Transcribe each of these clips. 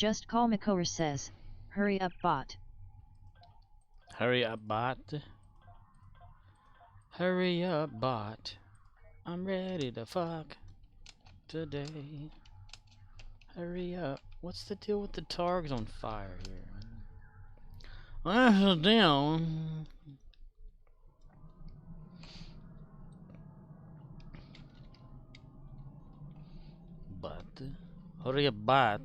Just Call Makor says, hurry up bot. Hurry up bot. Hurry up bot. I'm ready to fuck today. Hurry up. What's the deal with the targs on fire here? What's the deal? But hurry up bot.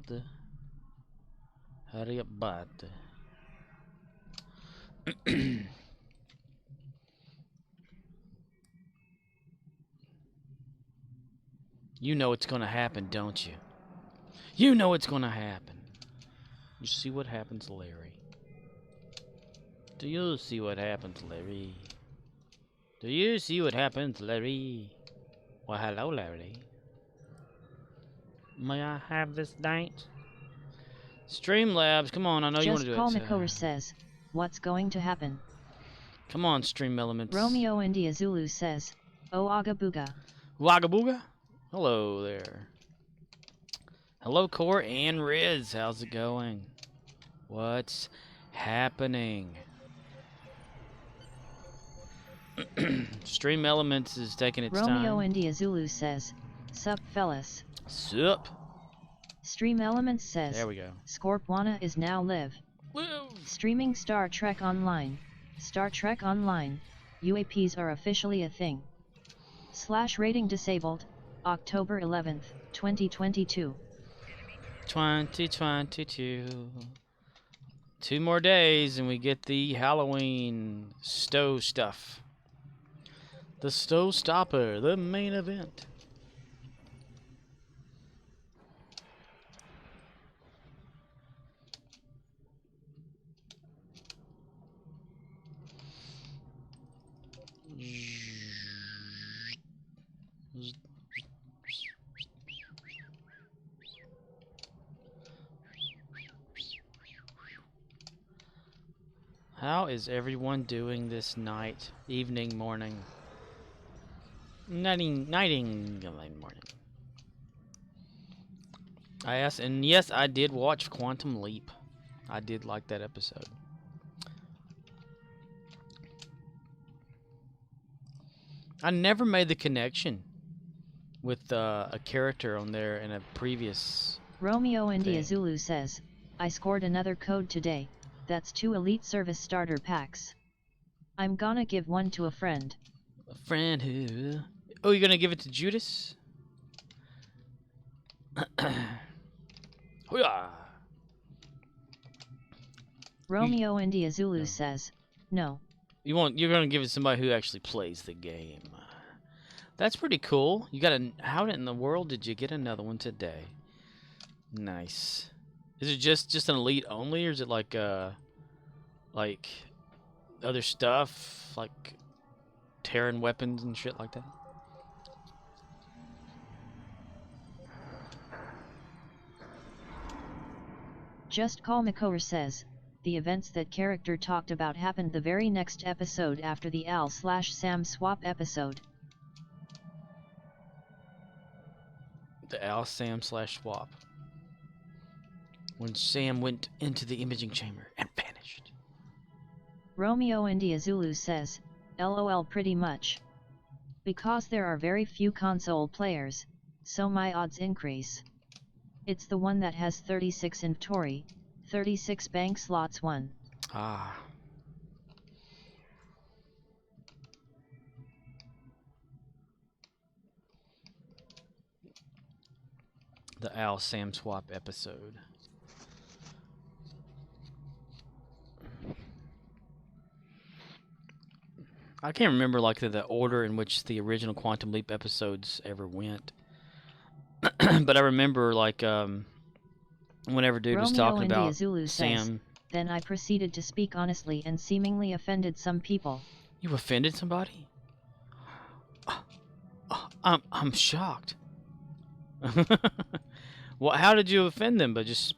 Hurry up bot. You know it's gonna happen, don't you? You know it's gonna happen. You see what happens, Larry? Do you see what happens, Larry? Do you see what happens, Larry? Well, hello, Larry. May I have this date? Streamlabs, come on, I know you want to do it. Just Call Makor says, what's going to happen? Come on, Stream Elements. Romeo India Zulu says, oh aga booga. Wagga booga? Hello there. Hello, Core and Riz. How's it going? What's happening? Stream Elements is taking its time. Romeo India Zulu says, sup fellas. Sup? Stream Elements says, there we go. Scorpwana is now live. Woo! Streaming Star Trek Online. Star Trek Online, UAPs are officially a thing. / rating disabled, October 11th, 2022. 2022. 2 more days and we get the Halloween stow stuff. The stow stopper, the main event. How is everyone doing this night, evening, morning? Nighting, morning. I asked, and yes, I did watch Quantum Leap. I did like that episode. I never made the connection with a character on there in a previous Romeo India thing. Zulu says, I scored another code today. That's 2 Elite Service Starter Packs. I'm gonna give one to a friend. A friend who... Oh, you're gonna give it to Judas? Hoo-yah! Romeo India Zulu says, no. You're gonna give it to somebody who actually plays the game. That's pretty cool. You got a... How in the world did you get another one today? Nice. Is it just an Elite only, or is it like other stuff, like Terran weapons and shit like that? Just Call Makor says, the events that character talked about happened the very next episode after the Al/Sam swap episode. The Al/Sam/swap. When Sam went into the imaging chamber and vanished. Romeo India Zulu says, LOL pretty much. Because there are very few console players, so my odds increase. It's the one that has 36 inventory, 36 bank slots 1. Ah. The Al/Sam swap episode. I can't remember like the order in which the original Quantum Leap episodes ever went. But I remember like whenever dude was talking about Zulu Sam. Says, then I proceeded to speak honestly and seemingly offended some people. You offended somebody? I'm shocked. Well, how did you offend them? But just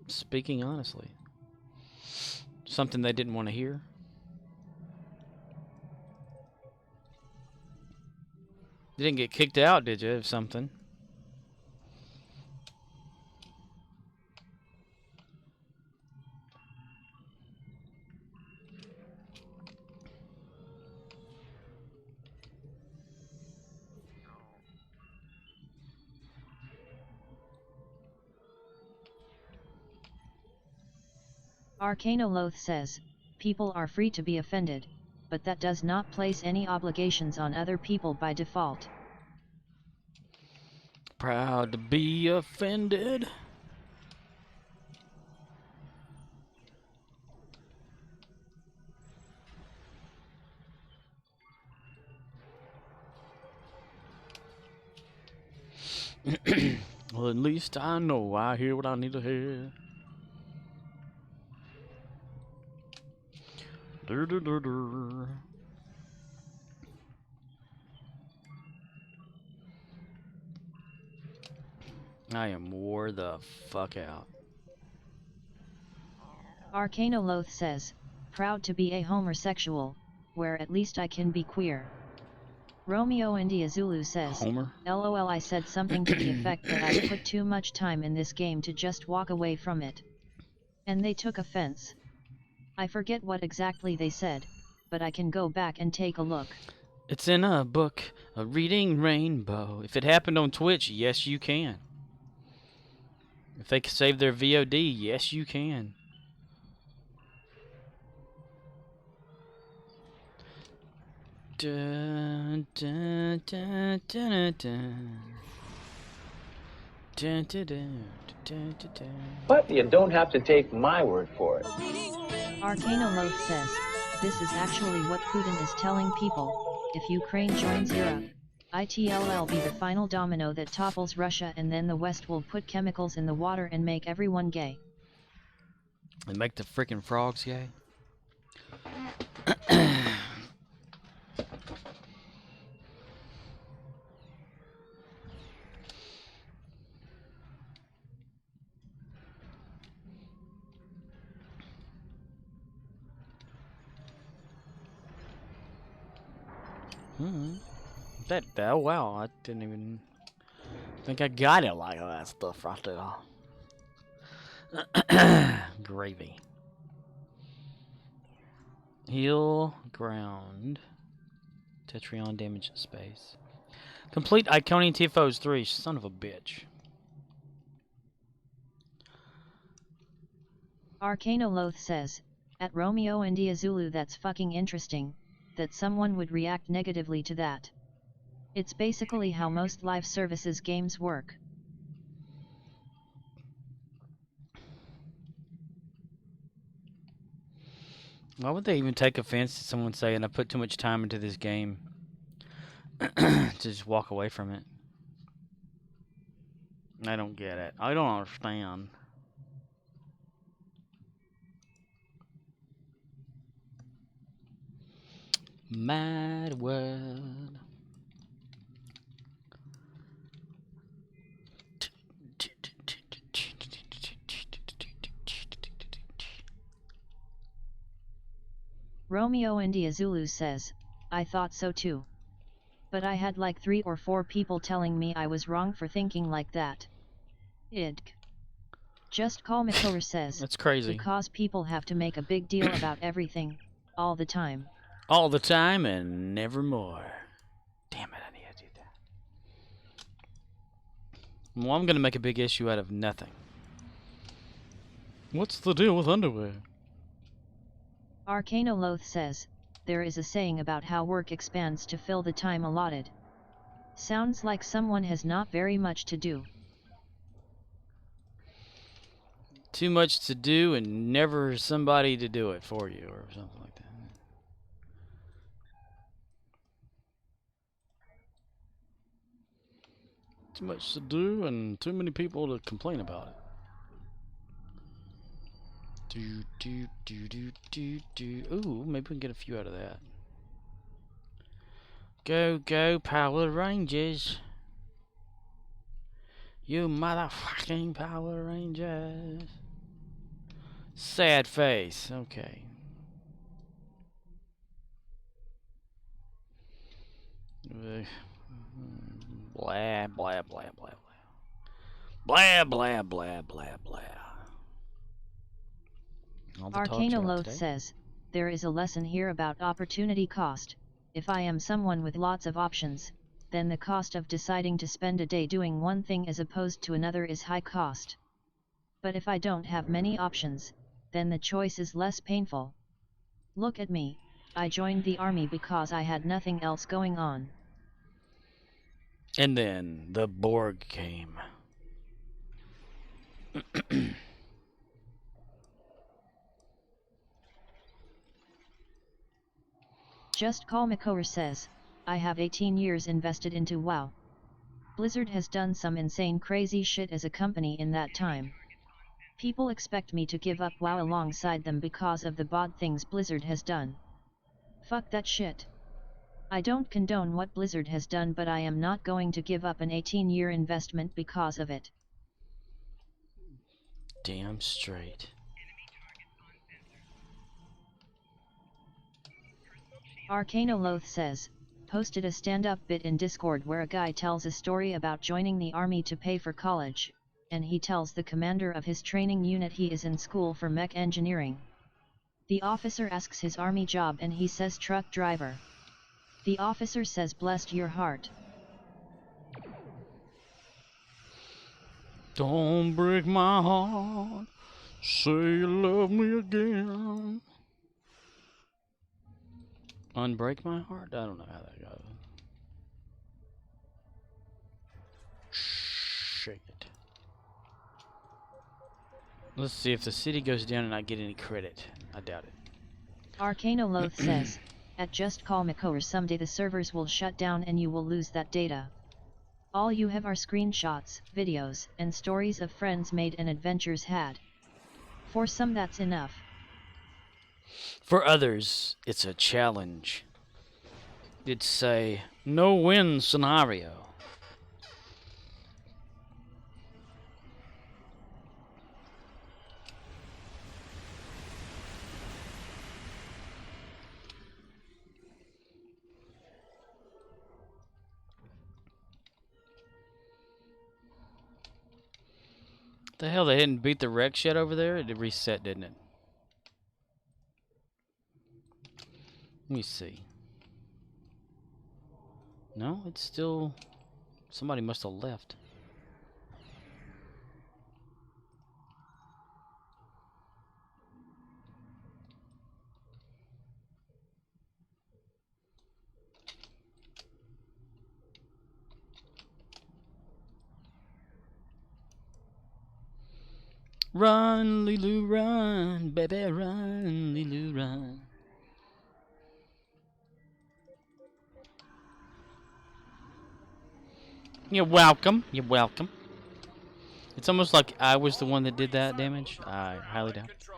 speaking honestly. Something they didn't want to hear. You didn't get kicked out, did you, of something? Arcanoloth says, people are free to be offended, but that does not place any obligations on other people by default. Proud to be offended. Well, at least I know I hear what I need to hear. Dur, dur, dur, dur. I am wore the fuck out. Arcanoloth says, proud to be a homosexual, where at least I can be queer. Romeo India Zulu says, Homer? LOL, I said something to the effect that I'd put too much time in this game to just walk away from it. And they took offense. I forget what exactly they said, but I can go back and take a look. It's in a book, a reading rainbow. If it happened on Twitch, yes you can. If they save their VOD, yes you can. Dun, dun, dun, dun, dun. Dun, dun, dun, dun, dun, dun. But you don't have to take my word for it. Arcanoloth says, this is actually what Putin is telling people. If Ukraine joins Europe, it'll be the final domino that topples Russia, and then the West will put chemicals in the water and make everyone gay. And make the freaking frogs gay? Oh wow, I didn't even think I got it like that stuff right there. Gravy. Heal ground. Tetrion damage in space. Complete Iconian TFOs 3. Son of a bitch. Arcanoloth says, at Romeo India Zulu, that's fucking interesting, that someone would react negatively to that. It's basically how most live services games work. Why would they even take offense to someone saying I put too much time into this game to just walk away from it? I don't get it. I don't understand. Mad world. Romeo India Zulu says, I thought so too. But I had like 3 or 4 people telling me I was wrong for thinking like that. Idk. Just Call Makover says, That's crazy. because people have to make a big deal about everything, all the time. All the time and nevermore. Damn it, I need to do that. Well, I'm gonna make a big issue out of nothing. What's the deal with underwear? Arcanoloth says, there is a saying about how work expands to fill the time allotted. Sounds like someone has not very much to do. Too much to do and never somebody to do it for you or something like that. Too much to do and too many people to complain about it. Ooh, maybe we can get a few out of that. Go, go, Power Rangers. You motherfucking Power Rangers. Sad face. Okay. Blah, blah, blah, blah, blah. Blah, blah, blah, blah, blah. Arcanoloth says, there is a lesson here about opportunity cost. If I am someone with lots of options, then the cost of deciding to spend a day doing one thing as opposed to another is high cost. But if I don't have many options, then the choice is less painful. Look at me, I joined the army because I had nothing else going on. And then the Borg came. Just Call Makower says, I have 18 years invested into WoW. Blizzard has done some insane crazy shit as a company in that time. People expect me to give up WoW alongside them because of the bad things Blizzard has done. Fuck that shit. I don't condone what Blizzard has done, but I am not going to give up an 18-year investment because of it. Damn straight. Arcanoloth says, posted a stand-up bit in Discord where a guy tells a story about joining the army to pay for college, and he tells the commander of his training unit he is in school for mech engineering. The officer asks his army job and he says truck driver. The officer says bless your heart. Don't break my heart, say you love me again. Unbreak my heart? I don't know how that goes. Shake it. Let's see if the city goes down and I get any credit. I doubt it. Arcanoloth says, at Just Call Makower someday the servers will shut down and you will lose that data. All you have are screenshots, videos, and stories of friends made and adventures had. For some that's enough. For others, it's a challenge. It's a no-win scenario. The hell, they didn't beat the wreck yet over there? It reset, didn't it? Let me see. No, it's still... Somebody must have left. Run, Lilu, run, baby, run, Lilu, run. You're welcome. You're welcome. It's almost like I was the one that did that damage. I highly doubt it.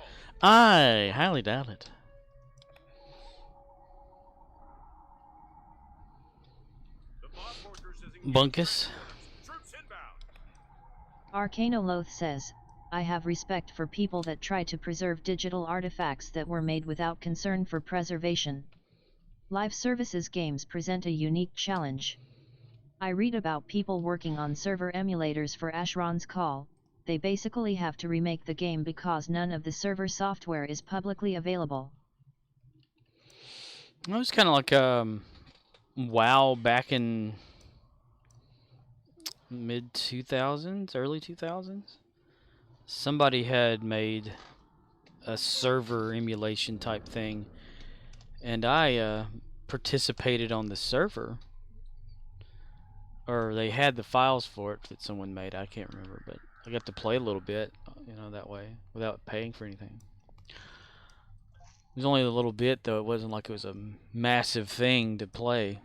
I highly doubt it. Bunkus. Arcanoloth says, I have respect for people that try to preserve digital artifacts that were made without concern for preservation. Live services games present a unique challenge. I read about people working on server emulators for Ashron's Call. They basically have to remake the game because none of the server software is publicly available. It was kind of like WoW back in mid 2000s, early 2000s. Somebody had made a server emulation type thing, and I participated on the server, or they had the files for it that someone made. I can't remember, but I got to play a little bit, that way without paying for anything. It was only a little bit, though. It wasn't like it was a massive thing to play.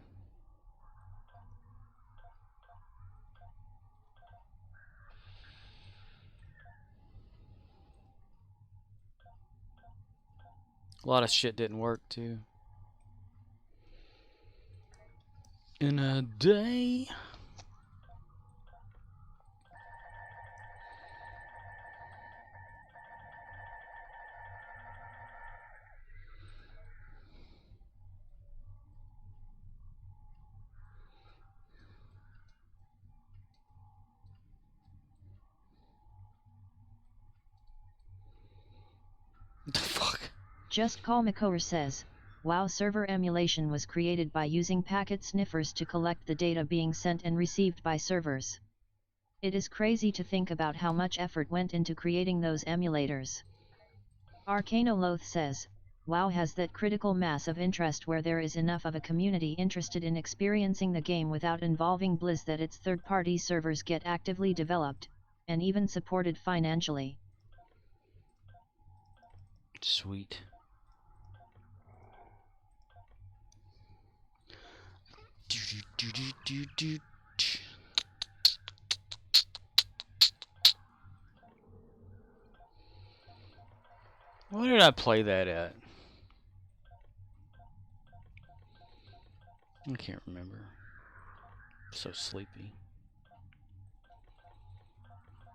A lot of shit didn't work, too. In a day. What the fuck? Just Call Makower says, WoW server emulation was created by using packet sniffers to collect the data being sent and received by servers. It is crazy to think about how much effort went into creating those emulators. Arcanoloth says, WoW has that critical mass of interest where there is enough of a community interested in experiencing the game without involving Blizz that its third-party servers get actively developed, and even supported financially. Sweet. Where did I play that at? I can't remember. I'm so sleepy.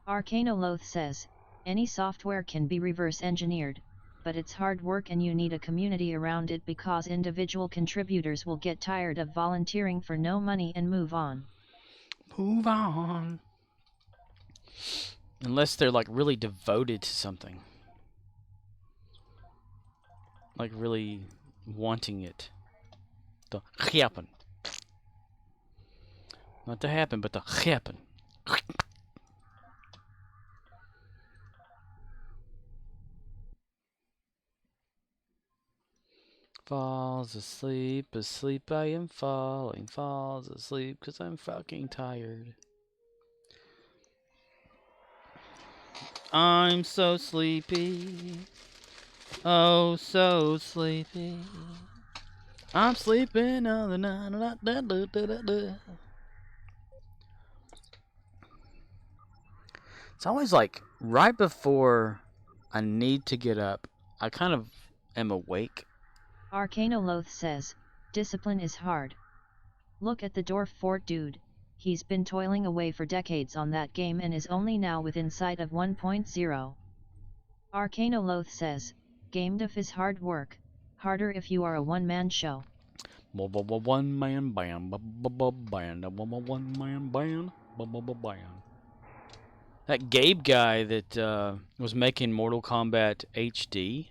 Arcanoloth says, any software can be reverse engineered, but it's hard work and you need a community around it because individual contributors will get tired of volunteering for no money and move on. Move on. Unless they're like really devoted to something. Like really wanting it to happen. Not to happen, but to happen. Falls asleep, asleep I am falling. Falls asleep cause I'm fucking tired. I'm so sleepy. Oh, so sleepy. I'm sleeping on the night. It's always like right before I need to get up, I kind of am awake. Arcanoloth says, discipline is hard. Look at the Dwarf Fort dude, he's been toiling away for decades on that game and is only now within sight of 1.0. Arcanoloth says, game dev is hard work, harder if you are a one-man show. One man band, one man band, band. That Gabe guy that was making Mortal Kombat HD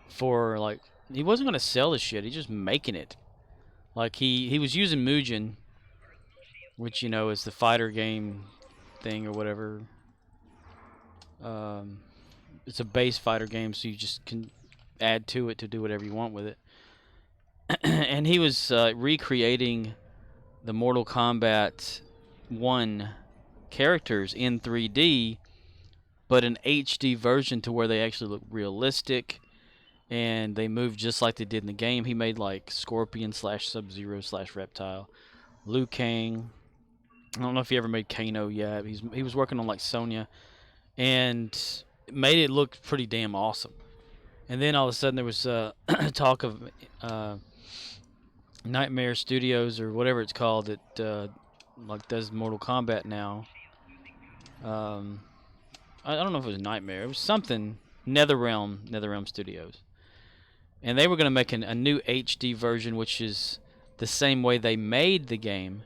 for like, he wasn't gonna sell the shit. He's just making it. Like he was using Mugen, which you know is the fighter game thing or whatever. It's a base fighter game, so you just can add to it to do whatever you want with it. And he was recreating the Mortal Kombat 1 characters in 3D, but an HD version to where they actually look realistic and they move just like they did in the game. He made like Scorpion / Sub-Zero / Reptile, Liu Kang. I don't know if he ever made Kano yet. He was working on like Sonya, and made it look pretty damn awesome. And then all of a sudden there was talk of Nightmare Studios or whatever it's called that like does Mortal Kombat now. I don't know if it was Nightmare. It was something NetherRealm Studios, and they were going to make a new HD version, which is the same way they made the game,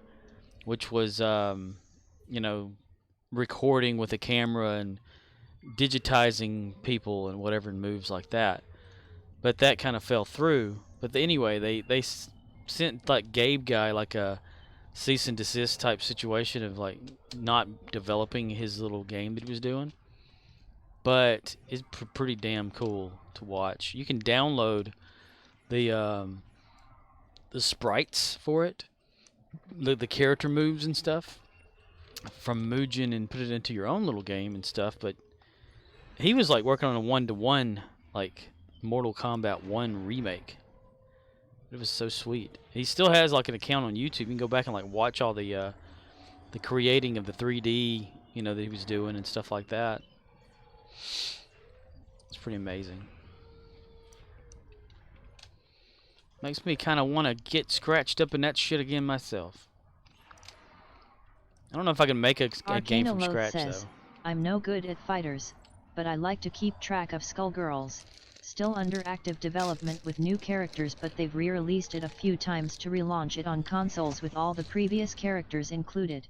which was you know, recording with a camera and digitizing people and whatever moves like that. But that kind of fell through. But anyway, they sent like Gabe guy like a cease and desist type situation of like not developing his little game that he was doing. But it's pretty damn cool to watch. You can download the sprites for it, the character moves and stuff from Mugen and put it into your own little game and stuff. But he was like working on a 1-to-1 like Mortal Kombat 1 remake. It was so sweet. He still has like an account on YouTube. You can go back and like watch all the creating of the 3D, you know, that he was doing and stuff like that. It's pretty amazing. Makes me kind of want to get scratched up in that shit again myself. I don't know if I can make a game from scratch says, though. I'm no good at fighters, but I like to keep track of Skullgirls. Still under active development with new characters, but they've re-released it a few times to relaunch it on consoles with all the previous characters included.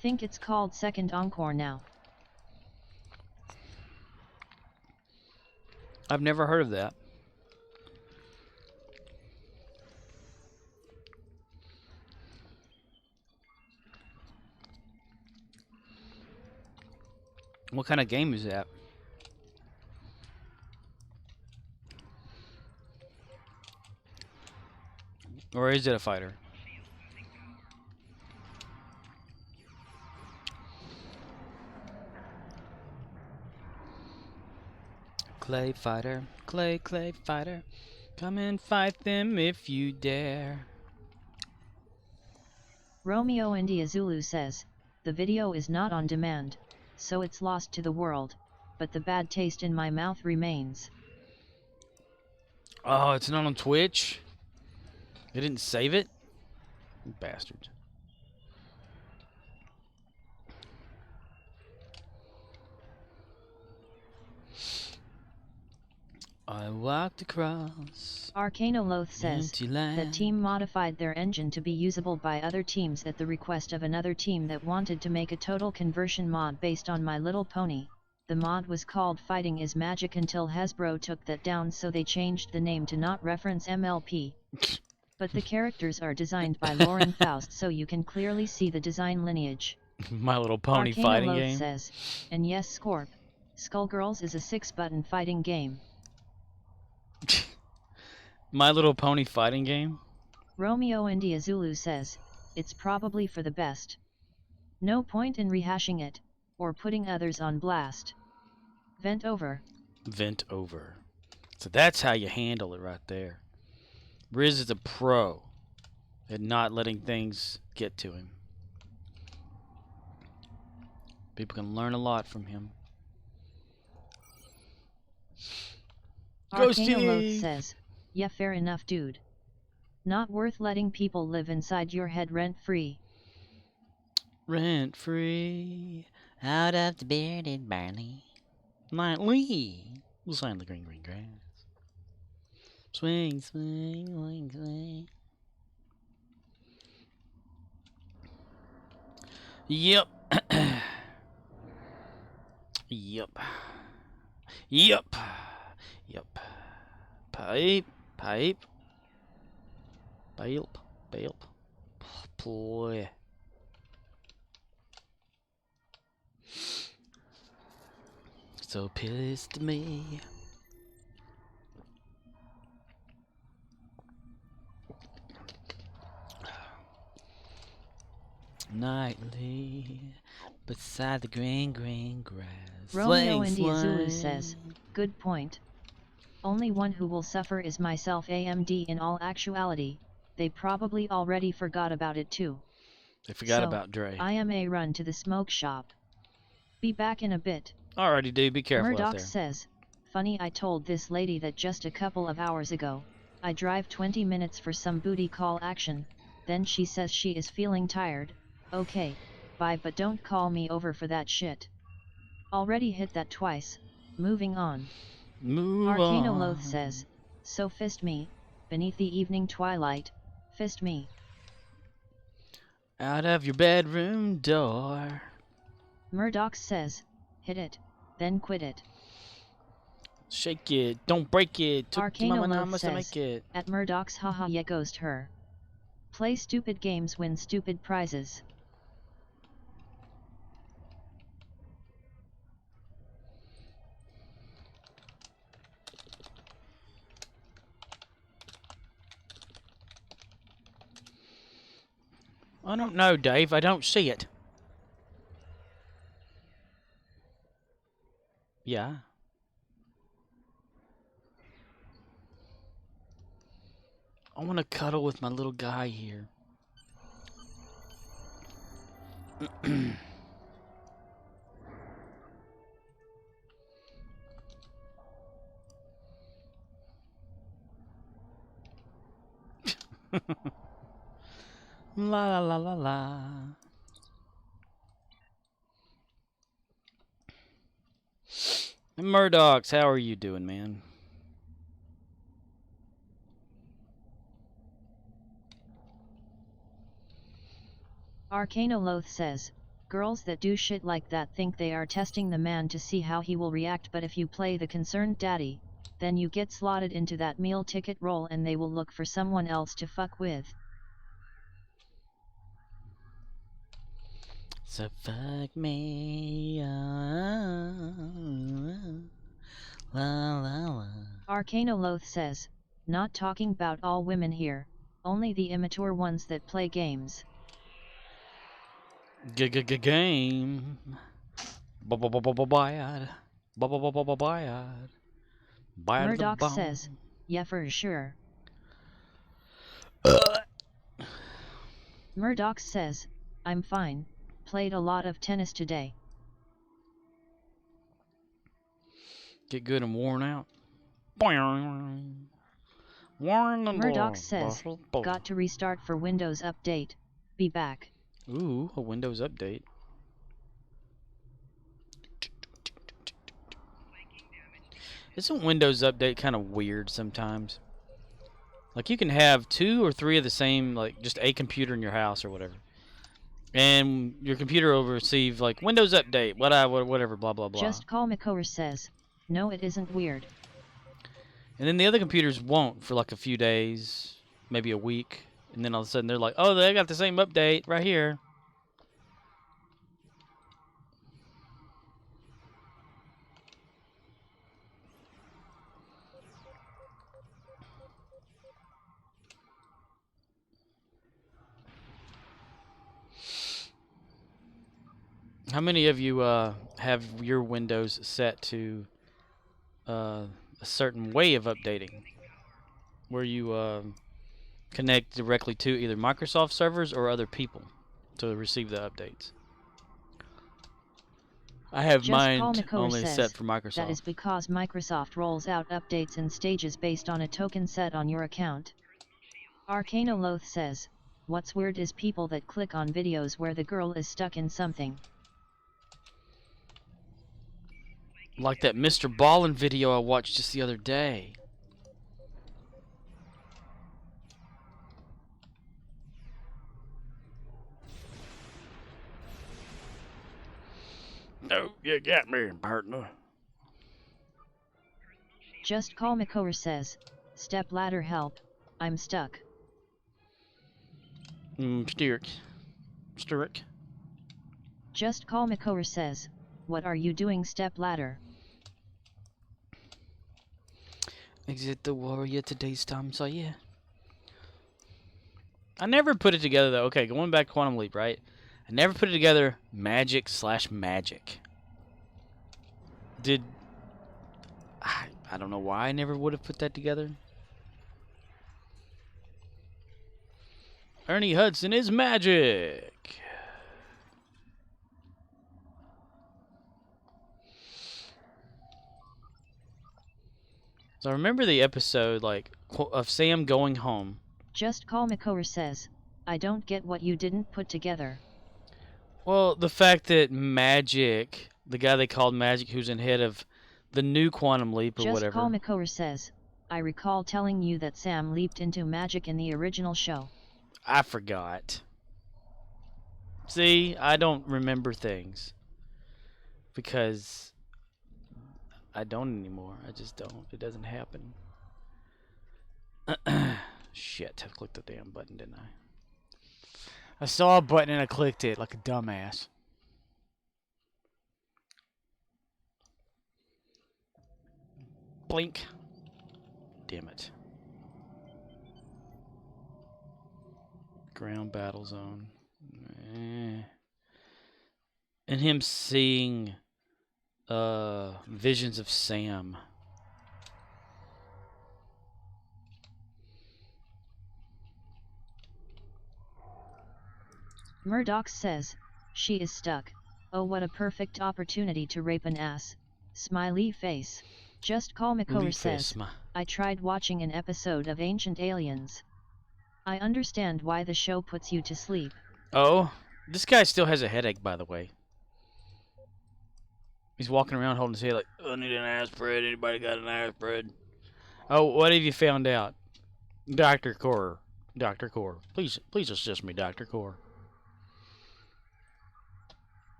Think it's called Second Encore now. I've never heard of that. What kind of game is that? Or is it a fighter? Clay fighter, clay fighter. Come and fight them if you dare. Romeo India Zulu says, the video is not on demand, so it's lost to the world, but the bad taste in my mouth remains. Oh, it's not on Twitch? They didn't save it? Bastards. I walked across Arcanoloth says, empty land. that team modified their engine to be usable by other teams at the request of another team that wanted to make a total conversion mod based on My Little Pony. The mod was called Fighting is Magic until Hasbro took that down, so they changed the name to not reference MLP. But the characters are designed by Lauren Faust, so you can clearly see the design lineage. My Little Pony fighting game. says, and yes, Scorp, Skullgirls is a 6-button fighting game. My Little Pony fighting game? Romeo India Zulu says, it's probably for the best. No point in rehashing it, or putting others on blast. Vent over. Vent over. So that's how you handle it right there. Riz is a pro at not letting things get to him. People can learn a lot from him. Arcanoloth says, yeah, fair enough, dude. Not worth letting people live inside your head rent-free. Rent-free, out of the bearded barley. Nightly, we'll sign the green grass. Swing, swing, swing, swing. Yep. Yep. Yep. Yep. Pipe. Pipe. Pipe. Pipe. Boy. So pissed me. Nightly, beside the green grass. Romeo India Zulu says, good point. Only one who will suffer is myself. AMD. In all actuality, they probably already forgot about it too. They forgot about Dre. I am a run to the smoke shop. Be back in a bit. Alrighty, dude, be careful Murdoch out there. says, funny, I told this lady that just a couple of hours ago, I drive 20 minutes for some booty call action, then she says she is feeling tired. Okay, bye, but don't call me over for that shit. Already hit that twice, moving on. Arcanoloth says, so fist me, beneath the evening twilight, fist me. Out of your bedroom door. Murdoch says, hit it, then quit it. Shake it, don't break it. Arcanoloth says, at Murdoch's haha yeah ghost her. Play stupid games, win stupid prizes. I don't know, Dave. I don't see it. Yeah. I want to cuddle with my little guy here. La la la la la. Murdochs, how are you doing, man? Arcanoloth says, girls that do shit like that think they are testing the man to see how he will react, but if you play the concerned daddy, then you get slotted into that meal ticket role and they will look for someone else to fuck with. So fuck me. La la la. Arcanoloth says, not talking about all women here, only the immature ones that play games. Game. Bad. Bad as a Murdoch bone. says, yeah for sure. Murdoch says, I'm fine, played a lot of tennis today. Get good and worn out. Murdoch says, got to restart for Windows Update, be back. Ooh, a Windows update. Isn't Windows Update kind of weird sometimes? Like, you can have 2 or 3 of the same, like, just a computer in your house or whatever. And your computer will receive, like, Windows Update, whatever, blah, blah, blah. Just Call McCower says, no it isn't weird. And then the other computers won't for, like, a few days, maybe a week. And then all of a sudden they're like, oh, they got the same update right here. How many of you have your Windows set to a certain way of updating, where you connect directly to either Microsoft servers or other people to receive the updates? I have Just mine Call McCower only says, set for Microsoft. that is because Microsoft rolls out updates in stages based on a token set on your account. Arcanoloth says, what's weird is people that click on videos where the girl is stuck in something. Like that Mr. Ballin video I watched just the other day. No, you got me, partner. Just Call McCower says, step ladder help, I'm stuck. Stirrick. Just Call McCower says, what are you doing step ladder? Exit the warrior today's time, so yeah. I never put it together though. Okay, going back to Quantum Leap, right? I never put it together magic/magic. I don't know why I never would have put that together. Ernie Hudson is magic. So I remember the episode like of Sam going home. Just Call McCower says, I don't get what you didn't put together. Well, the fact that Magic, the guy they called Magic, who's in head of the new Quantum Leap or Just whatever. Call McCower says, I recall telling you that Sam leaped into magic in the original show. I forgot. See, I don't remember things. Because I don't anymore. I just don't. It doesn't happen. Shit, I clicked the damn button, didn't I? I saw a button and I clicked it like a dumbass. Blink. Damn it. Ground battle zone. And him seeing visions of Sam. Murdoch says, she is stuck. Oh, what a perfect opportunity to rape an ass. Smiley face. Just Call McCower says, I tried watching an episode of Ancient Aliens. I understand why the show puts you to sleep. Oh, this guy still has a headache, by the way. He's walking around holding his head like, I need an aspirin. Anybody got an aspirin? Oh, what have you found out? Dr. Core. Dr. Core. Please assist me, Dr. Core.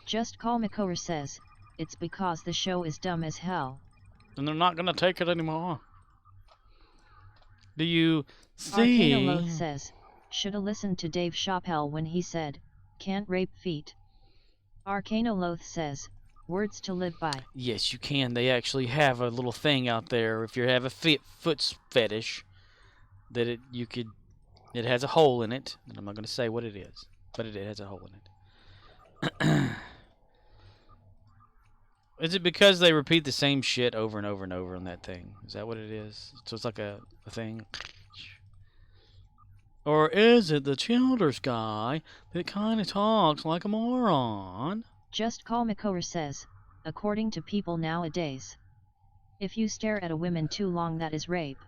Just Call McCower says, it's because the show is dumb as hell. And they're not going to take it anymore. Do you see? Arcanoloth says, shoulda listened to Dave Chappelle when he said, can't rape feet. Arcanoloth says, words to live by. Yes, you can. They actually have a little thing out there if you have a foot fetish. that it has a hole in it, and I'm not going to say what it is, but it has a hole in it. Is it because they repeat the same shit over and over and over on that thing? Is that what it is? So it's like a thing? Or is it the Childers guy that kind of talks like a moron? Just Call McCower says, according to people nowadays, if you stare at a woman too long, that is rape.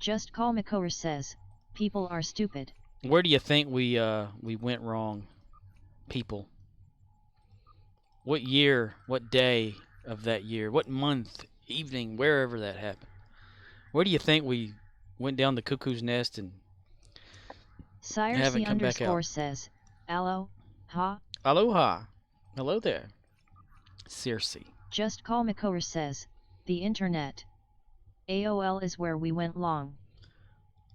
Just Call McCower says, people are stupid. Where do you think we went wrong, people? What year, what day of that year, what month, evening, wherever that happened? Where do you think we went down the cuckoo's nest and haven't come back out? says, aloha. Aloha. Hello there. Circe. Just Call McCower says, the internet. AOL is where we went long.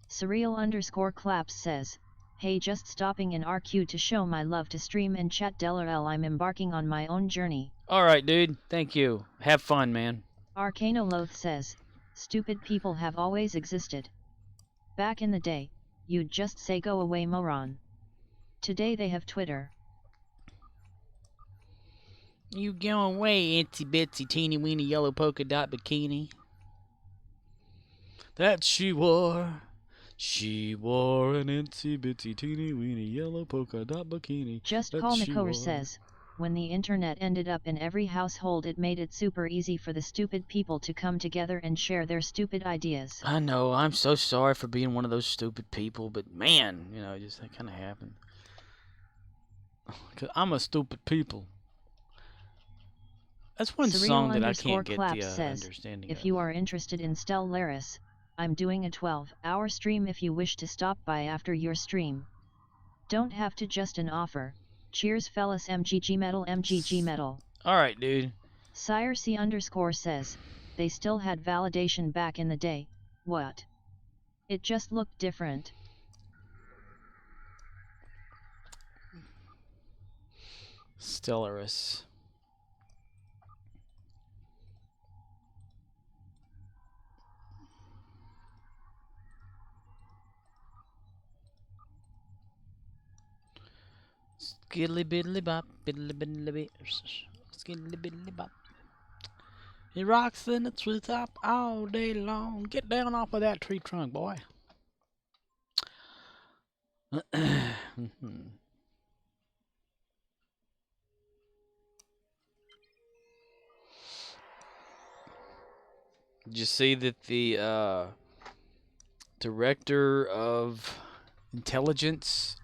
Surreal_claps says, hey, just stopping in RQ to show my love to stream and chat DLRL. I'm embarking on my own journey. Alright, dude. Thank you. Have fun, man. Arcanoloth says, stupid people have always existed. Back in the day, you'd just say go away moron. Today they have Twitter. You go away, itsy bitsy teeny weeny yellow polka dot bikini. That she wore. She wore an itsy bitsy teeny weeny yellow polka dot bikini. Just Call McCower says, when the internet ended up in every household, it made it super easy for the stupid people to come together and share their stupid ideas. I know, I'm so sorry for being one of those stupid people, but man, you know, just that kind of happened. 'Cause I'm a stupid people. That's one song that I can't get the understanding if of. you are interested in Stellaris, I'm doing a 12-hour stream if you wish to stop by after your stream. Don't have to, just an offer. Cheers fellas, MGG metal. Alright, dude. Sire_C_ says, they still had validation back in the day. What? It just looked different. Stellaris. Skiddly biddly bop, biddly biddly bip, skiddly biddly bop. He rocks in the treetop all day long. Get down off of that tree trunk, boy. Did you see that the director of intelligence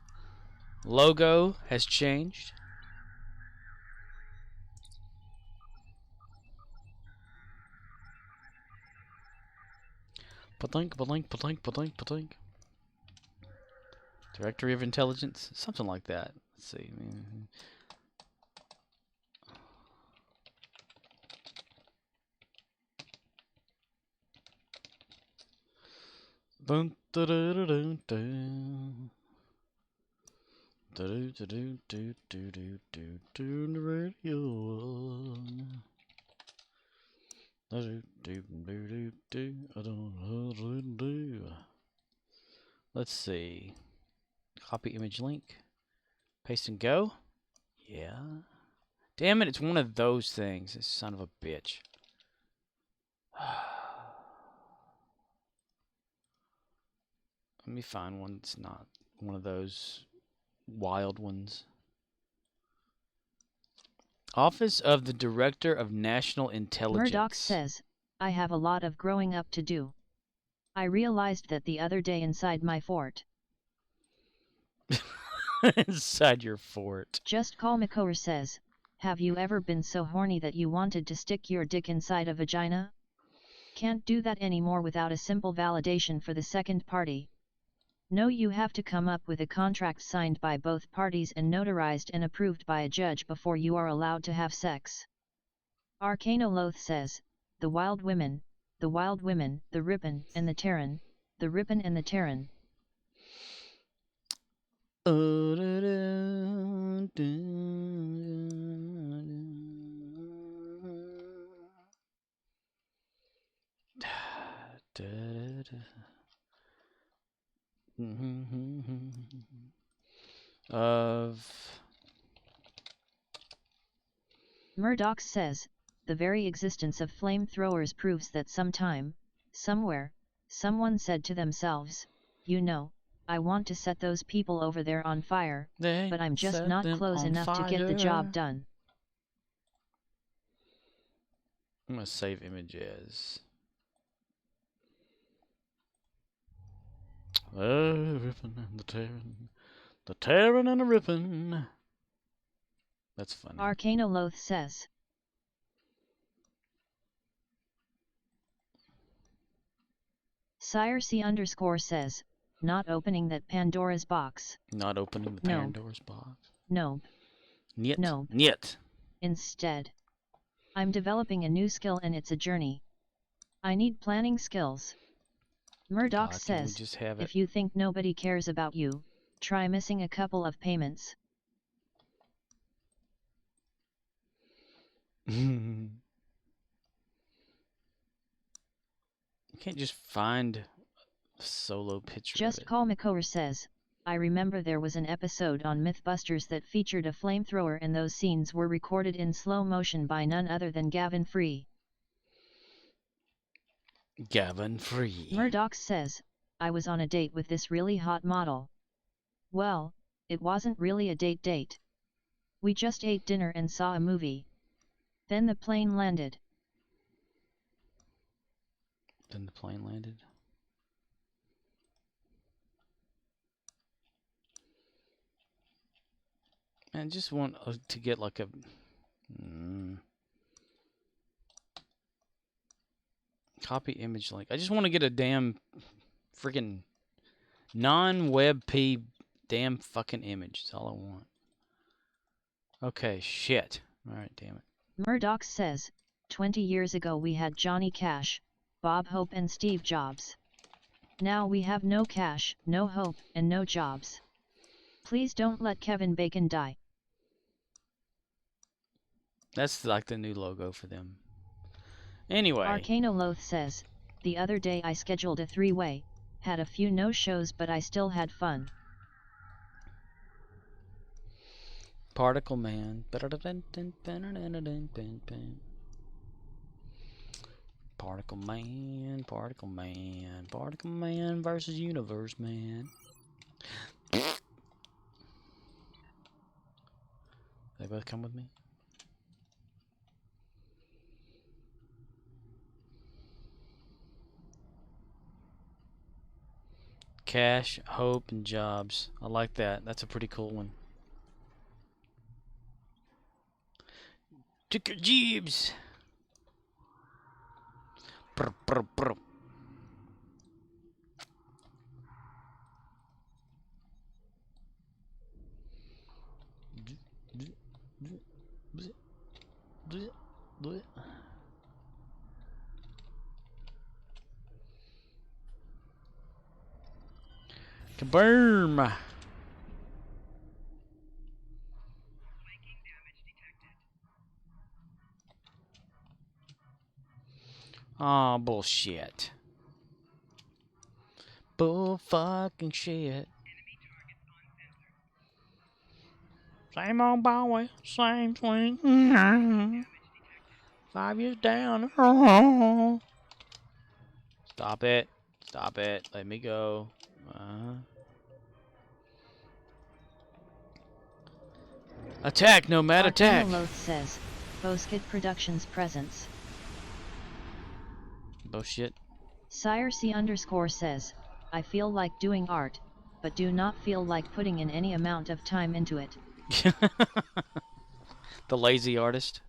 logo has changed? Patlink, patlink, patlink, patlink, patlink. Directory of Intelligence? Something like that. Let's see. Dun, dun, dun, dun, dun. Do do do do do do do do the radio. Do do do do do. I don't know what to do. Let's see. Copy image link. Paste and go. Yeah. Damn it! It's one of those things. This son of a bitch. Let me find one that's not one of those wild ones. Office of the Director of National Intelligence. Murdoch says, I have a lot of growing up to do. I realized that the other day inside my fort. Inside your fort. Just Call McCower says, have you ever been so horny that you wanted to stick your dick inside a vagina? Can't do that anymore without a simple validation for the second party. No, you have to come up with a contract signed by both parties and notarized and approved by a judge before you are allowed to have sex. Arcanoloth says, the wild women, the Rippin' and the Terran, the Rippin' and the Terran. of... Murdoch says, the very existence of flamethrowers proves that sometime, somewhere, someone said to themselves, you know, I want to set those people over there on fire, but I'm just not close enough to get the job done. I'm gonna save images. The ripping and the tearing. The tearing and the ripping. That's funny. Arcanoloth says. Sire C _ says, not opening that Pandora's box. Not opening the Pandora's box. Nope. Niet. Nope. Niet. Instead, I'm developing a new skill and it's a journey. I need planning skills. Murdoch says, if you think nobody cares about you, try missing a couple of payments. You can't just find a solo picture. Just Call McCower says, I remember there was an episode on Mythbusters that featured a flamethrower and those scenes were recorded in slow motion by none other than Gavin Free. Gavin Free. Murdoch says, I was on a date with this really hot model. Well, it wasn't really a date. We just ate dinner and saw a movie. Then the plane landed. I just want to get like a... Copy image link. I just want to get a damn freaking non-WebP damn fucking image. That's all I want. Okay, shit. Alright, damn it. Murdoch says, 20 years ago we had Johnny Cash, Bob Hope and Steve Jobs. Now we have no Cash, no Hope, and no Jobs. Please don't let Kevin Bacon die. That's like the new logo for them. Anyway. Arcanoloth says, the other day I scheduled a 3-way, had a few no-shows but I still had fun. Particle Man. Particle Man, Particle Man, Particle Man versus Universe Man. They both come with me? Cash, Hope, and Jobs. I like that. That's a pretty cool one. Ticker Jeeves! Brr, brr, brr. Kaboom! Aw, bullshit. Bull fucking shit. Same old Bowie, same swing. 5 years down. Stop it. Stop it. Let me go. Attack, Nomad, attack! Arcanoloth says, Boskid Productions presents. Bullshit. Sire C _ says, I feel like doing art, but do not feel like putting in any amount of time into it. The lazy artist.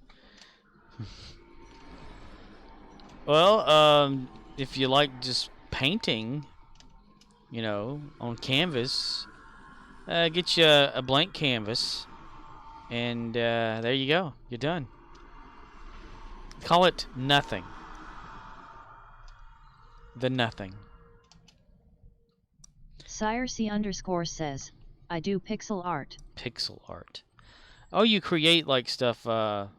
Well, if you like just painting, you know, on canvas, get you a blank canvas, and there you go. You're done. Call it nothing. The nothing. Sire C _ says, I do pixel art. Pixel art. Oh, you create like stuff out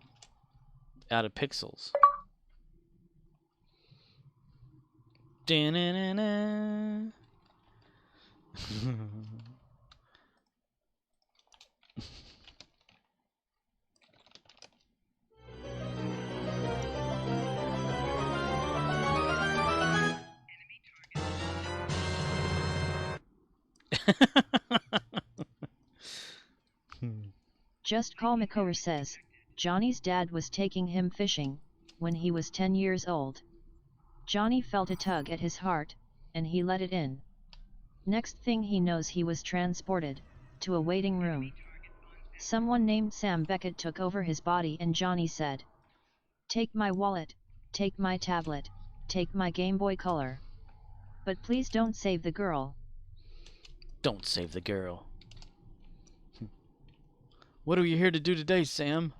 of pixels. Da-na-na-na. Just Call Makor says, Johnny's dad was taking him fishing, when he was 10 years old. Johnny felt a tug at his heart, and he let it in. Next thing he knows he was transported, to a waiting room. Someone named Sam Beckett took over his body and Johnny said, "Take my wallet, take my tablet, take my Game Boy Color. But please don't save the girl." Don't save the girl. What are we here to do today, Sam?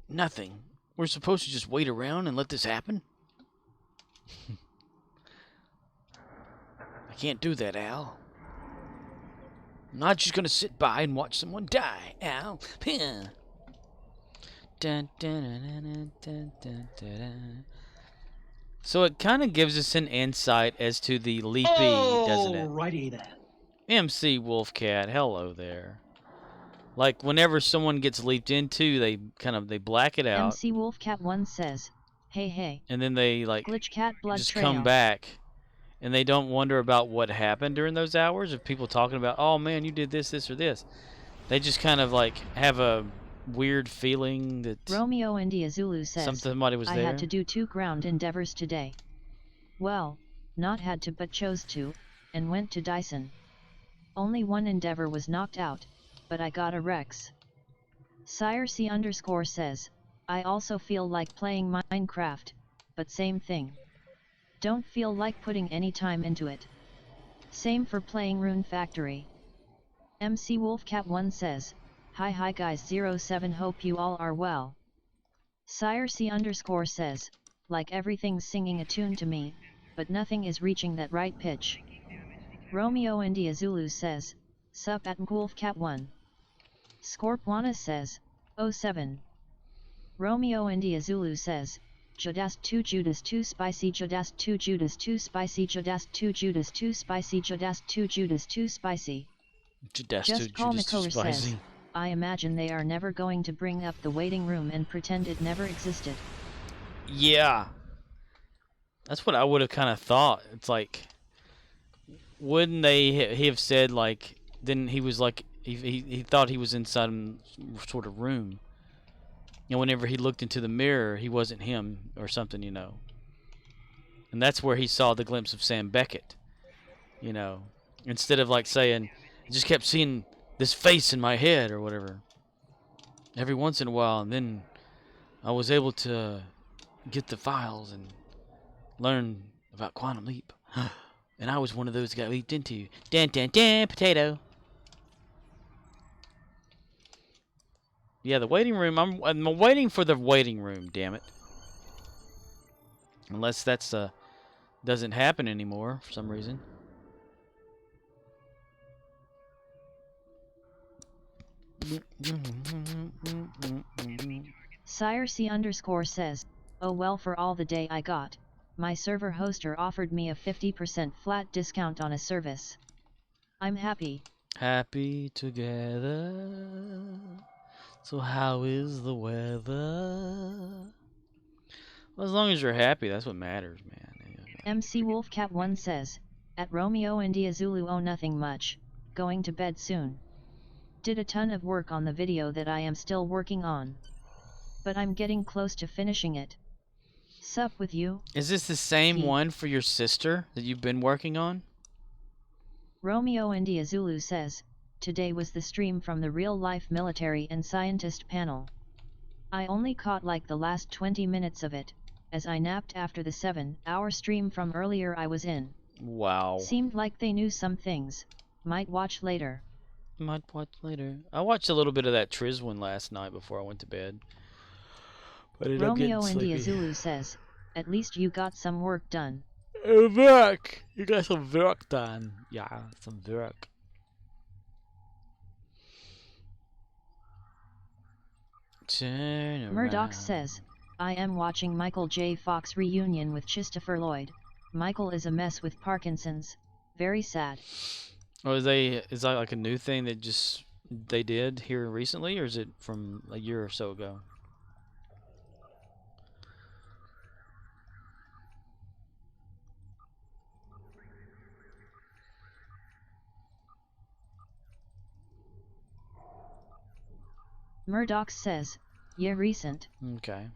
Nothing. We're supposed to just wait around and let this happen? I can't do that, Al. I'm not just gonna sit by and watch someone die, Al. Dun, dun, dun, dun, dun, dun. So it kind of gives us an insight as to the leapy, doesn't it? Alrighty then. MC Wolfcat, hello there. Like whenever someone gets leaped into, they black it out. MC Wolfcat 1 says, hey, and then they like Glitch Cat Blood just Trail. come back, and they don't wonder about what happened during those hours of people talking about, oh man, you did this, this, or this. They just kind of like have a weird feeling that Romeo India Zulu says, somebody was I there. had to do 2 ground endeavors today. Well, not had to but chose to, and went to Dyson. Only one endeavor was knocked out, but I got a Rex. Sire C _ says, I also feel like playing Minecraft, but same thing. Don't feel like putting any time into it. Same for playing Rune Factory. MC Wolfcat 1 says, Hi guys 07 hope you all are well. Sire C _ says, like everything's singing a tune to me, but nothing is reaching that right pitch. Romeo India Zulu says, sup at Wolfcat 1. Scorpwana says, 07. Romeo India Zulu says, Judas 2 Judas 2 spicy Judas 2 Judas 2 spicy Judas 2 Judas 2 spicy Judas 2 Judas 2 spicy. Just Call Makor says, I imagine they are never going to bring up the waiting room and pretend it never existed. Yeah. That's what I would have kind of thought. It's like, wouldn't they have said, like, then he was like, he thought he was inside some sort of room. And whenever he looked into the mirror, he wasn't him or something, you know. And that's where he saw the glimpse of Sam Beckett, you know. Instead of like saying, I just kept seeing this face in my head or whatever. Every once in a while, and then I was able to get the files and learn about Quantum Leap. And I was one of those that got leaped into. Dan, dan, dan, potato. Yeah, the waiting room. I'm waiting for the waiting room. Damn it. Unless that's doesn't happen anymore for some reason. Sire C _ says, oh well, for all the day I got, my server hoster offered me a 50% flat discount on a service. I'm happy. Happy together. So how is the weather? Well, as long as you're happy, that's what matters, man. MC Wolfcat 1 says, at Romeo India Zulu, oh nothing much, going to bed soon. Did a ton of work on the video that I am still working on. But I'm getting close to finishing it. Sup with you? Is this the same one for your sister that you've been working on? Romeo India Zulu says, today was the stream from the real-life military and scientist panel. I only caught like the last 20 minutes of it, as I napped after the 7-hour stream from earlier I was in. Wow. Seemed like they knew some things. Might watch later. Might watch later. I watched a little bit of that Triz one last night before I went to bed. But it Romeo India Zulu says, at least you got some work done. Work! You got some work done. Yeah, some work. Murdoch says, I am watching Michael J. Fox reunion with Christopher Lloyd. Michael is a mess with Parkinson's. very sad. Oh, is that like a new thing that just they did here recently, or is it from a year or so ago? Murdoch says, yeah, recent. Okay.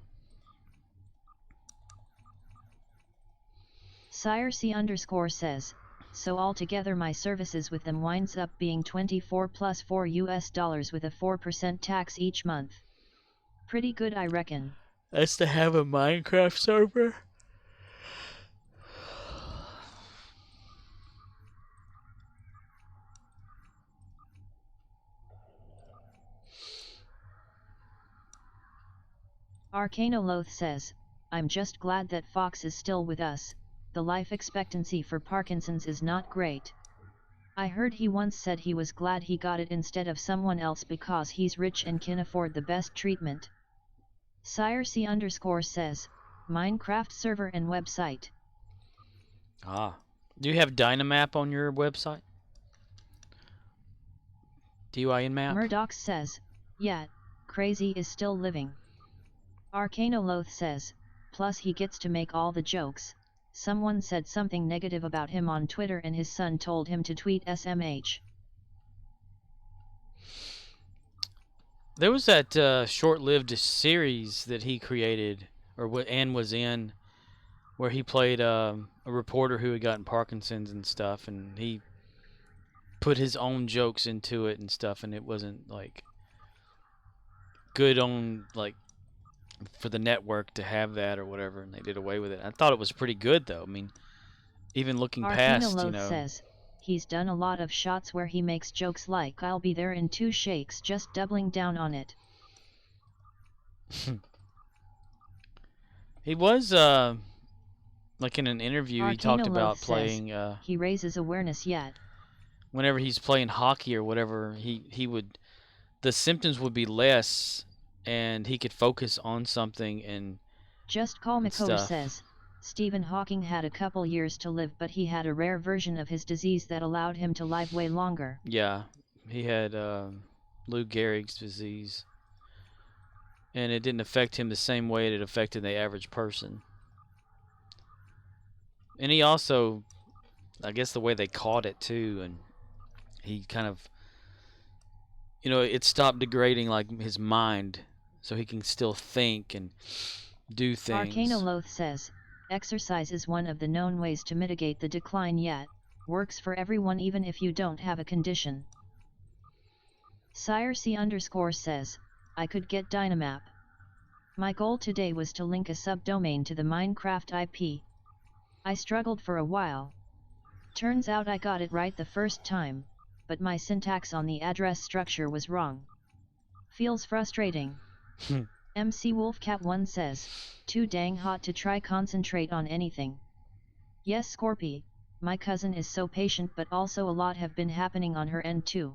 Sire C _ says, so altogether my services with them winds up being 24 plus $4 with a 4% tax each month. Pretty good, I reckon. That's to have a Minecraft server? Arcanoloth says, I'm just glad that Fox is still with us. The life expectancy for Parkinson's is not great. I heard he once said he was glad he got it instead of someone else because he's rich and can afford the best treatment. Sire C _ says, Minecraft server and website. Ah. Do you have Dynamap on your website? DYN map? Murdoch says, yeah, crazy is still living. Arcanoloth says, plus he gets to make all the jokes. Someone said something negative about him on Twitter and his son told him to tweet SMH. There was that short-lived series that he created, and was in, where he played a reporter who had gotten Parkinson's and stuff, and he put his own jokes into it and stuff, and it wasn't like good on like for the network to have that or whatever, and they did away with it. I thought it was pretty good though. I mean, even looking past, Arcanoloth says, he's done a lot of shots where he makes jokes like I'll be there in 2 shakes, just doubling down on it. He was like in an interview he talked about playing he raises awareness yet. Whenever he's playing hockey or whatever, he would, the symptoms would be less and he could focus on something and Just Call Makoto says, Stephen Hawking had a couple years to live, but he had a rare version of his disease that allowed him to live way longer. Yeah, he had Lou Gehrig's disease, and it didn't affect him the same way it affected the average person. And he also, I guess the way they caught it too, and he kind of, it stopped degrading like his mind, so he can still think and do things. Arcanoloth says, exercise is one of the known ways to mitigate the decline, yet works for everyone even if you don't have a condition. Sire C _ says, I could get Dynamap. My goal today was to link a subdomain to the Minecraft IP. I struggled for a while. Turns out I got it right the first time, but my syntax on the address structure was wrong. Feels frustrating. MC Wolfcat1 says, too dang hot to try concentrate on anything. Yes, Scorpy, my cousin is so patient, but also a lot have been happening on her end too.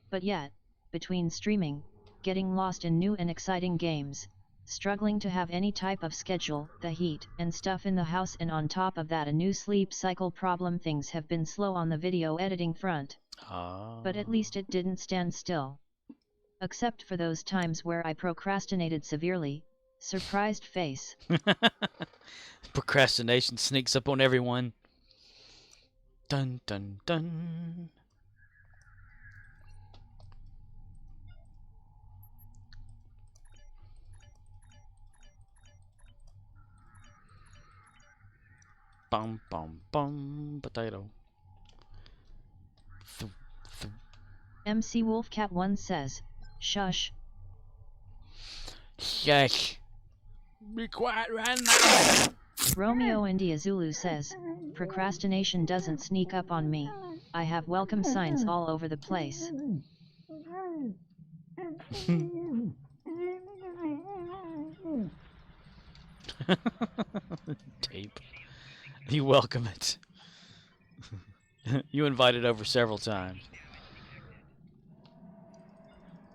But yet, between streaming, getting lost in new and exciting games, struggling to have any type of schedule, the heat and stuff in the house, and on top of that a new sleep cycle problem, things have been slow on the video editing front. But at least it didn't stand still. Except for those times where I procrastinated severely. Surprised face. Procrastination sneaks up on everyone. Dun dun dun. Bum bum bum. Potato. MC Wolfcat1 says, shush. Shush. Be quiet right now. Romeo India Zulu says, procrastination doesn't sneak up on me. I have welcome signs all over the place. Tape. You welcome it. You invited over several times.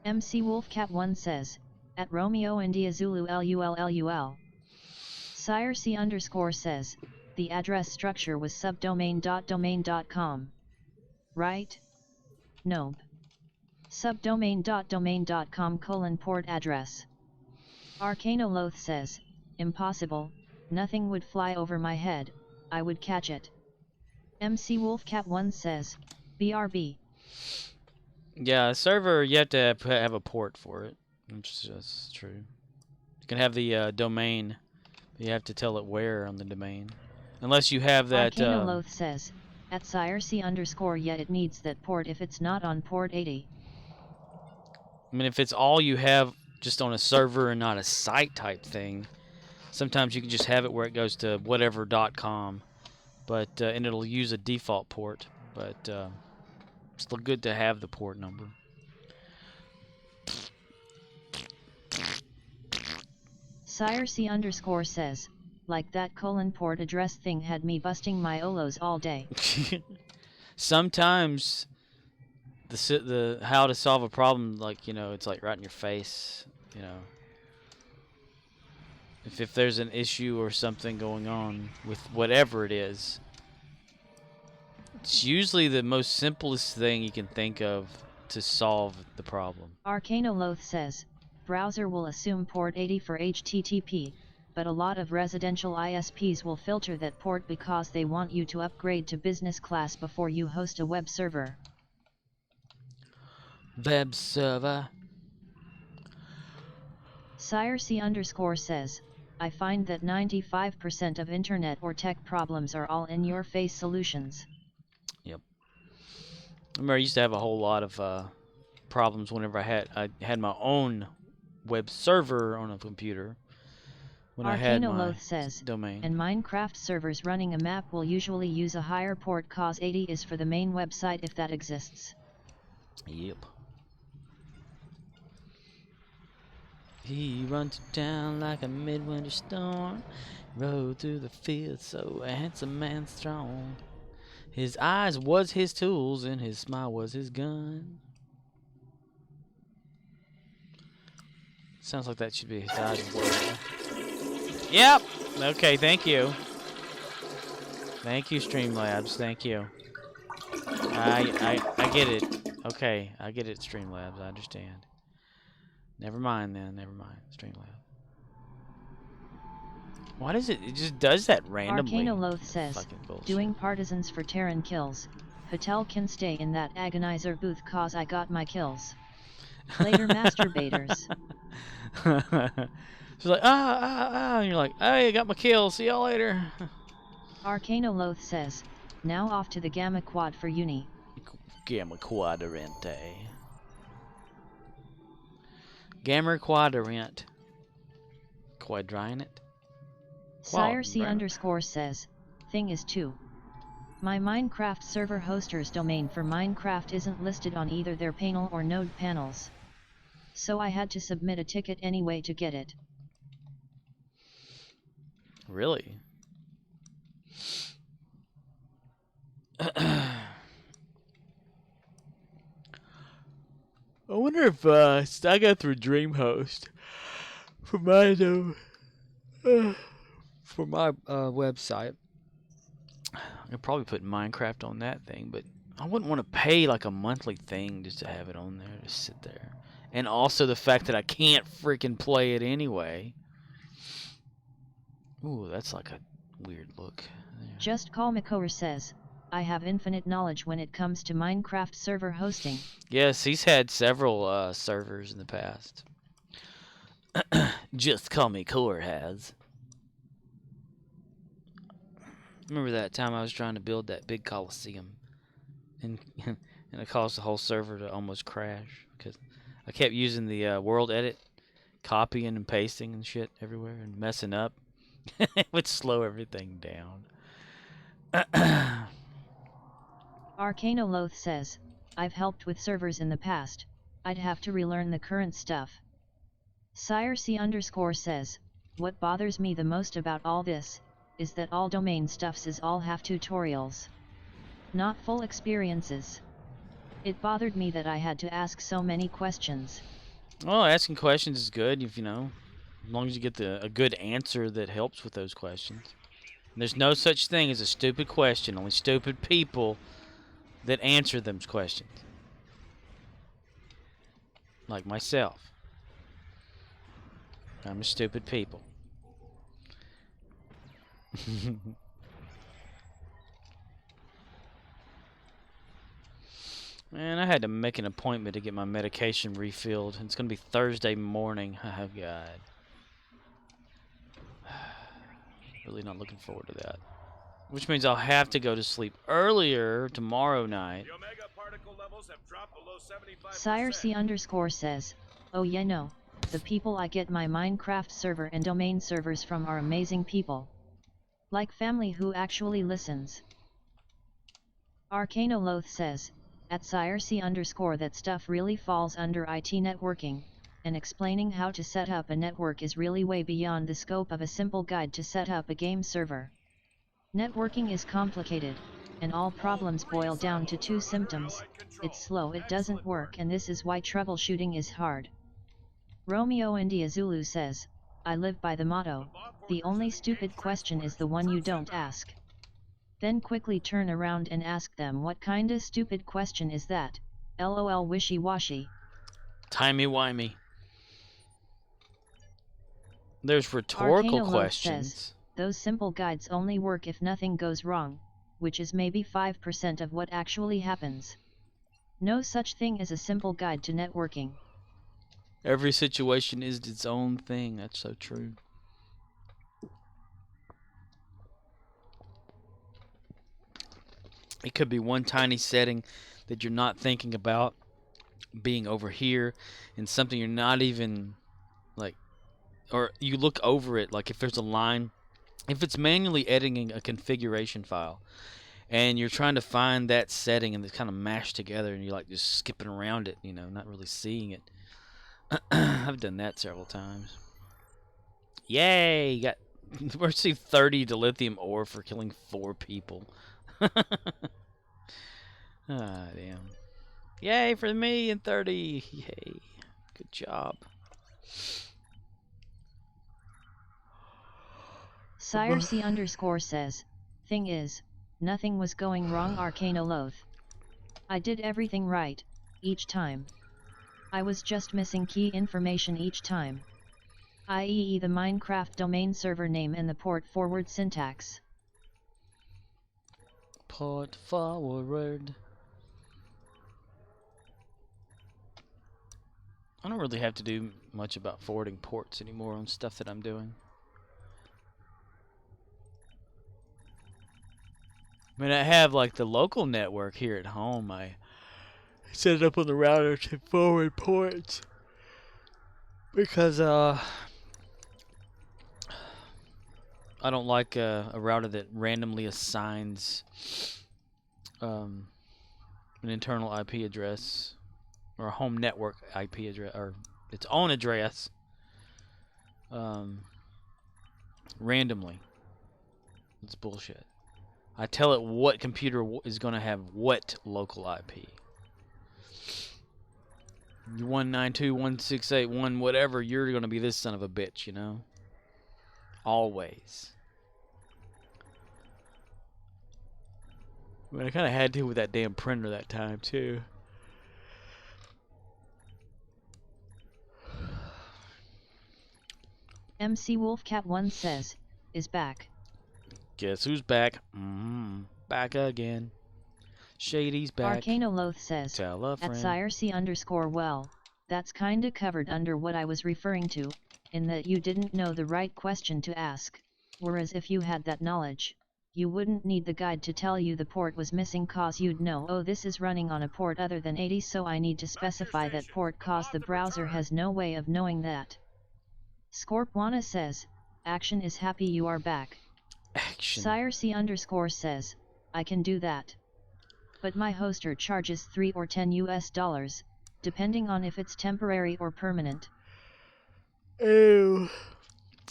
MC Wolfcat1 says, at Romeo India Zulu LULLUL. Sire C _ says, the address structure was subdomain.domain.com. Right? Nope. Subdomain.domain.com : port address. Arcanoloth says, impossible, nothing would fly over my head, I would catch it. MC Wolfcat1 says, BRB. Yeah, a server, you have to have a port for it, which is just true. You can have the domain, but you have to tell it where on the domain. Unless you have that... Arcanoloth says, at @sirc_, yet it needs that port if it's not on port 80. I mean, if it's all you have just on a server and not a site type thing, sometimes you can just have it where it goes to whatever.com, but and it'll use a default port, but it's still good to have the port number. Sirc_ says, like that : port address thing had me busting my olos all day. Sometimes the how to solve a problem, like, it's like right in your face, if there's an issue or something going on with whatever it is, it's usually the most simplest thing you can think of to solve the problem. Arcanoloth says, browser will assume port 80 for HTTP, but a lot of residential ISPs will filter that port because they want you to upgrade to business class before you host a web server. Web server. Sirc_ says, I find that 95% of internet or tech problems are all in-your-face solutions. Yep. I remember I used to have a whole lot of problems whenever I had my own web server on a computer. When I had my says, domain. and Minecraft servers running a map will usually use a higher port cause 80 is for the main website if that exists. Yep. He runs to town like a midwinter storm, rode through the fields so handsome and strong. His eyes was his tools and his smile was his gun. Sounds like that should be his eyes were. Yep. Okay, thank you. Thank you, Streamlabs. Thank you. I get it. Okay, I get it, Streamlabs. I understand. Never mind then. Never mind, Streamlabs. Why does it? It just does that randomly. Arcanoloth says, doing partisans for Terran kills. Patel can stay in that agonizer booth cause I got my kills. Later, masturbators. She's like, and you're like, hey, I got my kill. See y'all later. Arcanoloth says, now off to the Gamma Quad for uni. Gamma Quadrant. Gamma Quadrant. Quadrant. Sirc_ says, thing is too. My Minecraft server hoster's domain for Minecraft isn't listed on either their panel or node panels. So I had to submit a ticket anyway to get it. Really? I wonder if I got through DreamHost for my website. I could probably put Minecraft on that thing, but I wouldn't want to pay like a monthly thing just to have it on there, to sit there. And also the fact that I can't freaking play it anyway. Ooh, that's like a weird look. There. Just Call Makoer says, I have infinite knowledge when it comes to Minecraft server hosting. Yes, he's had several servers in the past. Just Call Me Core has. Remember that time I was trying to build that big Coliseum, and it caused the whole server to almost crash because I kept using the world edit, copying and pasting and shit everywhere and messing up. It would slow everything down. Arcanoloth says, I've helped with servers in the past, I'd have to relearn the current stuff. Sirc_ says, what bothers me the most about all this, is that all domain stuffs is all have tutorials. Not full experiences. It bothered me that I had to ask so many questions. Well, asking questions is good, if as long as you get a good answer that helps with those questions. There's no such thing as a stupid question. Only stupid people that answer them questions. Like myself. I'm a stupid people. Man, I had to make an appointment to get my medication refilled. It's going to be Thursday morning. Oh, God. Really not looking forward to that. Which means I'll have to go to sleep earlier tomorrow night. The omega particle levels have dropped below 75%. Sire C_ says, oh yeah no, the people I get my Minecraft server and domain servers from are amazing people. Like family who actually listens. Arcanoloth says, at Sire C_ that stuff really falls under IT networking, and explaining how to set up a network is really way beyond the scope of a simple guide to set up a game server. Networking is complicated, and all problems boil down to two symptoms: it's slow, it doesn't work, and this is why troubleshooting is hard. Romeo India Zulu says, I live by the motto, the only stupid question is the one you don't ask. Then quickly turn around and ask them, what kinda stupid question is that? LOL wishy-washy. Timey-wimey. There's rhetorical Arcanoloth questions. says, those simple guides only work if nothing goes wrong, which is maybe 5% of what actually happens. No such thing as a simple guide to networking. Every situation is its own thing. That's so true. It could be one tiny setting that you're not thinking about being over here, and something you're not even like, or you look over it, like if there's a line, if it's manually editing a configuration file and you're trying to find that setting and it's kind of mashed together and you're like just skipping around it, you know, not really seeing it. I've done that several times. Yay! Got we received 30 dilithium ore for killing 4 people. Ah, damn. Yay for me and 30. Yay. Good job. Sire C_ says, thing is, nothing was going wrong, Arcanoloth. I did everything right, each time. I was just missing key information each time. I.e. the Minecraft domain server name and the port forward syntax. Port forward. I don't really have to do much about forwarding ports anymore on stuff that I'm doing. I mean, I have like the local network here at home. I set it up on the router to forward ports because I don't like a router that randomly assigns an internal IP address or a home network IP address or its own address randomly. It's bullshit. I tell it what computer is going to have what local IP. 192.168.1 whatever, you're going to be this son of a bitch, you know? Always. I mean, I kind of had to with that damn printer that time, too. MC Wolfcat1 says, is back. Guess who's back? Back again. Shady's back. Arcanoloth says, Tell a at friend. Sire C_ well, that's kinda covered under what I was referring to, in that you didn't know the right question to ask, whereas if you had that knowledge, you wouldn't need the guide to tell you the port was missing, cause you'd know, oh, this is running on a port other than 80, so I need to specify that port, cause the browser has no way of knowing that. Scorpwana says, action is happy you are back. Action. Sire C_ says, I can do that. But my hoster charges $3 or $10, depending on if it's temporary or permanent. Ew.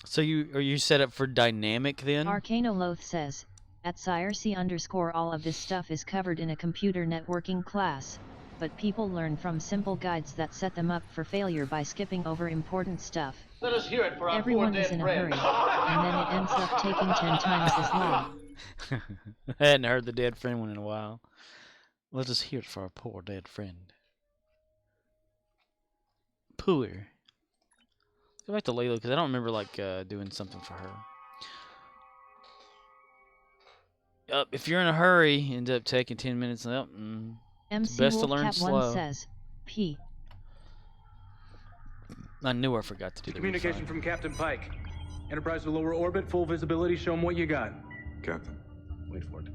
So are you set up for dynamic then? Arcanoloth says, at Sire C_ all of this stuff is covered in a computer networking class, but people learn from simple guides that set them up for failure by skipping over important stuff. Let us hear it for our Everyone poor is dead in a friend. hurry, and then it ends up taking 10 times as long. I hadn't heard the dead friend one in a while. Let us hear it for our poor dead friend. Poor. Go back to Layla because I don't remember like doing something for her. If you're in a hurry, end up taking 10 minutes. It's MC best to learn Wolfcat1 slow. says, P. I knew I forgot to do the Communication refine. from Captain Pike. Enterprise to lower orbit, full visibility. Show him what you got. Captain. Wait for it.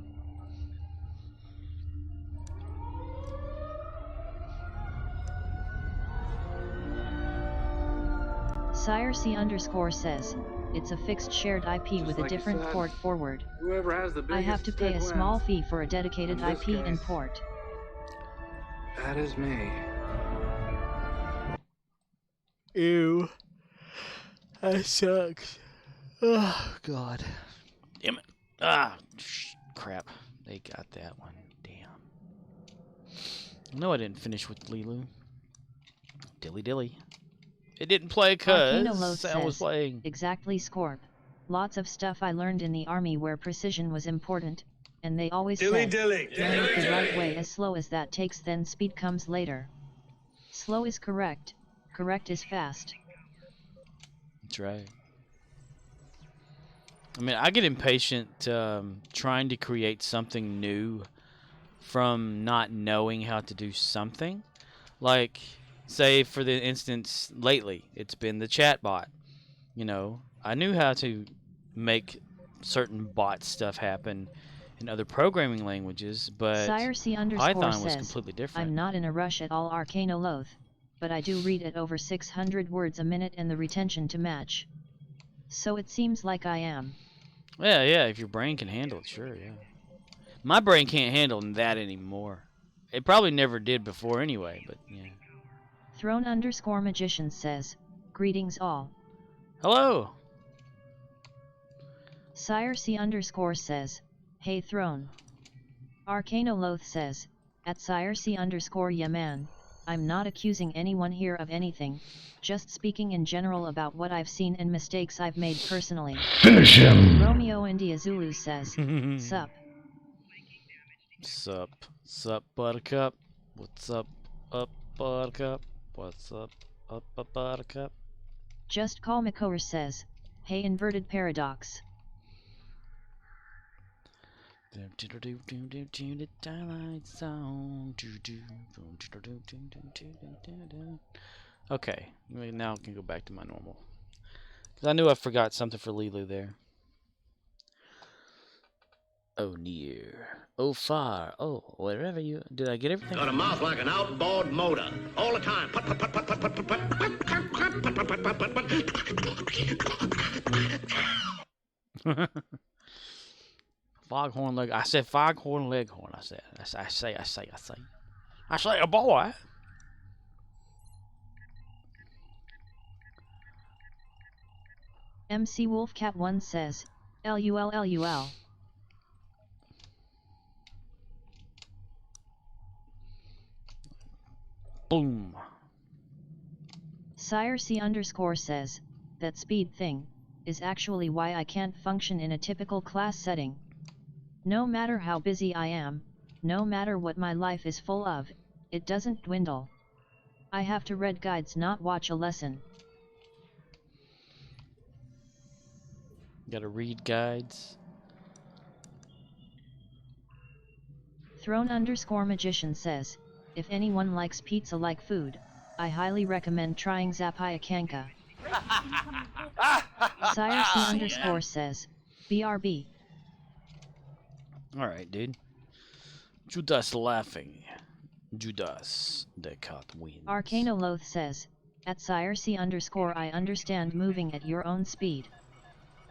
Sire C underscore says, it's a fixed shared IP with a like you different said, port forward. Whoever has the biggest I have to pay a stick small wins. fee for a dedicated In this IP and case, port. That is me. Ew. That sucks. Oh, God. Damn it. Crap. They got that one. Damn. No, I didn't finish with Lilu. Dilly dilly. It didn't play because I was playing. Exactly, Scorp. Lots of stuff I learned in the army where precision was important, and they always said, learn it the right way. As slow as that takes, then speed comes later. Slow is correct, correct is fast. That's right. I mean, I get impatient trying to create something new from not knowing how to do something. Like, say, for the instance, lately, it's been the chat bot. You know, I knew how to make certain bot stuff happen in other programming languages, but Sire C Python was says, completely different. I'm not in a rush at all, Arcanoloth, but I do read at over 600 words a minute and the retention to match. So it seems like I am. Yeah, if your brain can handle it, sure, yeah. My brain can't handle that anymore. It probably never did before anyway, but yeah. Throne underscore magician says, greetings all. Hello! Sire C underscore says, hey Throne. Arcanoloth says, at Sire C underscore yeah man, I'm not accusing anyone here of anything, just speaking in general about what I've seen and mistakes I've made personally. Finish him! Romeo India Zulu says, sup. Sup, buttercup? What's up, buttercup? What's up, buttercup? Just Call Makor says, hey inverted paradox. Okay, now I can go back to my normal. Because I knew I forgot something for Lilu there. Oh, near. Oh, far. Oh, wherever you... Did I get everything? Got a mouth like an outboard motor. All the time. Put, put, put, put, put, put, put, put, Foghorn leg... I said foghorn leghorn, I said. I say. I say a boy. MC Wolfcat1 says, LUL. Boom. Sire C underscore says, that speed thing, is actually why I can't function in a typical class setting. No matter how busy I am, no matter what my life is full of, it doesn't dwindle. I have to read guides, not watch a lesson. Gotta read guides. Throne underscore magician says, if anyone likes pizza like food, I highly recommend trying Zappayakanka. Sire C underscore says, BRB. Alright, dude. Judas laughing. Judas, the cat wins. Arcanoloth says, at Sire C underscore I understand moving at your own speed.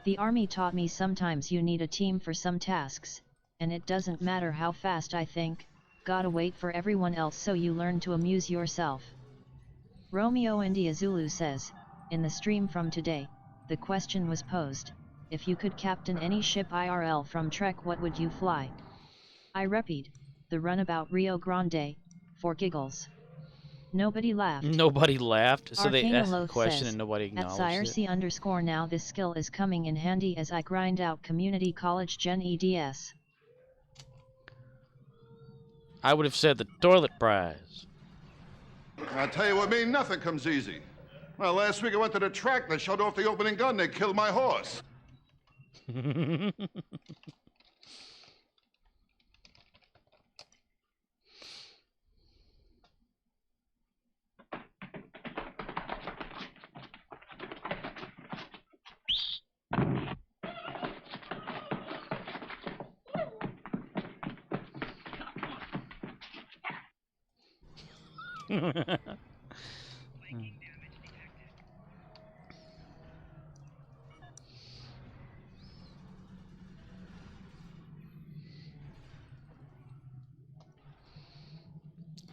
The army taught me sometimes you need a team for some tasks, and it doesn't matter how fast I think, gotta wait for everyone else so you learn to amuse yourself. Romeo India Zulu says, in the stream from today, the question was posed, if you could captain any ship IRL from Trek, what would you fly? I repeat, the runabout Rio Grande, for giggles. Nobody laughed. Nobody laughed, so they asked the Arcanoloth question says, and nobody at acknowledged it. @SireC_ now this skill is coming in handy as I grind out community college Gen EDS. I would have said the toilet prize. I tell you what, me, nothing comes easy. Well, last week I went to the track, they showed off the opening gun, they killed my horse.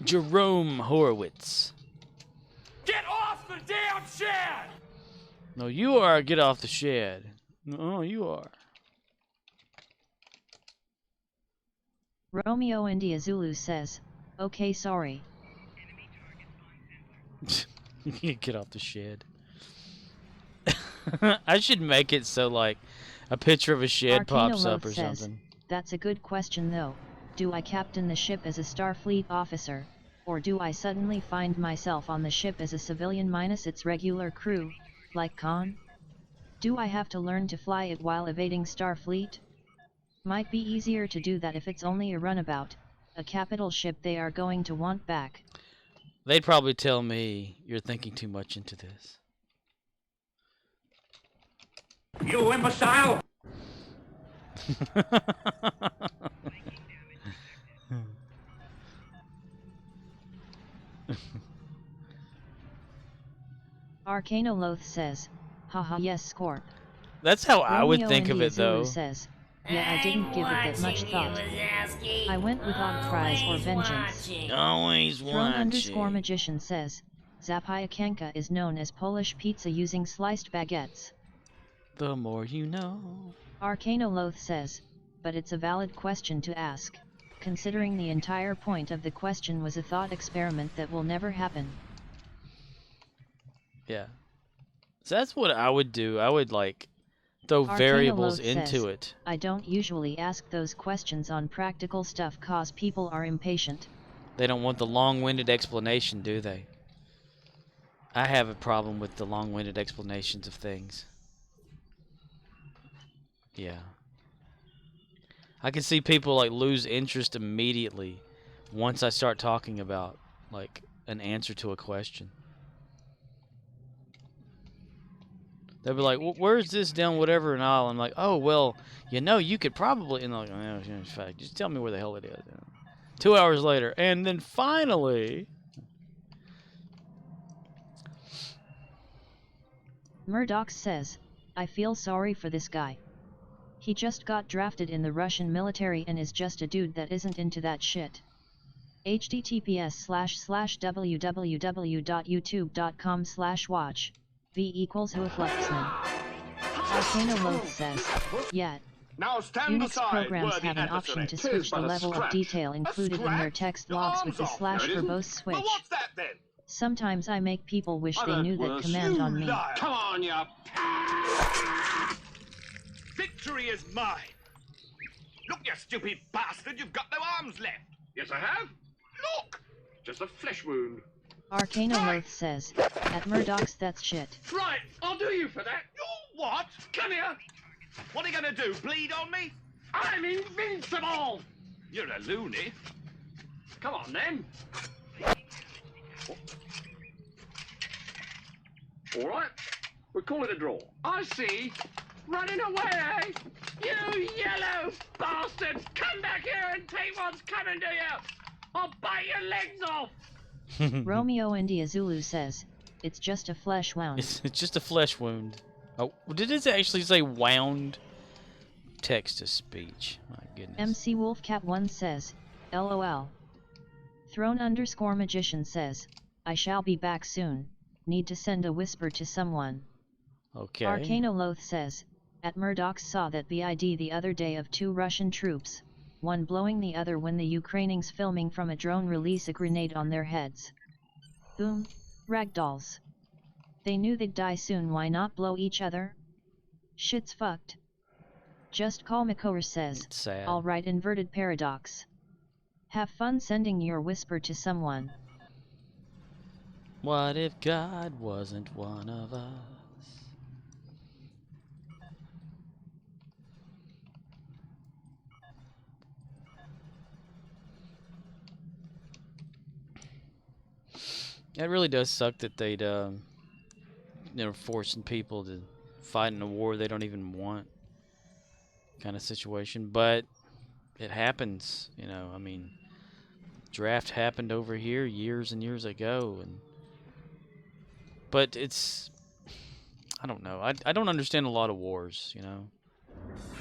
Jerome Horowitz. Get off the damn shed! No, you are. Get off the shed. No, you are. Romeo India Zulu says, okay, sorry. Get off the shed. I should make it so, like, a picture of a shed pops up or says, something. That's a good question though. Do I captain the ship as a Starfleet officer, or do I suddenly find myself on the ship as a civilian minus its regular crew, like Khan? Do I have to learn to fly it while evading Starfleet? Might be easier to do that if it's only a runabout, a capital ship they are going to want back. They'd probably tell me you're thinking too much into this. You imbecile! Arcanoloth says, haha yes Scorp. That's how I would Romeo think of India it, though. Zulu says, yeah, I didn't give it that much thought. I went without prize or vengeance. Always watching. Throne_magician says, Zapiekanka is known as Polish pizza using sliced baguettes. The more you know. Arcanoloth says, but it's a valid question to ask, considering the entire point of the question was a thought experiment that will never happen. Yeah. So that's what I would do. I would, like, throw variables into says, it. I don't usually ask those questions on practical stuff cause people are impatient. They don't want the long-winded explanation, do they? I have a problem with the long-winded explanations of things. Yeah. I can see people, like, lose interest immediately once I start talking about, like, an answer to a question. They'll be like, well, where's this down whatever and all? I'm like, oh, well, you know, you could probably... And they're like, oh, in fact, just tell me where the hell it is. 2 hours later. And then finally... Murdoch says, I feel sorry for this guy. He just got drafted in the Russian military and is just a dude that isn't into that shit. https://www.youtube.com/watch v=Hoofluxman. Arcanoloth says, yeah. Now stand Unix aside, programs worthy have an option adversary. to switch the Tis but a level of scratch. detail included in their text logs with the slash verbose switch. Well, what's that then? Sometimes I make people wish they knew that command on me. Come on, you... Victory is mine! Look, you stupid bastard, you've got no arms left. Yes, I have. Look! Just a flesh wound. Arcanoloth says, at Murdoch's that's shit. Right, I'll do you for that. You what? Come here. What are you gonna do, bleed on me? I'm invincible! You're a loony. Come on, then. All right, we'll call it a draw. I see. Running away, eh? You yellow bastards! Come back here and take what's coming to you! I'll bite your legs off! Romeo India Zulu says, it's just a flesh wound. It's just a flesh wound. Oh, did it actually say wound? Text to speech. My goodness. MC Wolfcat1 says, LOL. Throne_magician says, I shall be back soon. Need to send a whisper to someone. Okay. Arcanoloth says, at Murdoch saw that BID the other day of 2 Russian troops. one blowing the other when the Ukrainians filming from a drone release a grenade on their heads. Boom, ragdolls. They knew they'd die soon, why not blow each other? Shit's fucked. Just call Makor says, sad. alright inverted paradox. Have fun sending your whisper to someone. What if God wasn't one of us? It really does suck that they'd, forcing people to fight in a war they don't even want, kind of situation. But it happens, I mean, draft happened over here years and years ago, but it's, I don't know. I don't understand a lot of wars,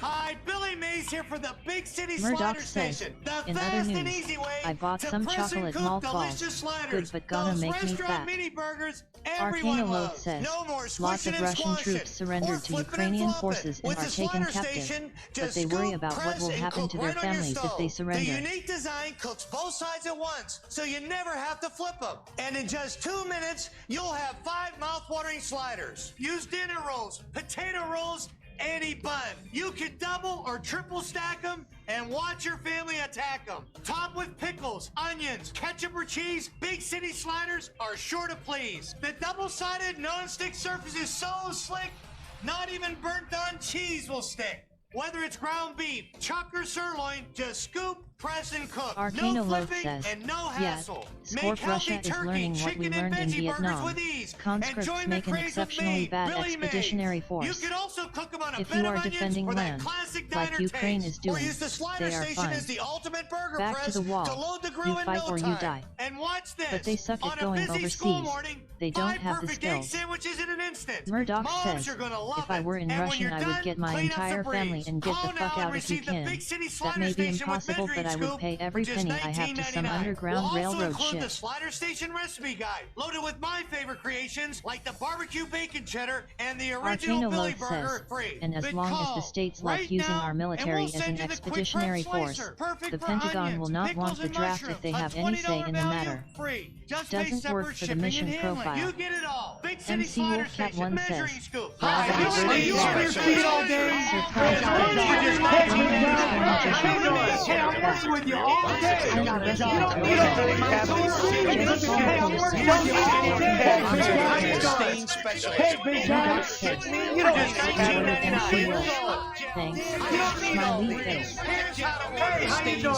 Hi, Billy Mays here for the Big City Murdoch Slider says, Station. The in other fast and news, easy way I bought to some press and chocolate cook malt delicious balls. sliders. Good, but gonna Those make me restaurant fat. mini burgers Arcana everyone Loath loves. says, No more lots squishing of and Russian squashing troops or surrendered to flipping and Ukrainian flopping. forces and With are the taken Slider captive, Station, but just they worry scoop, about what press, will and happen cook to their right on your families if they stove. surrender. The unique design cooks both sides at once, so you never have to flip them. And in just 2 minutes, you'll have 5 mouth-watering sliders. Use dinner rolls, potato rolls, any bun. You can double or triple stack them and watch your family attack them. Top with pickles, onions, ketchup or cheese, Big City Sliders are sure to please. The double-sided non-stick surface is so slick, not even burnt-on cheese will stick. Whether it's ground beef, chuck or sirloin, just scoop, press, and cook. Arcana No Loath flipping says, and no yeah, hassle. Scorp Russia is learning what we learned in Vietnam. Conscripts make an exceptionally bad expeditionary force. You can also cook them on a If bed you of are onions defending for that land, classic like diner Ukraine taste. is doing, Or use the Slider they are Station fine. as the ultimate burger Back press to the wall. to load the grill You in fight no or time. you die. And watch this. But they suck at On a going busy school overseas. morning, They don't 5 have the perfect egg skills. sandwiches in an instant. Murdoch Moms says, are gonna love if I were in it. And when Russian you're I would done, get my clean up the entire family breeze. and get Call the fuck now out and if you receive the can. Big City That Slider may be Station with impossible, but measuring I would scoop pay every for just penny I have to some $19.99. underground We'll railroad also include shit. the Slider Station recipe guide, loaded with my favorite creations like the barbecue bacon cheddar and the original Arcana Billy Loath Burger says, free. and as But long as the call states right like using now, our and military we'll as send an you the quick prep expeditionary force, slicer, perfect the for Pentagon onions, will not pickles, want the and draft if mushrooms. they A have any say $20 in the value, matter. free. Just Doesn't pay separate work for the shipping mission and handling. profile. You get it all. Big City MC Slider Wolfcat Station 1 measuring says, scoop. Hi, Hi, Billy. you on your feet all day. Surprise, with you all day. You don't need Hey, big guy. You don't need Thanks. Smiley face. Hey, how you doing?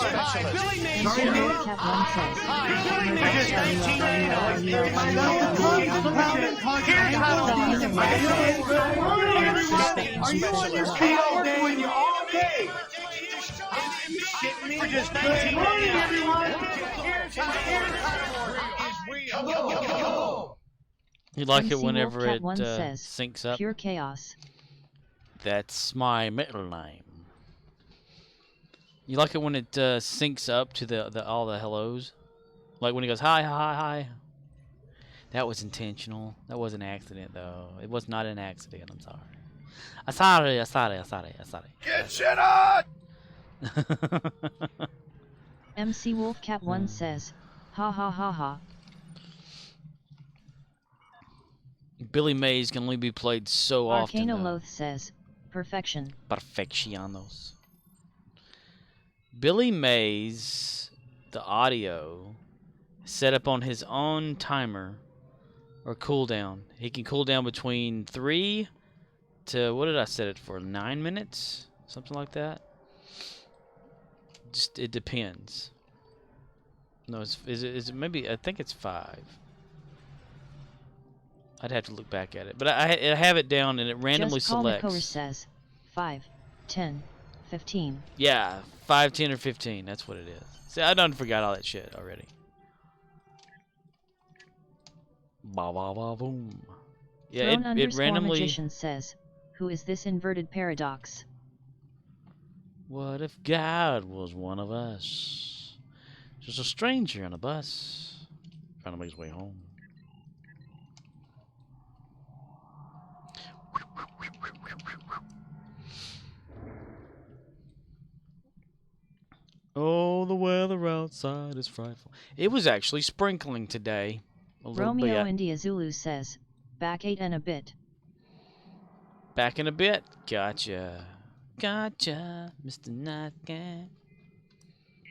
Billy Mays MC here. Wolfcat 1 says, Billy Mays is Are you on your feet all day? With you all day. For just Morning, everyone. You like MC it whenever Wolfcat it 1 says, syncs up? pure chaos. That's my middle name. You like it when it syncs up to the all the hellos? Like when he goes, hi, hi, hi. That was intentional. That was an accident, though. It was not an accident. I'm sorry. I'm sorry. Get shit on! MC Wolfcat 1 says, ha ha ha ha. Billy Mays can only be played so often. Arcana though. Loath says, perfection. Perfeccionos. Billy Mays, the audio, set up on his own timer or cooldown. He can cool down between 3 to, what did I set it for? 9 minutes? Something like that? Just, it depends. No, is it maybe, I think it's 5. I'd have to look back at it. But I have it down and it randomly Just call selects. Makor says, 5, 10, 15. Yeah, 5, 10, or 15. That's what it is. See, I done forgot all that shit already. Ba ba ba boom. Yeah, it randomly. Magician says, who is this inverted paradox? What if God was one of us? Just a stranger on a bus, trying to make his way home. Oh, the weather outside is frightful. It was actually sprinkling today. A little Romeo bit. India Zulu says, back 8 and a bit. Back in a bit. Gotcha. Gotcha, Mr. Night Guy.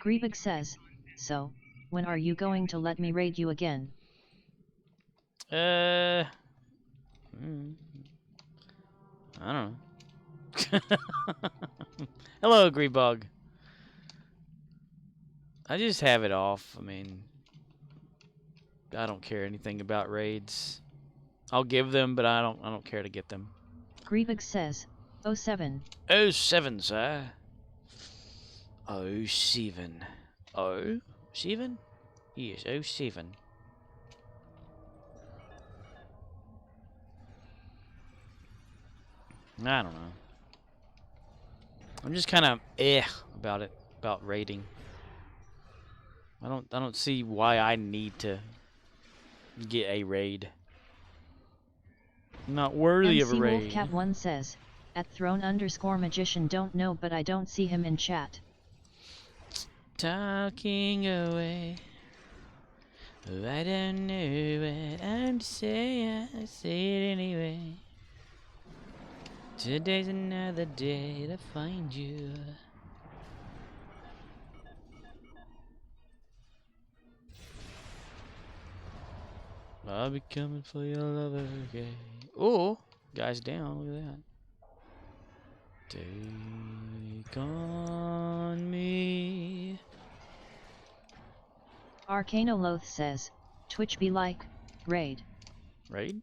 Griebig says, so, when are you going to let me raid you again? I don't know. Hello, Greebug. I just have it off. I mean, I don't care anything about raids. I'll give them, but I don't care to get them. Griebig says, 07. 07, sir. 07. 07? Yes, 07. I don't know. I'm just kind of about it, about raiding. I don't see why I need to get a raid. I'm not worthy of a raid. MC Wolfcat1 says, at throne_magician don't know but I don't see him in chat. Talking away. Oh, I don't know what I'm to say. I say it anyway. Today's another day to find you. I'll be coming for your lover again. Oh, guy's down. Look at that. Take on me. Arcanoloth says, Twitch be like, raid. Raid?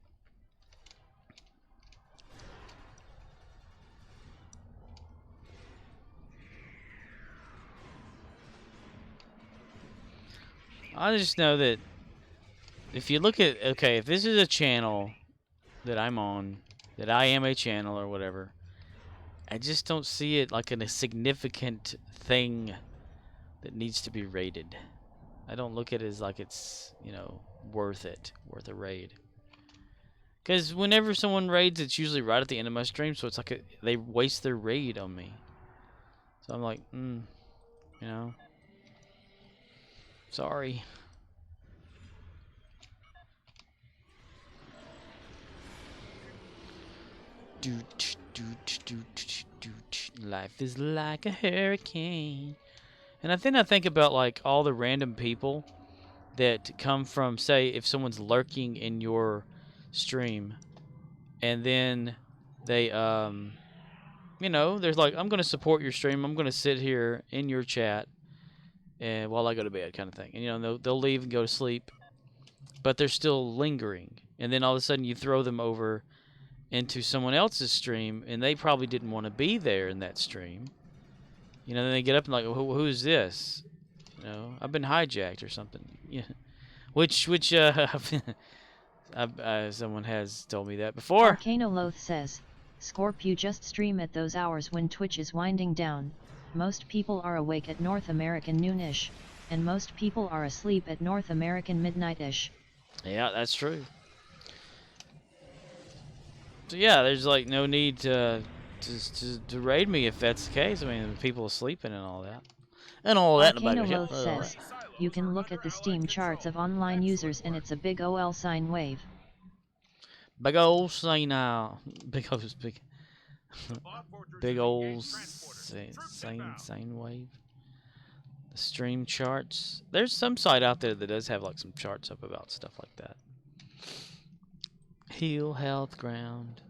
I just know that if you look at, okay, if this is a channel that I'm on, that I am a channel or whatever, I just don't see it like a significant thing that needs to be rated. I don't look at it as like it's, you know, worth a raid. Because whenever someone raids, it's usually right at the end of my stream, so it's like they waste their raid on me. So I'm like, you know, sorry. Life is like a hurricane. And I think about like all the random people that come from, say, if someone's lurking in your stream and then they you know, there's like, I'm gonna support your stream, I'm gonna sit here in your chat and while I go to bed kind of thing. And you know, they'll leave and go to sleep, but they're still lingering. And then all of a sudden you throw them over into someone else's stream, and they probably didn't want to be there in that stream. You know, then they get up and like, who's this? You know, I've been hijacked or something. Yeah, which someone has told me that before. Arcanoloth says, Scorp, you just stream at those hours when Twitch is winding down. Most people are awake at North American noonish, and most people are asleep at North American midnight-ish. Yeah, that's true. So yeah, there's like no need to raid me if that's the case. I mean, people are sleeping and all that. And all that. Arcanoloth says, you can look at the Steam charts of online users and it's a big OL sine wave. Big old sine now. Big old sine wave. The stream charts. There's some site out there that does have like some charts up about stuff like that. Heal health ground.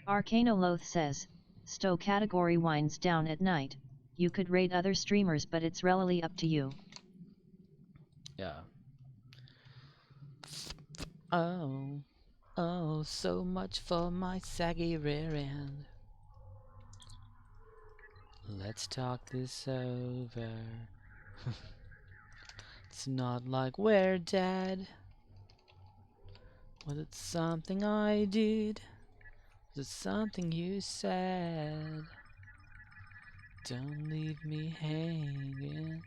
Arcanoloth says, Stow category winds down at night. You could raid other streamers, but it's really up to you. Yeah. Oh, so much for my saggy rear end. Let's talk this over. It's not like we're dead. Was it something I did? Was it something you said? Don't leave me hanging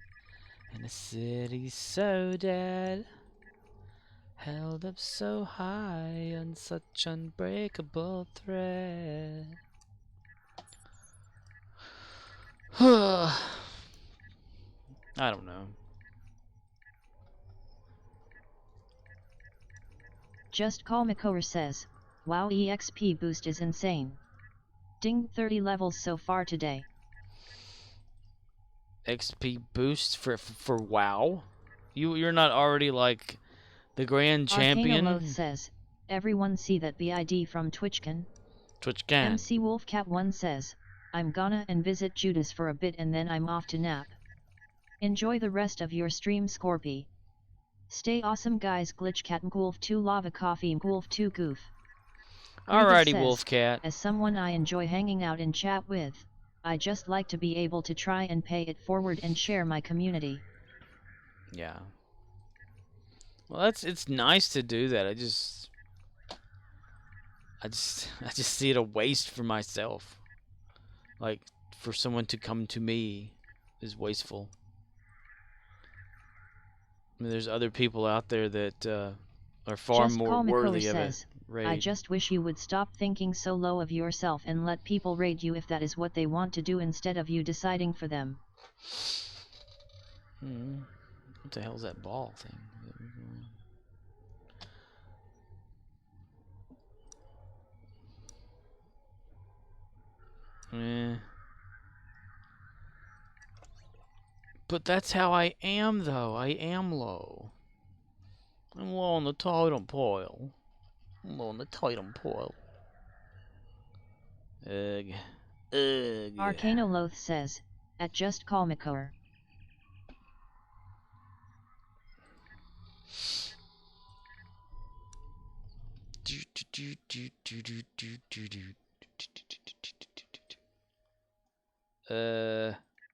in a city so dead, held up so high on such unbreakable thread. I don't know. Just Call Makower says, wow, EXP boost is insane. Ding, 30 levels so far today. XP boost for WoW? You're not already like the grand champion? Arcanoloth says, everyone see that BID from TwitchCon? TwitchCon. MC Wolfcat1 says, I'm gonna and visit Judas for a bit and then I'm off to nap. Enjoy the rest of your stream, Scorpy. Stay awesome, guys. Glitchcat Mgulf 2 Lava Coffee Mgulf 2 Goof. Alrighty, says, Wolfcat. As someone I enjoy hanging out and chat with, I just like to be able to try and pay it forward and share my community. Yeah. Well, it's nice to do that. I just see it a waste for myself. Like, for someone to come to me is wasteful. I mean, there's other people out there that are far Just more worthy of says, it. Raid. I just wish you would stop thinking so low of yourself and let people raid you if that is what they want to do instead of you deciding for them. What the hell's that ball thing? But that's how I am, though. I am low. I'm low on the totem pole. I'm low on the totem pole. Ugh. Ugh. Arcanoloth says, at Just Call Makower.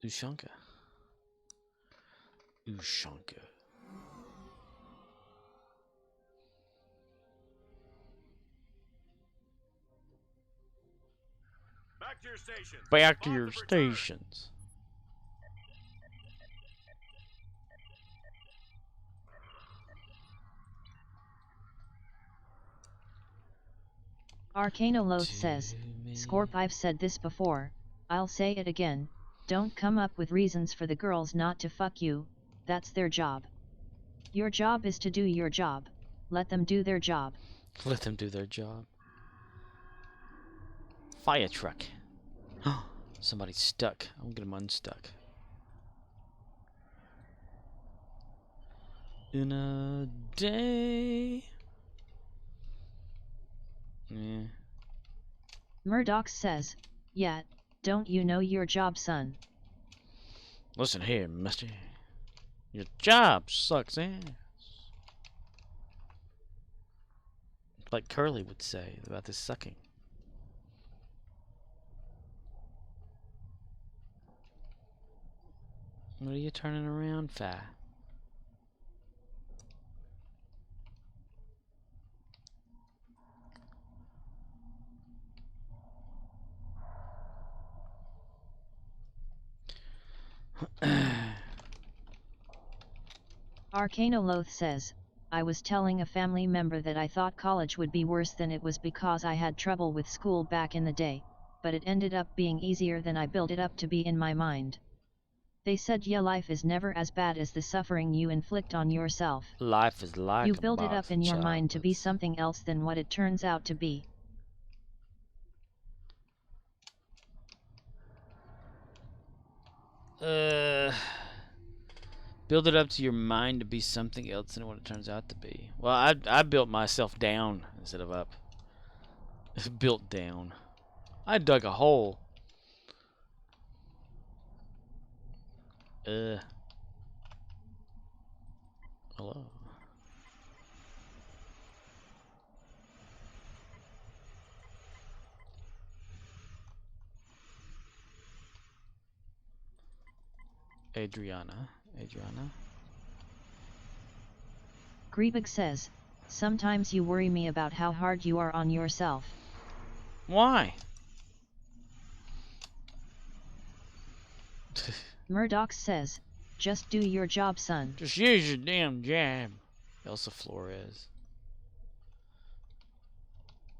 Ushanka. Ushanka. Back to your station. Back to your stations. Arcanoloth says, Scorp, I've said this before, I'll say it again, don't come up with reasons for the girls not to fuck you, that's their job. Your job is to do your job, let them do their job. Let them do their job. Fire truck. Somebody's stuck. I'm gonna get him unstuck. In a day. Yeah. Murdoch says, yeah, don't you know your job, son? Listen here, mister. Your job sucks ass. Like Curly would say about this sucking. What are you turning around for? Arcanoloth says, I was telling a family member that I thought college would be worse than it was because I had trouble with school back in the day, but it ended up being easier than I built it up to be in my mind. They said, yeah, life is never as bad as the suffering you inflict on yourself. Life is like you build it up in your mind to be chocolates. something else than what it turns out to be. Build it up to your mind to be something else than what it turns out to be. Well, I built myself down instead of up. Built down. I dug a hole. Hello. Adriana. Griebig says, sometimes you worry me about how hard you are on yourself. Why? Murdoch says, just do your job, son. Just use your damn job. Elsa Flores.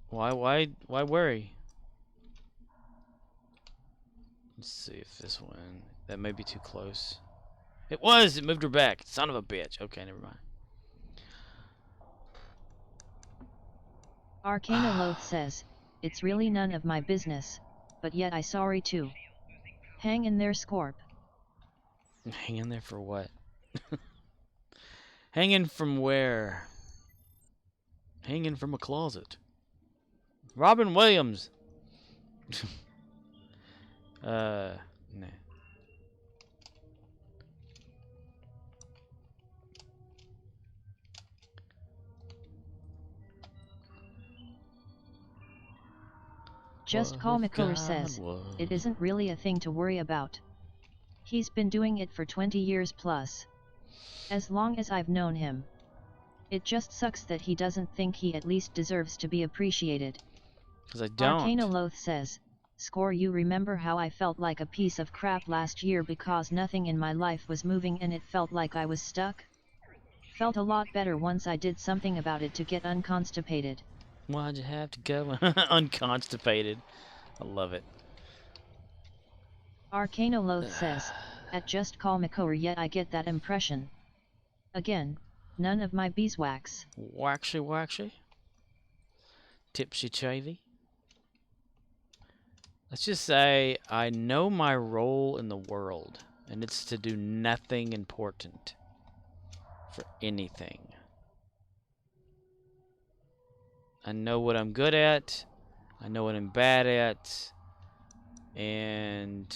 Why worry? Let's see if this one, that may be too close. It was. It moved her back. Son of a bitch. Okay, never mind. Arcana Loth says, it's really none of my business, but yet I sorry too. Hang in there, Scorp. Hang in there for what? Hanging from where? Hanging from a closet. Robin Williams. Nah. Just Call McCower says, it isn't really a thing to worry about. He's been doing it for 20 years plus. As long as I've known him. It just sucks that he doesn't think he at least deserves to be appreciated. Because I don't. Arcana Loth says, Score, you remember how I felt like a piece of crap last year because nothing in my life was moving and it felt like I was stuck? Felt a lot better once I did something about it to get unconstipated. Why'd you have to go unconstipated? I love it. Arcana Loth says, at Just Call McCower, yet I get that impression. Again, none of my beeswax. Waxy waxy. Tipsy chavy. Let's just say I know my role in the world, and it's to do nothing important for anything. I know what I'm good at, I know what I'm bad at, and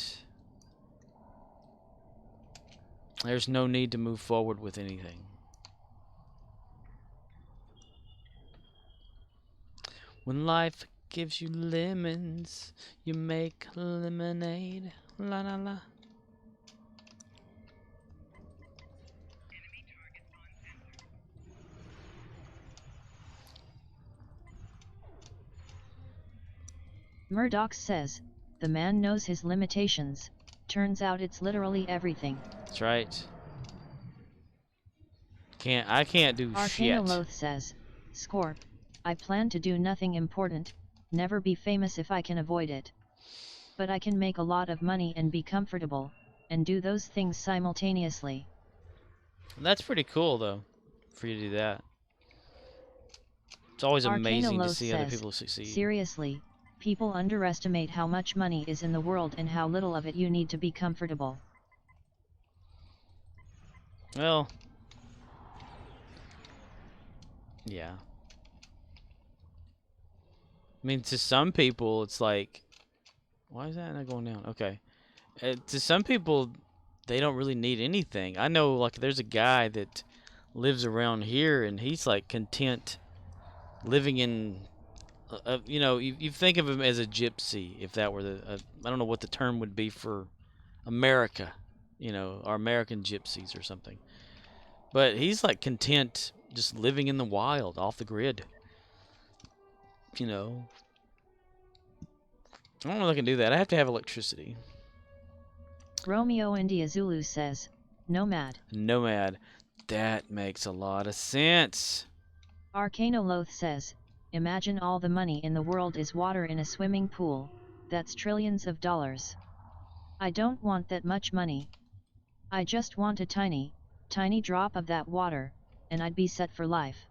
there's no need to move forward with anything. When life gives you lemons, you make lemonade. La la la. Murdoch says, the man knows his limitations. Turns out it's literally everything. That's right. I can't do Arcana shit. Loth says, Scorp, I plan to do nothing important, never be famous if I can avoid it. But I can make a lot of money and be comfortable, and do those things simultaneously. That's pretty cool, though, for you to do that. It's always amazing to see other people succeed. Seriously, people underestimate how much money is in the world and how little of it you need to be comfortable. Well, yeah. I mean, to some people, it's like, why is that not going down? Okay. To some people, they don't really need anything. I know, like, there's a guy that lives around here, and he's, like, content living in, you know, you think of him as a gypsy, if that were I don't know what the term would be for America, you know, our American gypsies or something. But he's, like, content just living in the wild, off the grid. You know, I don't know if I can do that. I have to have electricity. Romeo India Zulu says, Nomad. Nomad. That makes a lot of sense. Arcana Loth says, imagine all the money in the world is water in a swimming pool, that's trillions of dollars. I don't want that much money. I just want a tiny, tiny drop of that water, and I'd be set for life.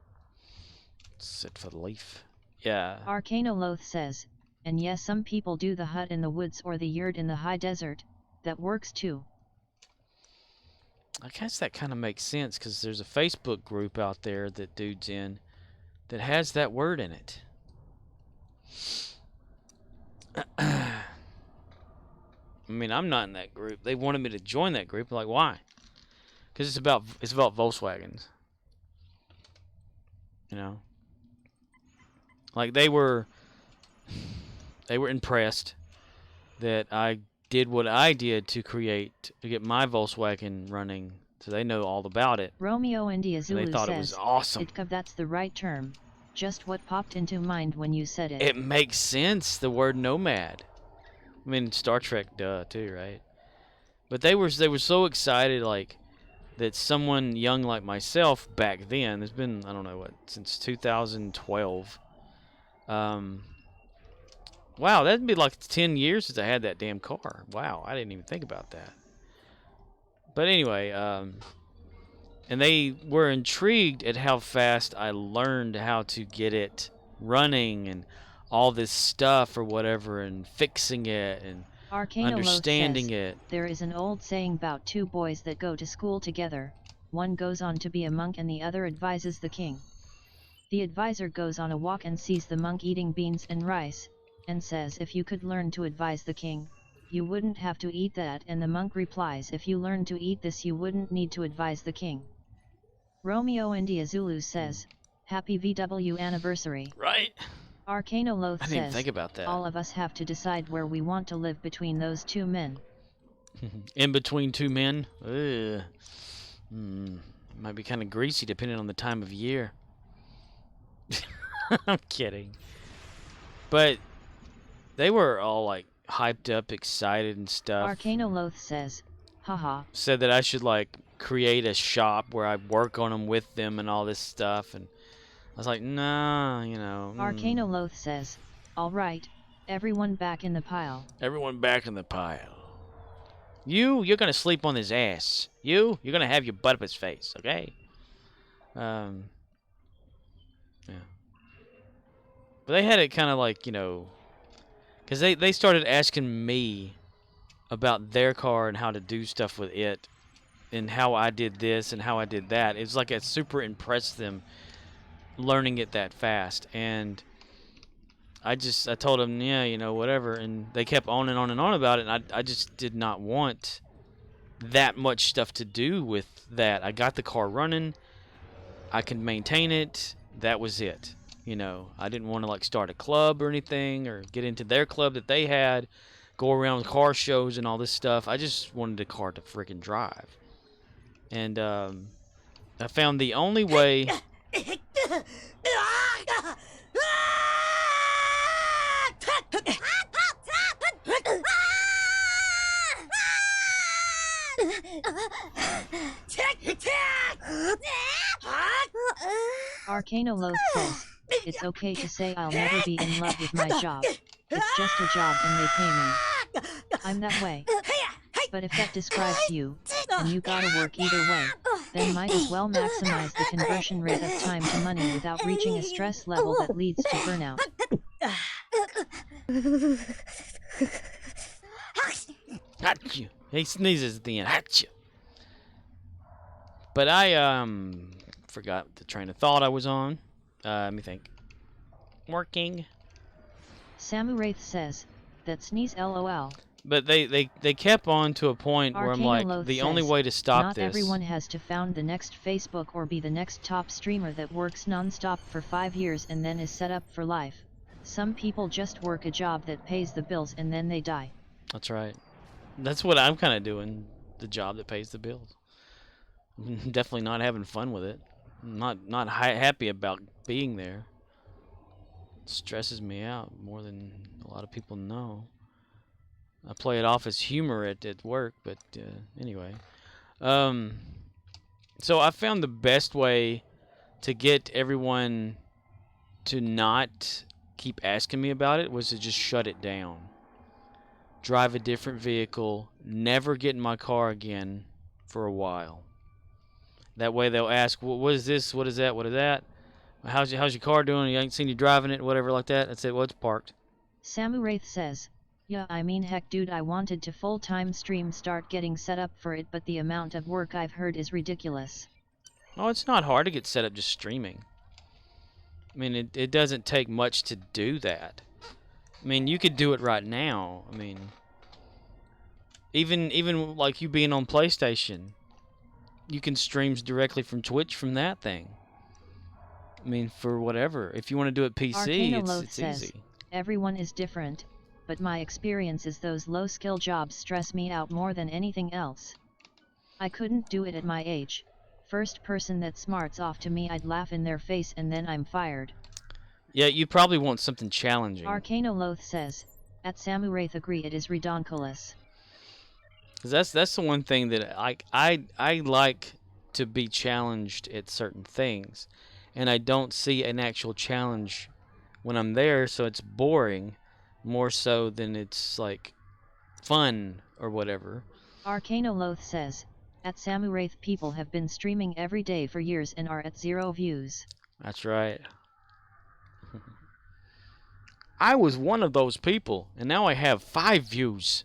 Set for life. Yeah. Arcana Loth says, and yes, some people do the hut in the woods or the yurt in the high desert, that works too. I guess that kind of makes sense, because there's a Facebook group out there that dude's in that has that word in it. I mean, I'm not in that group. They wanted me to join that group. I'm like, why? Because it's about Volkswagens. You know, like they were impressed that I did what I did to get my Volkswagen running, so they know all about it. Romeo India Zulu they thought says, it was awesome. That's the right term. Just what popped into mind when you said it. It makes sense, the word nomad. I mean, Star Trek, duh, too, right? But they were so excited, like, that someone young like myself back then, there's been, I don't know what, since 2012. Wow, that'd be like 10 years since I had that damn car. Wow, I didn't even think about that. But anyway, and they were intrigued at how fast I learned how to get it running and all this stuff or whatever and fixing it and understanding says, it. There is an old saying about two boys that go to school together, one goes on to be a monk and the other advises the king. The advisor goes on a walk and sees the monk eating beans and rice, and says if you could learn to advise the king, you wouldn't have to eat that, and the monk replies if you learn to eat this you wouldn't need to advise the king. Romeo India Zulu says, Happy VW anniversary. Right. Arcanoloth I didn't says, even think about that. all of us have to decide where we want to live between those two men. In between two men? Ugh. Might be kind of greasy depending on the time of year. I'm kidding. But they were all like hyped up, excited and stuff. Arcanoloth says, haha. Said that I should like create a shop where I work on them with them and all this stuff, and I was like, nah, you know. Arcanoloth says, all right, everyone back in the pile. Everyone back in the pile. You're gonna sleep on his ass. You're gonna have your butt up his face, okay? Yeah. But they had it kind of like, you know, because they started asking me about their car and how to do stuff with it and how I did this and how I did that. It's like it super impressed them learning it that fast. And I told them, yeah, you know, whatever. And they kept on and on and on about it. And I just did not want that much stuff to do with that. I got the car running. I could maintain it. That was it. You know, I didn't want to like start a club or anything or get into their club that they had, go around car shows and all this stuff. I just wanted a car to freaking drive. And I found the only way. Arcanoloth says, it's okay to say I'll never be in love with my job. It's just a job and they pay me. I'm that way. But if that describes you, and you gotta work either way, then might as well maximize the conversion rate of time to money without reaching a stress level that leads to burnout. Achoo. He sneezes at the end. Achoo. But I forgot the train of thought I was on. Let me think. Working. Samuraith says, that sneeze lol. But they kept on to a point where I'm like, the only way to stop not this. Everyone has to found the next Facebook or be the next top streamer that works non-stop for 5 years and then is set up for life. Some people just work a job that pays the bills and then they die. That's right. That's what I'm kind of doing. The job that pays the bills. Definitely not having fun with it. Not happy about being there. It stresses me out more than a lot of people know. I play it off as humor at work, but anyway. So I found the best way to get everyone to not keep asking me about it was to just shut it down. Drive a different vehicle, never get in my car again for a while. That way they'll ask, what is this? What is that? What is that? How's your car doing? I ain't seen you driving it, whatever like that. I said, well, it's parked. Samuraith says, yeah, I mean heck dude, I wanted to full-time stream start getting set up for it, but the amount of work I've heard is ridiculous. Oh, it's not hard to get set up just streaming. I mean, it doesn't take much to do that. I mean, you could do it right now. I mean, even like you being on PlayStation, you can stream directly from Twitch from that thing. I mean, for whatever. If you want to do it PC, it's says, easy. Everyone is different, but my experience is those low-skill jobs stress me out more than anything else. I couldn't do it at my age. First person that smarts off to me, I'd laugh in their face and then I'm fired. Yeah, you probably want something challenging. Arcanoloth says, at Samuraith agree it is redonkulous. Because that's the one thing that I like to be challenged at certain things. And I don't see an actual challenge when I'm there, so it's boring more so than it's like fun or whatever. Arcanoloth says, At Samuraith, people have been streaming every day for years and are at 0 views. That's right. I was one of those people, and now I have 5 views.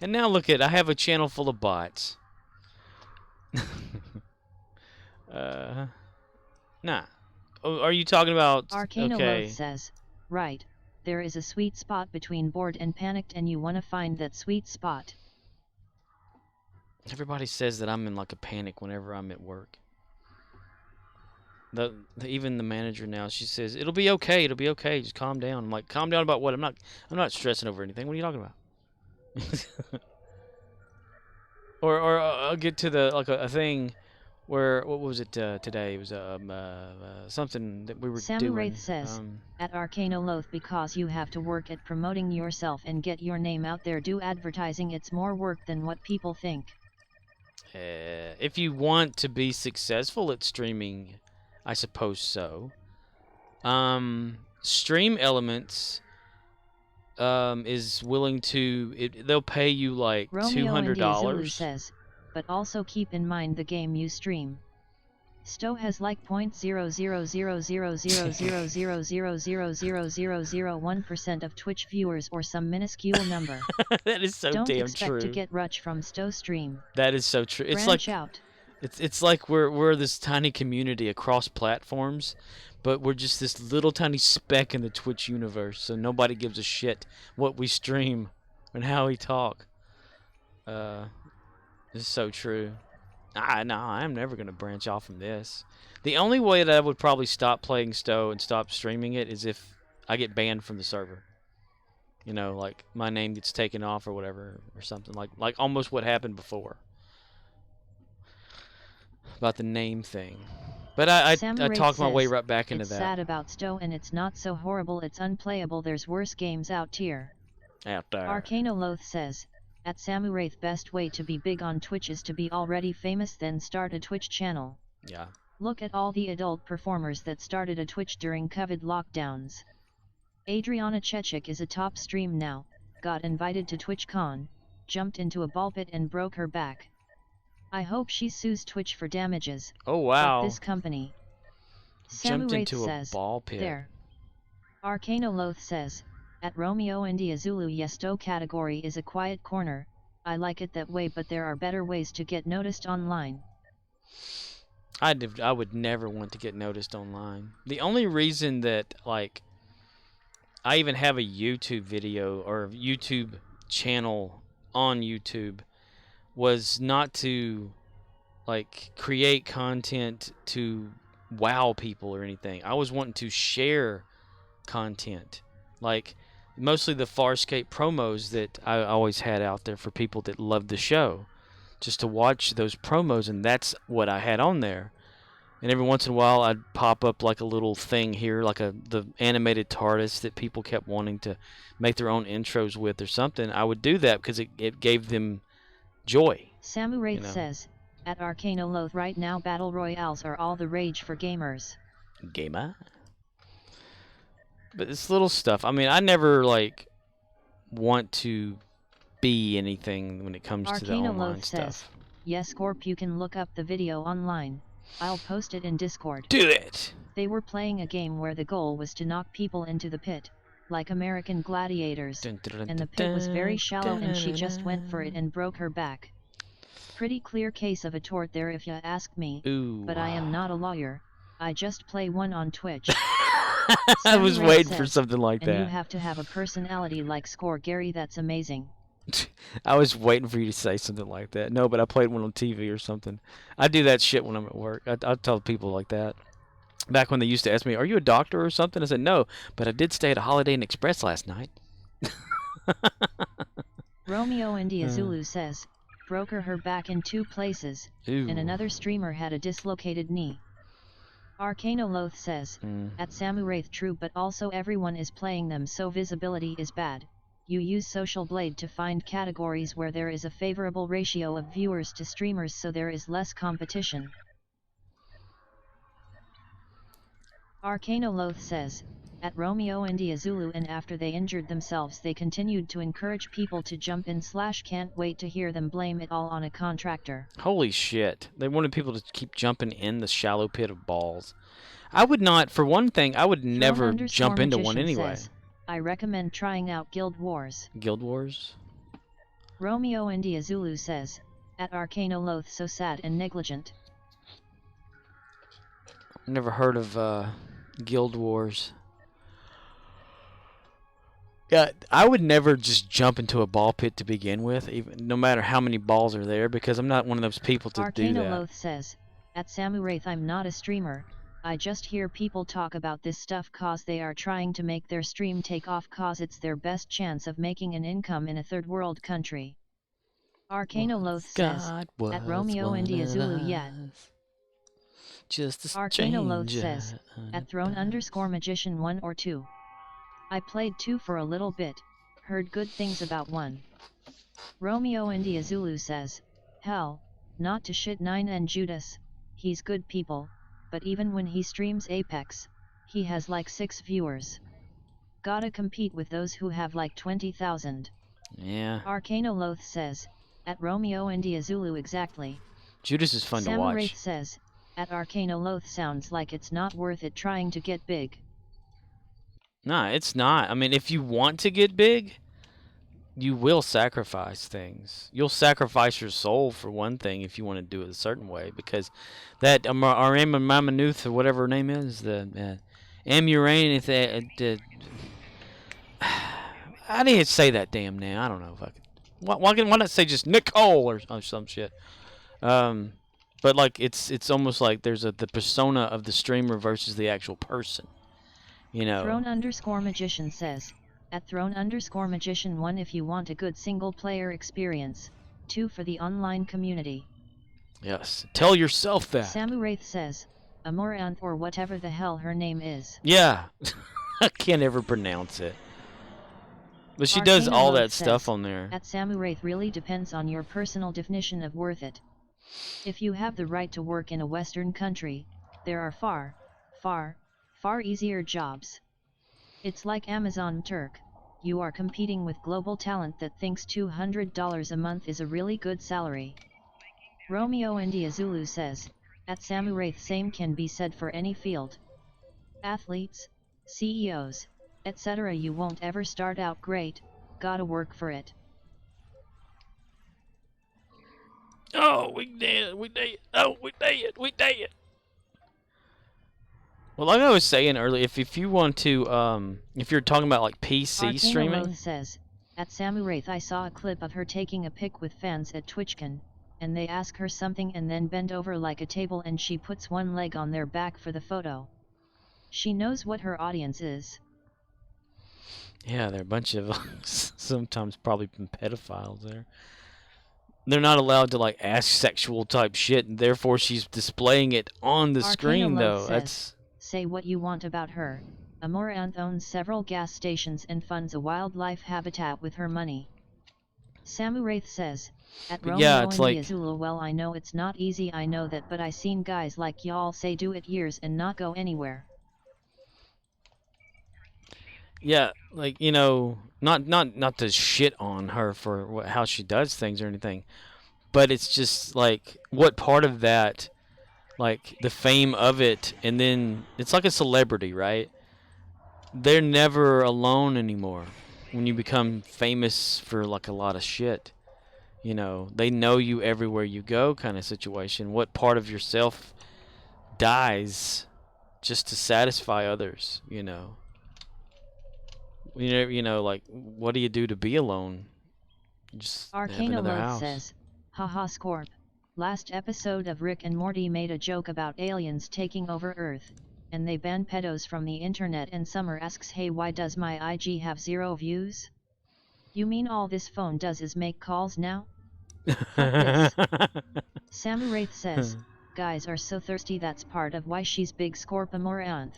And now look at, I have a channel full of bots. Nah. Oh, are you talking about? Arcanoloth Okay. says, right, there is a sweet spot between bored and panicked and you wanna find that sweet spot. Everybody says that I'm in like a panic whenever I'm at work. Even the manager now, she says it'll be okay, just calm down. I'm like, calm down about what? I'm not stressing over anything. What are you talking about? or I'll get to the like a thing where, what was it today? It was something that we were doing. Samuraith says, at Arcanoloth, because you have to work at promoting yourself and get your name out there, do advertising, it's more work than what people think. If you want to be successful at streaming, I suppose so. Stream Elements is willing to, they'll pay you like $200. Says, but also keep in mind the game you stream. Stowe has like 0.0000000000001% of Twitch viewers or some minuscule number. That is so damn true. Don't expect to get rush from Stowe stream. That is so true. It's Branch like out. It's like we're this tiny community across platforms, but we're just this little tiny speck in the Twitch universe, so nobody gives a shit what we stream and how we talk. This is so true. No, I'm never gonna branch off from this. The only way that I would probably stop playing Stowe and stop streaming it is if I get banned from the server. You know, like my name gets taken off or whatever, or something like almost what happened before. About the name thing. But I talked my way right back into that. It's sad about Stowe and it's not so horrible, it's unplayable, there's worse games out here. Out there. Arcanoloth says, at Samuraith, best way to be big on Twitch is to be already famous, then start a Twitch channel. Yeah. Look at all the adult performers that started a Twitch during COVID lockdowns. Adriana Chechik is a top stream now, got invited to TwitchCon, jumped into a ball pit and broke her back. I hope she sues Twitch for damages. Oh wow. But this company. Jumped Samuraith into says, a ball pit. There. Arcanoloth says, at Romeo India Zulu, Yesto category is a quiet corner, I like it that way, but there are better ways to get noticed online. I would never want to get noticed online. The only reason that, like, I even have a YouTube video or YouTube channel on YouTube was not to, like, create content to wow people or anything. I was wanting to share content. Like, mostly the Farscape promos that I always had out there for people that loved the show. Just to watch those promos, and that's what I had on there. And every once in a while, I'd pop up like a little thing here, like the animated TARDIS that people kept wanting to make their own intros with or something. I would do that because it gave them joy. Samuraith says, at Arcanoloth right now battle royales are all the rage for gamers. Gamer? But it's little stuff. I mean, I never, like, want to be anything when it comes to the online stuff. Yes, Corp, you can look up the video online. I'll post it in Discord. Do it! They were playing a game where the goal was to knock people into the pit, like American Gladiators, and the pit was very shallow and she just went for it and broke her back. Pretty clear case of a tort there if you ask me. Ooh. But I am not a lawyer, I just play one on Twitch. I was waiting for something like that. And you have to have a personality like Score Gary, that's amazing. I was waiting for you to say something like that. No, but I played one on TV or something. I do that shit when I'm at work. I tell people like that. Back when they used to ask me, are you a doctor or something? I said, no, but I did stay at a Holiday Inn Express last night. Romeo India Zulu says, broke her back in 2 places, and another streamer had a dislocated knee. Arcanoloth says, at Samuraith, true, but also everyone is playing them, so visibility is bad. You use Social Blade to find categories where there is a favorable ratio of viewers to streamers, so there is less competition. Arcanoloth says, at Romeo India Zulu, and after they injured themselves they continued to encourage people to jump in / can't wait to hear them blame it all on a contractor. Holy shit. They wanted people to keep jumping in the shallow pit of balls. I would not, for one thing, I would never jump into one anyway. Says, I recommend trying out Guild Wars. Guild Wars? Romeo India Zulu says, at Arcanoloth so sad and negligent. Never heard of Guild Wars. Yeah, I would never just jump into a ball pit to begin with, even no matter how many balls are there, because I'm not one of those people to do that. Arcanoloth says, at Samuraith I'm not a streamer, I just hear people talk about this stuff cause they are trying to make their stream take off cause it's their best chance of making an income in a third world country. Arcanoloth says, at Romeo India Zulu yet. Just a Arcanoloth says, at Throne_Magician 1 or 2. I played 2 for a little bit, heard good things about 1. Romeo India Zulu says, hell, not to shit 9 and Judas, he's good people, but even when he streams Apex, he has like 6 viewers. Gotta compete with those who have like 20,000. Yeah. Arcanoloth says, at Romeo India Zulu exactly. Judas is fun to watch. Samuraith says, at Arcanoloth sounds like it's not worth it trying to get big. Nah, it's not. I mean, if you want to get big, you will sacrifice things. You'll sacrifice your soul for one thing if you want to do it a certain way, because that Mamanouth or whatever her name is, the Amuranith, I didn't say that damn name. I don't know if I could. Why not say just Nicole or some shit? But like it's almost like there's the persona of the streamer versus the actual person. You know. Throne_Magician says, at Throne_Magician 1 if you want a good single player experience, 2 for the online community. Yes, tell yourself that. Samuraith says, Amoranth or whatever the hell her name is. Yeah, I can't ever pronounce it. But she does all that stuff on there. At Samuraith really depends on your personal definition of worth it. If you have the right to work in a Western country, there are far easier jobs. It's like Amazon Turk, you are competing with global talent that thinks $200 a month is a really good salary. Romeo India Zulu says, at Samuraith same can be said for any field. Athletes, CEOs, etc. You won't ever start out great, gotta work for it. Oh, we did it. Well, like I was saying earlier, if you want to, if you're talking about like PC streaming. Says, at Samuraith I saw a clip of her taking a pic with fans at TwitchCon, and they ask her something and then bend over like a table and she puts one leg on their back for the photo. She knows what her audience is. Yeah, they're a bunch of sometimes probably pedophiles there. They're not allowed to like ask sexual type shit, and therefore she's displaying it on the screen though. That's say what you want about her. Amoranth owns several gas stations and funds a wildlife habitat with her money. Samuraith says, at Romeo India Zulu, well I know it's not easy, I know that, but I seen guys like y'all say do it years and not go anywhere. Yeah, like, you know, not to shit on her for how she does things or anything, but it's just like what part of that, like the fame of it, and then it's like a celebrity, right? They're never alone anymore when you become famous for like a lot of shit. You know, they know you everywhere you go kind of situation. What part of yourself dies just to satisfy others, you know? You know, like, what do you do to be alone? Just have another house. Says, haha Scorp, last episode of Rick and Morty made a joke about aliens taking over Earth, and they ban pedos from the internet, and Summer asks, hey, why does my IG have 0 views? You mean all this phone does is make calls now? Samuraith says, guys are so thirsty, that's part of why she's big Scorp Amoranth.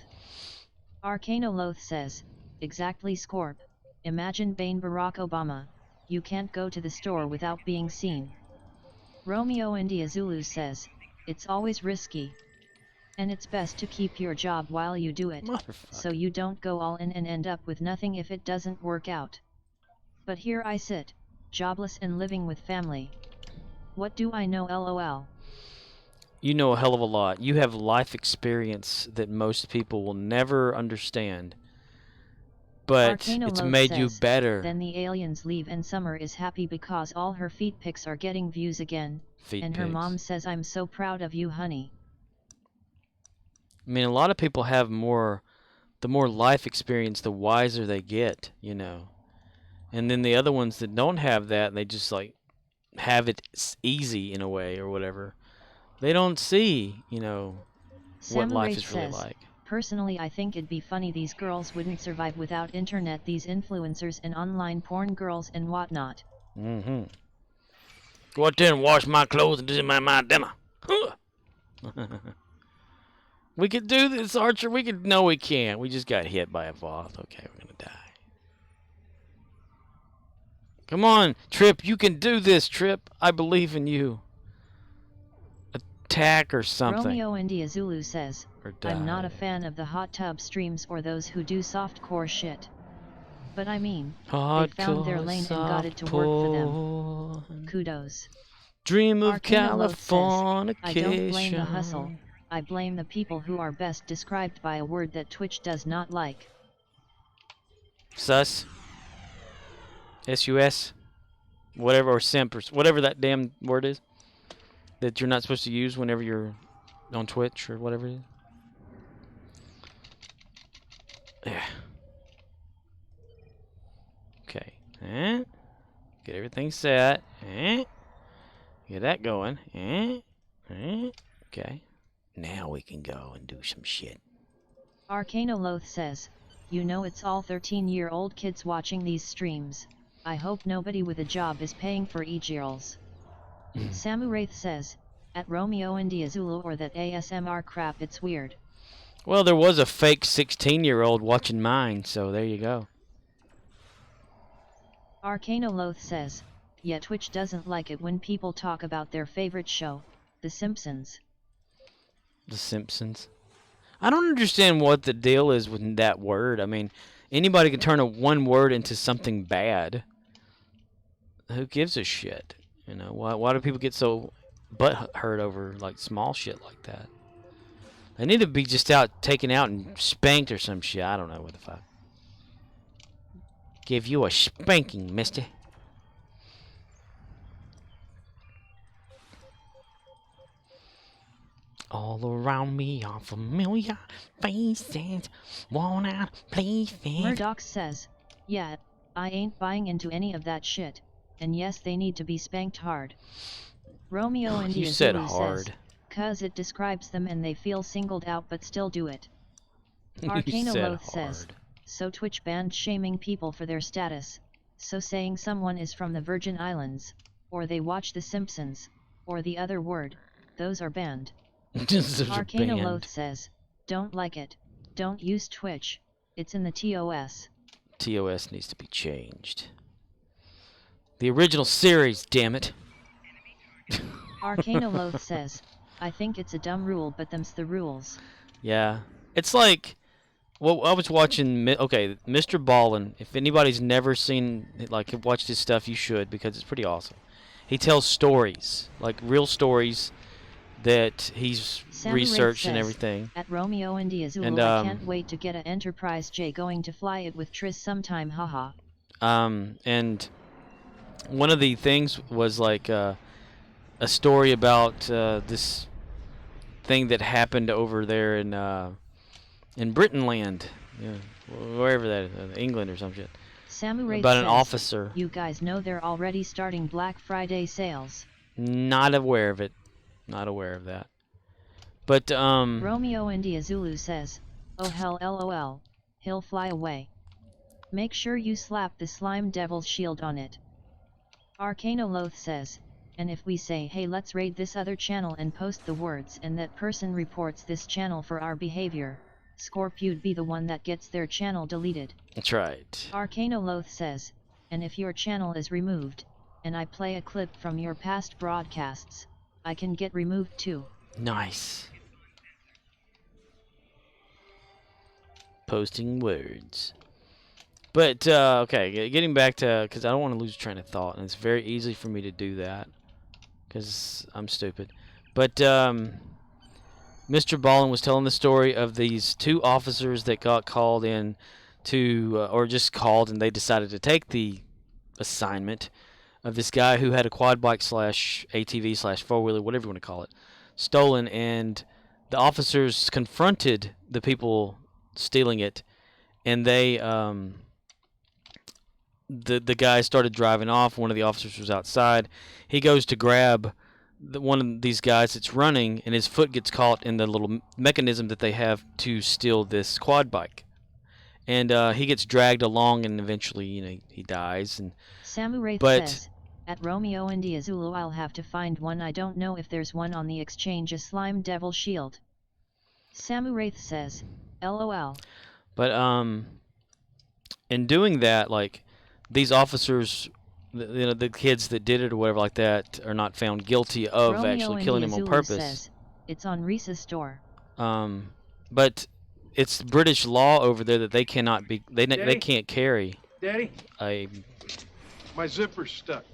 Arcanoloth says, exactly Scorp, imagine Bane Barack Obama, you can't go to the store without being seen. Romeo India Zulu says, it's always risky. And it's best to keep your job while you do it, so you don't go all in and end up with nothing if it doesn't work out. But here I sit, jobless and living with family. What do I know, lol? You know a hell of a lot. You have life experience that most people will never understand. But Arcano it's Loath made you says, better. Then the aliens leave and Summer is happy because all her feet pics are getting views again. And her mom says, I'm so proud of you, honey. I mean, a lot of people have more, the more life experience, the wiser they get, you know. And then the other ones that don't have that, they just like have it easy in a way or whatever. They don't see, you know, what life is really like. Personally, I think it'd be funny these girls wouldn't survive without internet, these influencers and online porn girls and whatnot. Mm-hmm. Go out there and wash my clothes and do my dinner. We could do this, Archer. We could. No, we can't. We just got hit by a Voth. Okay, we're gonna die. Come on, Trip. You can do this, Trip. I believe in you. Attack or something. Romeo India Zulu says, I'm not a fan of the hot tub streams or those who do softcore shit. But I mean, they found their lane and got it to work for them. Kudos. Dream of Californication. I don't blame the hustle. I blame the people who are best described by a word that Twitch does not like. Sus. S-U-S. Whatever, or simp, or whatever that damn word is that you're not supposed to use whenever you're on Twitch or whatever it is. Yeah. Okay. Get everything set. Get that going. Okay. Now we can go and do some shit. Arcano Loath says, you know it's all 13-year-old kids watching these streams. I hope nobody with a job is paying for e-girls. Samuraith says, at Romeo India Zulu or that ASMR crap, it's weird. Well, there was a fake 16-year-old watching mine, so there you go. Arcano Loath says, yeah, Twitch doesn't like it when people talk about their favorite show, The Simpsons. The Simpsons. I don't understand what the deal is with that word. I mean, anybody can turn one word into something bad. Who gives a shit? You know, why do people get so butthurt over like small shit like that? They need to be just taken out and spanked or some shit. I don't know what the fuck. Give you a spanking, mister. All around me are familiar faces, worn out places. Murdoch says, yeah, I ain't buying into any of that shit, and yes, they need to be spanked hard. Romeo India Zulu says, cause it describes them and they feel singled out but still do it. Arcano Loath says, so Twitch banned shaming people for their status, so saying someone is from the Virgin Islands, or they watch The Simpsons, or the other word, those are banned. Arcano Loath says, don't like it, don't use Twitch, it's in the TOS. TOS needs to be changed. The original series, damn it. Arcano Loath says, I think it's a dumb rule, but them's the rules. Yeah, it's like, well, I was watching, okay, Mr. Ballin. If anybody's never seen, like, watched his stuff, you should, because it's pretty awesome. He tells stories, like real stories that he's researched and everything. At Romeo India Zulu, I can't wait to get a Enterprise J going to fly it with Triss sometime, haha. And one of the things was like a story about this thing that happened over there in Britainland, wherever that is, England or some shit. Samurai about says, an officer. You guys know they're already starting Black Friday sales. Not aware of it. Not aware of that. But Romeo India Zulu says, oh hell lol, he'll fly away. Make sure you slap the slime devil's shield on it. Arcano Loath says, and if we say hey let's raid this other channel and post the words and that person reports this channel for our behavior, Scorpio'd be the one that gets their channel deleted. That's right. Arcano Loath says, and if your channel is removed, and I play a clip from your past broadcasts, I can get removed too. Nice. posting words. But, okay, getting back to, because I don't want to lose train of thought, and it's very easy for me to do that, because I'm stupid. But, Mr. Ballin was telling the story of these 2 officers that got called in to, or just called, and they decided to take the assignment of this guy who had a quad bike slash ATV slash four-wheeler, whatever you want to call it, stolen, and the officers confronted the people stealing it, and they, the guy started driving off. One of the officers was outside. He goes to grab one of these guys that's running, and his foot gets caught in the little mechanism that they have to steal this quad bike. And he gets dragged along, and eventually, he dies. And Samu Wraith says, at Romeo India Zulu, I'll have to find one. I don't know if there's one on the exchange, a slime devil shield. Samu Wraith says, LOL. But in doing that, like, these officers, the kids that did it or whatever like that, are not found guilty of Romeo actually killing him on Zulu purpose. Says, it's on Reese's store. But it's British law over there that they cannot be, they can't carry. Daddy? A. My zipper's stuck.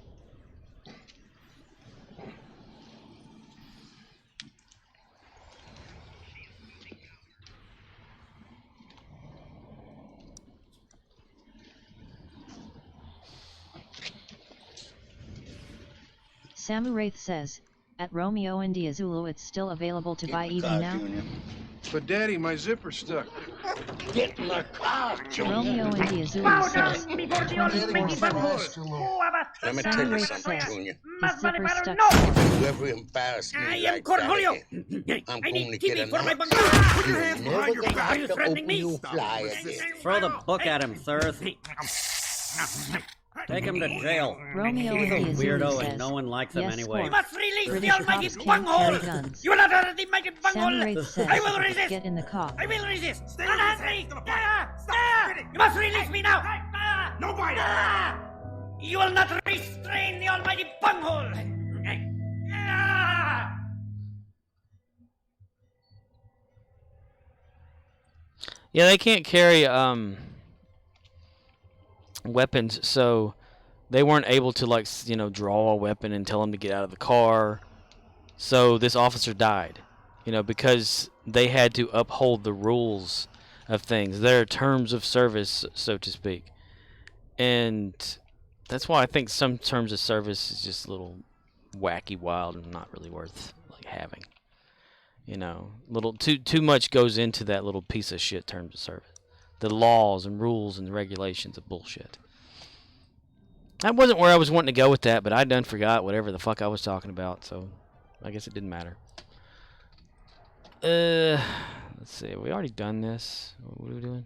Samu Wraith says, at Romeo India Zulu, it's still available to buy even now. But Daddy, my zipper's stuck. Get in the car, Junior. Romeo India Zulu says, 24/7. Let me tell you something, Junior. His zipper stuck. If you ever embarrass me like that again, I'm going to get a knife. You're never going to have to open your fly again. Throw the book at him, sir. Take him to jail. Romeo He's a India Zulu weirdo says, and no one likes him yes, anyway. sport. must release British the almighty cops can't bunghole! carry guns. You will not hurt the mighty bunghole! Samu Wraith says, I will resist! get in the car. I will resist! Unhand me! You must release me now! No bite! You will not restrain the almighty bunghole! Yeah, they can't carry weapons, so they weren't able to, like, draw a weapon and tell them to get out of the car. So this officer died, because they had to uphold the rules of things, their terms of service, so to speak. And that's why I think some terms of service is just a little wacky, wild, and not really worth, like, having. Little too much goes into that little piece of shit terms of service. The laws and rules and regulations of bullshit. That wasn't where I was wanting to go with that, but I done forgot whatever the fuck I was talking about, so I guess it didn't matter. Let's see. Have we already done this? What are we doing?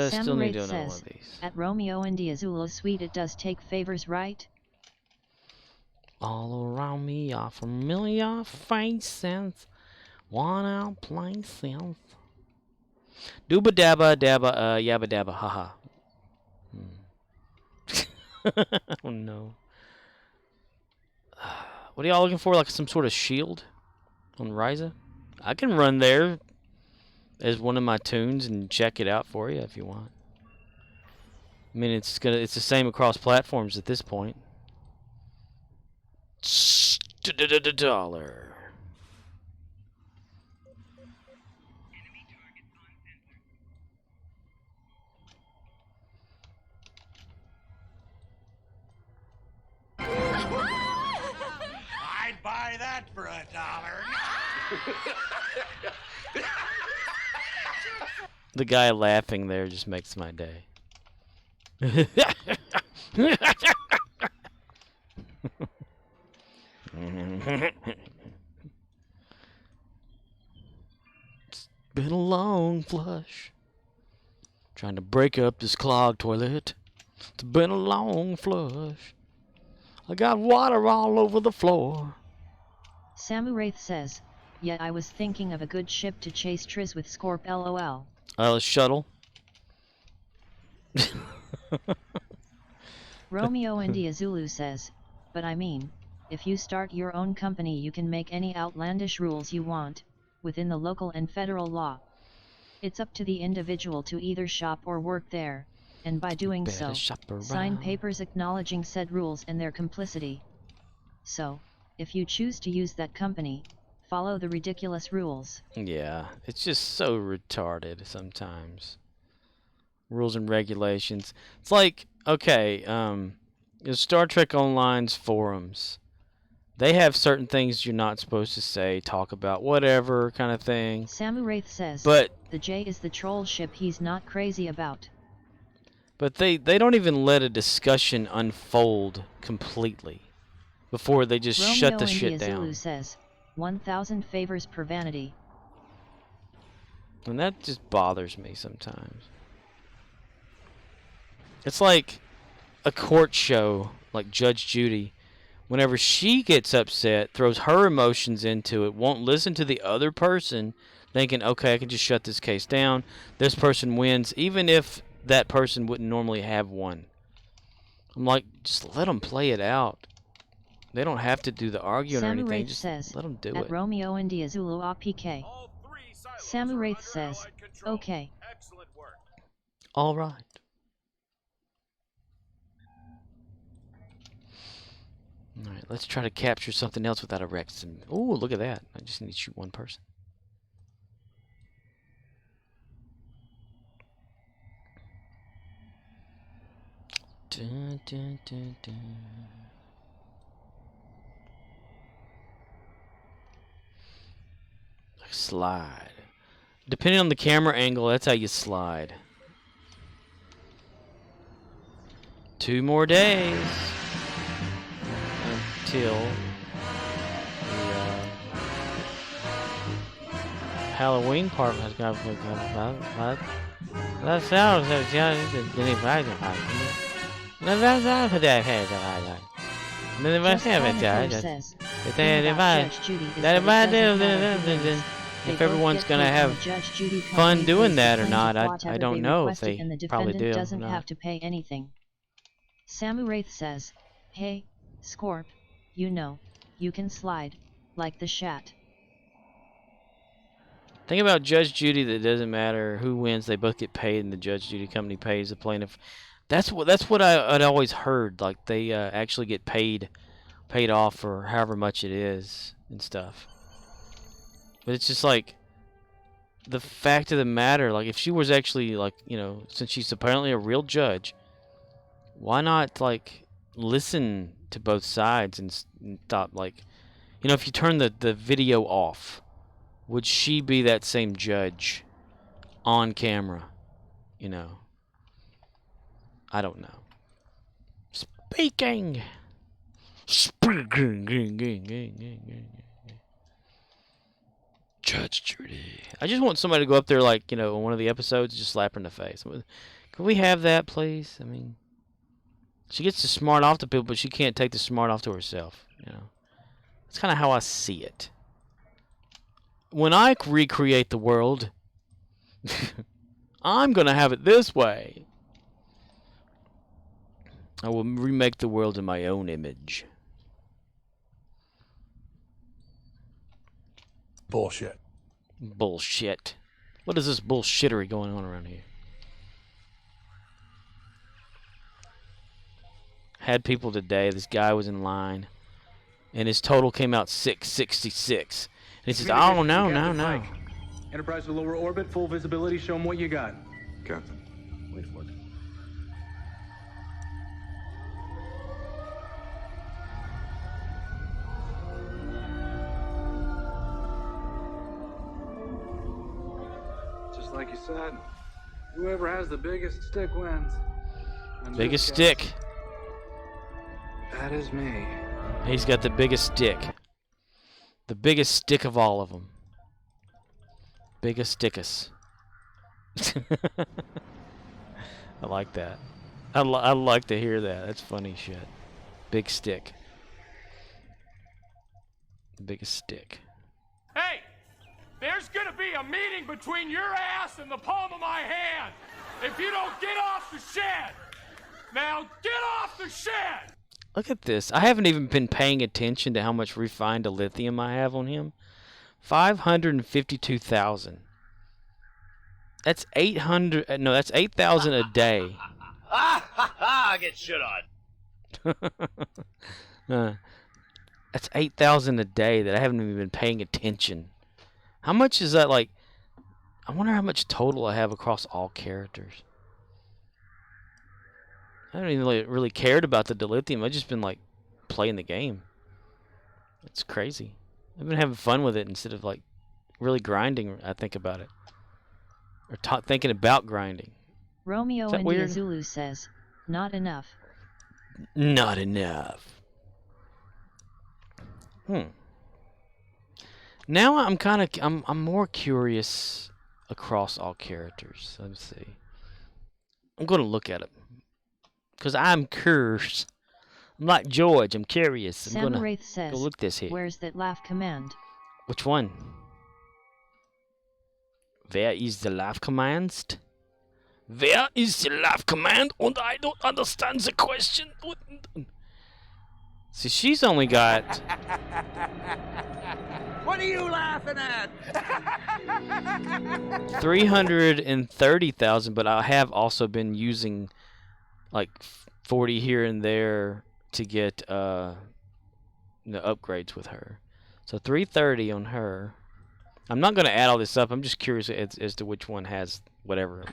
Still need to do another one of these. At Romeo India Zulu Suite, it does take favors, right? All around me are familiar faces, worn out places. Dooba dabba dabba yabba dabba haha. Oh no. What are y'all looking for? Like some sort of shield on Ryza? I can run there as one of my tunes and check it out for you if you want. I mean, it's the same across platforms at this point. $. I'd buy that for $1. The guy laughing there just makes my day. It's been a long flush. Trying to break up this clogged toilet. It's been a long flush. I got water all over the floor. Samu Wraith says, yeah, I was thinking of a good ship to chase Triz with Scorp LOL. Shuttle. Romeo India Zulu says, but I mean, if you start your own company you can make any outlandish rules you want. within the local and federal law. It's up to the individual to either shop or work there, and by doing so, sign papers acknowledging said rules and their complicity. So, if you choose to use that company, follow the ridiculous rules. Yeah, it's just so retarded sometimes. Rules and regulations. It's like, okay, Star Trek Online's forums. They have certain things you're not supposed to say, talk about, whatever kind of thing. Samu Wraith says, but the J is the troll ship he's not crazy about. But they don't even let a discussion unfold completely before they just shut the shit down. Zulu says, 1,000 favors per vanity. And that just bothers me sometimes. It's like a court show, like Judge Judy. Whenever she gets upset, throws her emotions into it, won't listen to the other person, thinking, okay, I can just shut this case down. This person wins, even if that person wouldn't normally have won. I'm like, just let them play it out. They don't have to do the arguing or anything. Just let them do it. Romeo India Zulu APK. Samu Wraith says, okay. All right. All right, let's try to capture something else without a Rex. Ooh, look at that. I just need to shoot one person. Dun, dun, dun, dun. Slide. Depending on the camera angle, that's how you slide. 2 more days until the Halloween part has got that sounds if everyone's gonna have fun doing that or not, I don't know if they probably do. Doesn't have to pay anything. Samu Wraith says, hey, Scorp, you know, you can slide, like the Shat. Thing about Judge Judy, that doesn't matter who wins, they both get paid, and the Judge Judy company pays the plaintiff. That's what I'd always heard. Like they actually get paid off for however much it is and stuff. But it's just like the fact of the matter. Like if she was actually like, you know, since she's apparently a real judge, why not like listen to both sides and stop, like, you know, if you turn the video off, would she be that same judge on camera? You know, I don't know. Speaking. Judge Judy. I just want somebody to go up there, like, you know, in one of the episodes, just slap her in the face. Can we have that, please? I mean, she gets to smart off to people, but she can't take the smart off to herself. You know, that's kind of how I see it. When I recreate the world, I'm gonna have it this way. I will remake the world in my own image. Bullshit. Bullshit. What is this bullshittery going on around here? Had people today, this guy was in line, and his total came out 666. And he says, oh, no. Enterprise to lower orbit, full visibility, show them what you got. Captain. Wait for it. Just like you said, whoever has the biggest stick wins. And biggest stick. That is me. He's got the biggest stick. The biggest stick of all of them. Biggest stickus. I like that. I like to hear that. That's funny shit. Big stick. Biggest stick. Hey! There's gonna be a meeting between your ass and the palm of my hand if you don't get off the shed! Now get off the shed! Look at this. I haven't even been paying attention to how much refined lithium I have on him. 552,000. That's 800. No, that's 8,000 a day. I get shit on. That's 8,000 a day that I haven't even been paying attention. How much is that? Like, I wonder how much total I have across all characters. I haven't even really cared about the dilithium. I've just been like playing the game. It's crazy. I've been having fun with it instead of like really grinding. I think about it, or thinking about grinding. Romeo India weird? Zulu says, not enough. Not enough. Now I'm more curious across all characters. Let's see. I'm gonna look at it because I'm curious. I'm like George. I'm curious. I'm gonna Samaraith says, go look this here. Where's that laugh command? Which one? Where is the laugh command? Where is the laugh command? And I don't understand the question. See, she's only got... What are you laughing at? 330,000, but I have also been using like 40 here and there to get the upgrades with her. So 330 on her. I'm not going to add all this up. I'm just curious as to which one has whatever.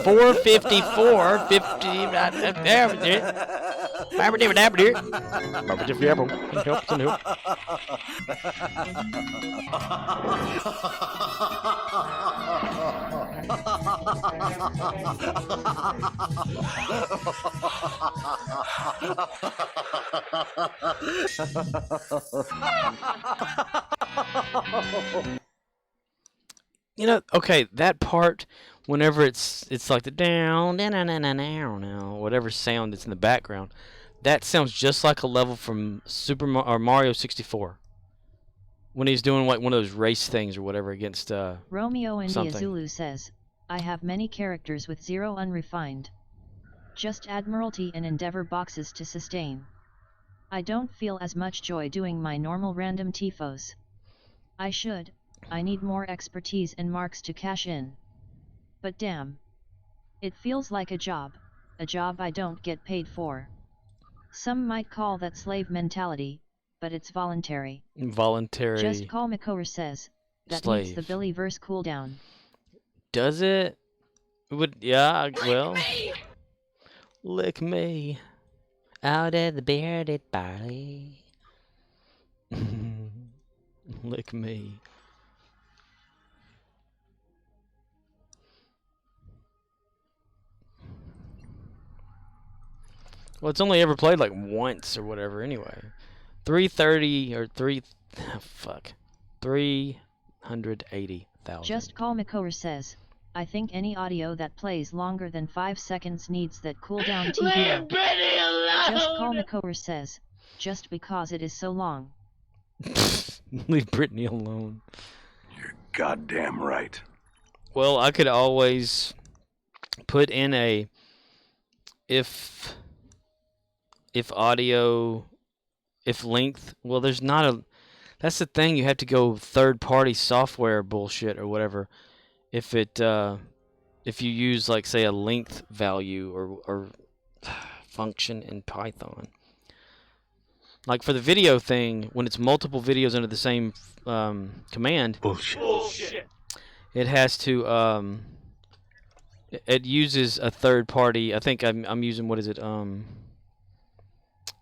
454, 50. You know, okay, that part, whenever it's like the down, whatever sound that's in the background, that sounds just like a level from Mario 64. When he's doing like one of those race things or whatever against Romeo India something. Zulu says, I have many characters with 0 unrefined. Just Admiralty and Endeavor boxes to sustain. I don't feel as much joy doing my normal random tifos. I need more expertise and marks to cash in. But damn. It feels like a job I don't get paid for. Some might call that slave mentality, but it's voluntary. Involuntary. Just Call Makor says, that slave. meets the Billy verse cooldown. Does it? Yeah, well. Lick me. Out of the bearded barley. Lick me. Well, it's only ever played like once or whatever anyway. 330 or 380,000. Just Call Makor says, I think any audio that plays longer than 5 seconds needs that cooldown TBO. Leave Brittany alone! Just Call Makor says, just because it is so long. Leave Brittany alone. You're goddamn right. Well, I could always put in a if audio, if length. Well, there's not a. That's the thing. You have to go third-party software bullshit or whatever. If you use like say a length value or function in Python. Like for the video thing, when it's multiple videos under the same command. Bullshit. It has to it uses a third party. I think I'm using, what is it?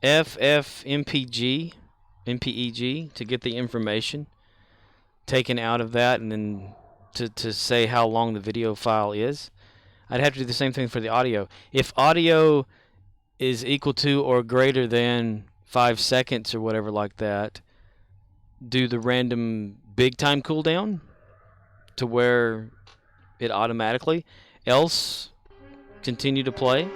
FFmpeg to get the information taken out of that, and then to say how long the video file is. I'd have to do the same thing for the audio. If audio is equal to or greater than 5 seconds or whatever like that, do the random big time cooldown to where it automatically. Else, continue to play.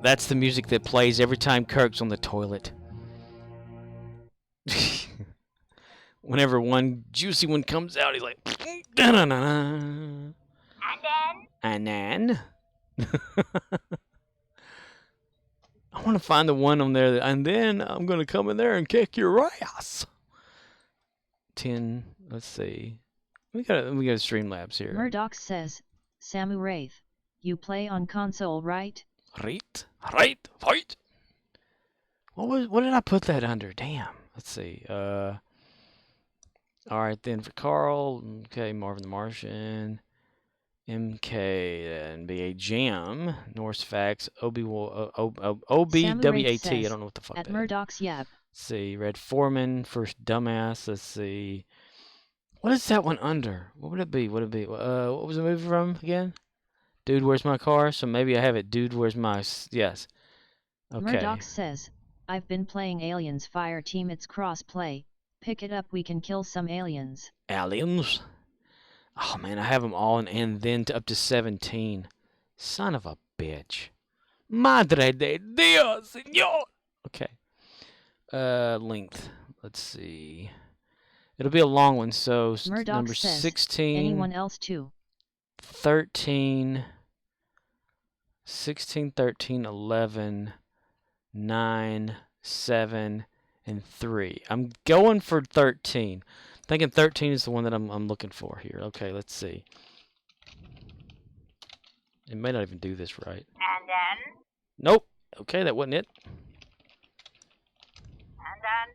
That's the music that plays every time Kirk's on the toilet. Whenever one juicy one comes out, he's like, and then I want to find the one on there, and then I'm going to come in there and kick your ass. 10, let's see. We got Streamlabs here. Murdoch says, Samu Wraith, you play on console, right? Right. What did I put that under? Damn. Let's see. All right, then for Carl, okay, Marvin the Martian, MK, NBA Jam, Norse Facts, OBWAT. I don't know what the fuck at that Murdoch's Yap. Let's see, Red Foreman, First Dumbass. Let's see. What is that one under? What would it be? What was the movie from again? Dude, Where's My Car? So maybe I have it. Dude, Where's My... Yes. Okay. Murdoch says, I've been playing Aliens Fire Team. It's cross-play. Pick it up, we can kill some aliens. Aliens? Oh, man, I have them all and then up to 17. Son of a bitch. Madre de Dios, señor! Okay. Length. Let's see. It'll be a long one, so Murdoch number says, 16. Anyone else too? 13. 16, 13, 11, 9, 7, and 3. I'm going for 13. I'm thinking 13 is the one that I'm looking for here. Okay, let's see. It may not even do this right. And then? Nope. Okay, that wasn't it. And then?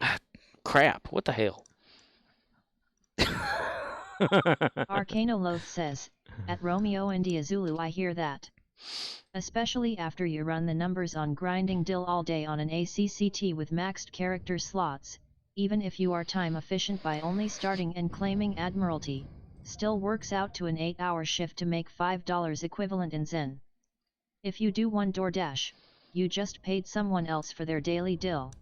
And then? Crap. What the hell? Arcanoloth says, at Romeo India Zulu I hear that. Especially after you run the numbers on grinding dill all day on an ACCT with maxed character slots, even if you are time efficient by only starting and claiming Admiralty, still works out to an 8-hour shift to make $5 equivalent in Zen. If you do one DoorDash, you just paid someone else for their daily dill.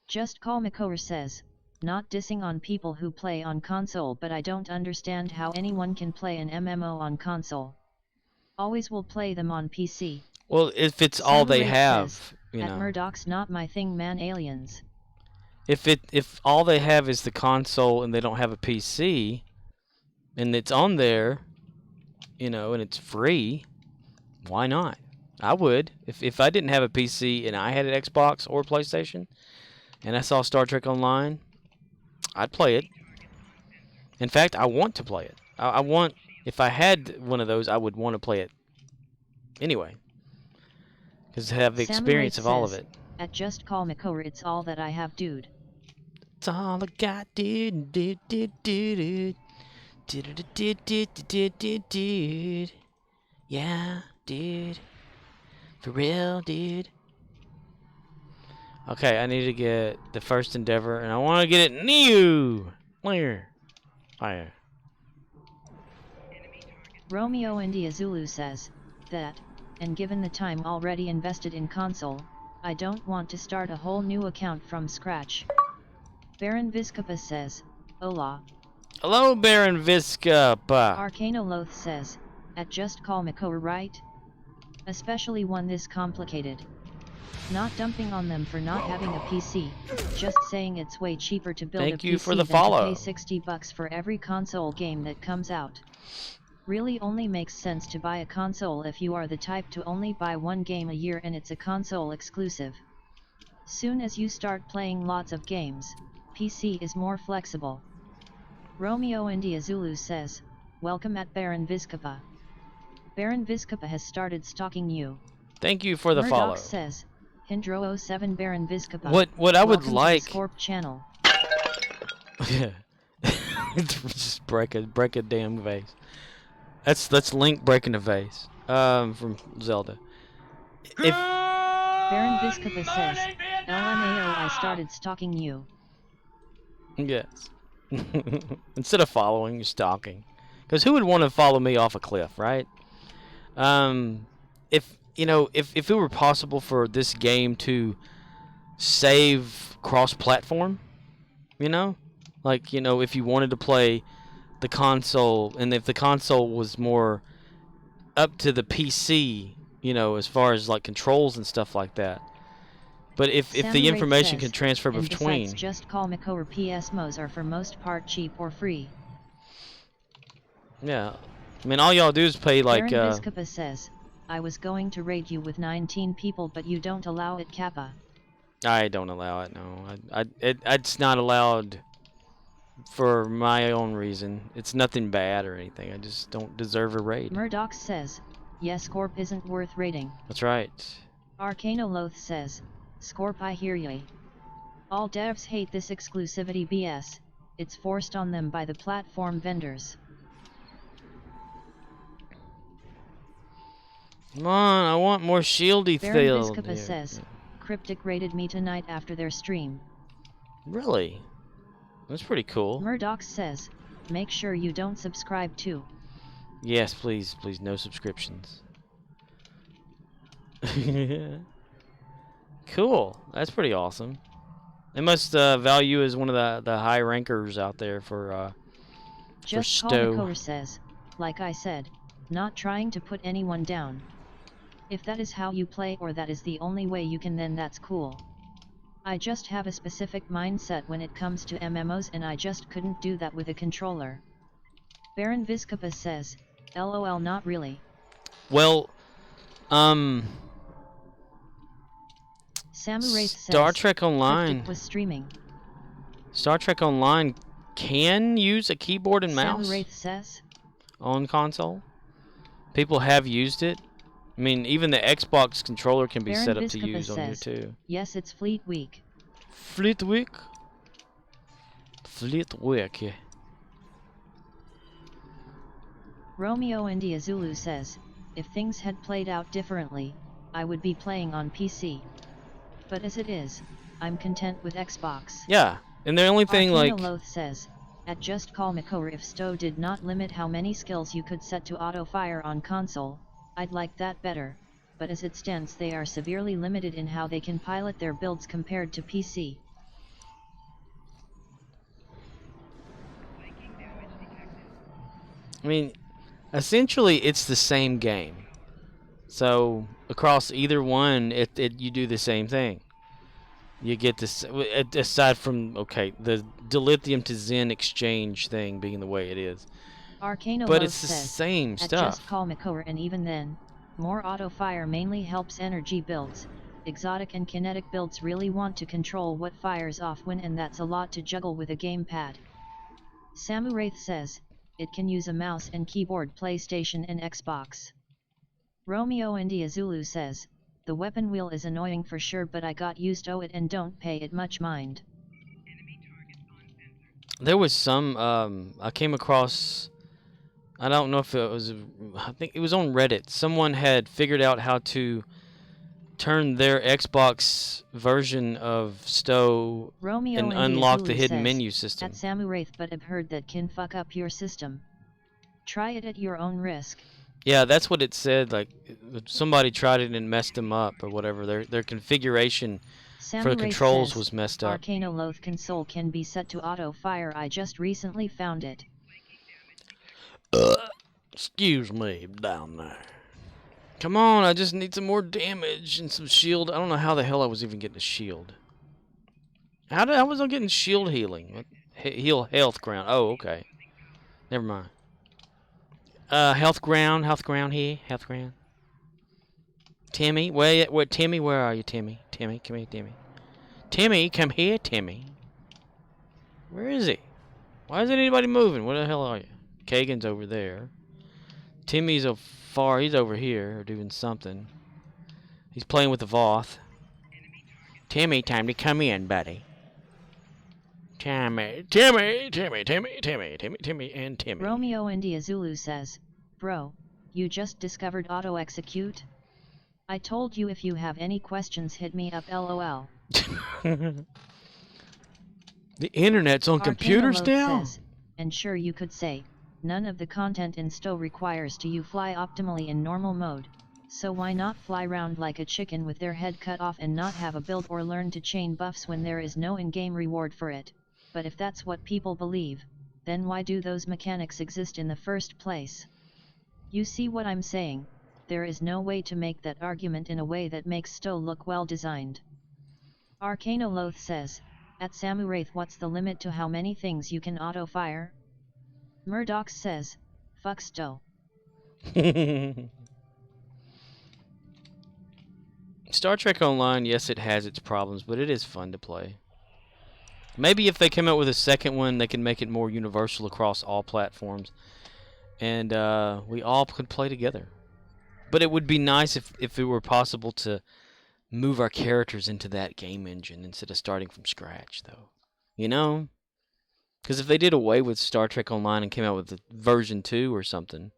Just Call Makower says, not dissing on people who play on console, but I don't understand how anyone can play an MMO on console. Always will play them on PC. Well, if it's all they have, says, you know. At Murdoch's not my thing, man. Aliens. If all they have is the console and they don't have a PC, and it's on there, you know, and it's free, why not? I would. If I didn't have a PC and I had an Xbox or PlayStation, and I saw Star Trek Online, I'd play it. In fact, I want to play it. I want, if I had one of those, I would want to play it anyway. Because I have the experience of all of it. At Just Call Makower, it's all that I have, dude. It's all I got, dude. Dude. Yeah, dude. For real, dude. Okay, I need to get the first endeavor, and I want to get it new. Fire. Romeo India Zulu says that, and given the time already invested in console, I don't want to start a whole new account from scratch. Baron Vizcapa says, hola. Hello, Baron Vizcapa. Arcanoloth says, at Just Call Makower, right? Especially one this complicated. Not dumping on them for not having a PC, just saying it's way cheaper to build a PC than to pay $60 for every console game that comes out. Really only makes sense to buy a console if you are the type to only buy one game a year and it's a console exclusive. Soon as you start playing lots of games, PC is more flexible. Romeo India Zulu says, welcome at Baron Vizcapa. Baron Vizcapa has started stalking you. Thank you for the Murdoch follow. Says, Hindro 07 Baron Vizcapa. What I would like. To the Scorp channel. Yeah. Just break a damn vase. That's Link breaking a vase. From Zelda. if Baron Viscapa says, LMAO, I started stalking you. yes, instead of following, you're stalking. Because who would want to follow me off a cliff, right? If if it were possible for this game to save cross-platform, like if you wanted to play the console, and if the console was more up to the PC, as far as like controls and stuff like that. But if the information can transfer and between, besides, just call Mako or PSMOs are for most part cheap or free. yeah, I mean all y'all do is pay like. Baron Viscapa says, I was going to raid you with 19 people, but you don't allow it, Kappa. I don't allow it. No, it's not allowed for my own reason. It's nothing bad or anything. I just don't deserve a raid. Murdoch says, yes, Scorp isn't worth raiding. That's right. Arcanoloth says, Scorp, I hear ye. All devs hate this exclusivity BS. It's forced on them by the platform vendors. Come on, I want more shieldy Baron field. Viscapa says, Cryptic raided me tonight after their stream. Really? That's pretty cool. Murdoch says, make sure you don't subscribe too. Yes, please, no subscriptions. Cool. That's pretty awesome. They must value as one of the high rankers out there for Just for Call Stowe. Nicover says, like I said, not trying to put anyone down. If that is how you play or that is the only way you can, then that's cool. I just have a specific mindset when it comes to MMOs, and I just couldn't do that with a controller. Baron Viscapa says, LOL, not really. Well, Samurai Star says, Trek Online Cryptic was streaming. Star Trek Online can use a keyboard and mouse Samurai says, on console. People have used it. I mean, even the Xbox controller can be Baron set up Viscapa to use says, on here too. yes, it's Fleet Week. Fleet Week? Fleet Week, yeah. Romeo India Zulu says, if things had played out differently, I would be playing on PC. But as it is, I'm content with Xbox. Yeah, and the only thing Loth says, at Just Call Makor, if Stowe did not limit how many skills you could set to auto-fire on console, I'd like that better, but as it stands they are severely limited in how they can pilot their builds compared to PC. I mean, essentially it's the same game. So across either one, you do the same thing. You get this, aside from the dilithium to Zen exchange thing being the way it is. But it's the same stuff. At Just Call Makor, and even then, more auto-fire mainly helps energy builds. Exotic and kinetic builds really want to control what fires off when, and that's a lot to juggle with a gamepad. Samuraith says, it can use a mouse and keyboard, PlayStation and Xbox. Romeo India Zulu says, the weapon wheel is annoying for sure, but I got used to it and don't pay it much mind. There was some, I came across, I don't know if it was, I think it was on Reddit. Someone had figured out how to turn their Xbox version of Stowe and unlock the hidden menu system. At Samuraith, but I've heard that can fuck up your system. Try it at your own risk. Yeah, that's what it said. Like, somebody tried it and messed them up or whatever. Their configuration for the controls was messed up. Arcanoloth console can be set to auto-fire. I just recently found it. Excuse me, down there. Come on, I just need some more damage and some shield. I don't know how the hell I was even getting a shield. How was I getting shield healing? What? Heal health ground. Oh, okay. Never mind. Health ground here. Health ground. Timmy, Timmy, where are you, Timmy? Timmy, come here, Timmy. Timmy, come here, Timmy. Where is he? Why isn't anybody moving? Where the hell are you? Kagan's over there. Timmy's he's over here doing something. He's playing with the Voth. Timmy, time to come in, buddy. Timmy, and Timmy. Romeo India Zulu says, bro, you just discovered auto-execute? I told you if you have any questions hit me up lol. The internet's on computers now? Says, and sure you could say, none of the content in STO requires to you fly optimally in normal mode, so why not fly round like a chicken with their head cut off and not have a build or learn to chain buffs when there is no in-game reward for it? But if that's what people believe, then why do those mechanics exist in the first place? You see what I'm saying? There is no way to make that argument in a way that makes STO look well designed. Arcanoloth says, at Samuraith, what's the limit to how many things you can auto-fire? Murdoch says, fuck STO. Star Trek Online, yes, it has its problems, but it is fun to play. Maybe if they come out with a second one, they can make it more universal across all platforms, and we all could play together. But it would be nice if it were possible to move our characters into that game engine instead of starting from scratch, though. You know? Because if they did away with Star Trek Online and came out with version 2 or something,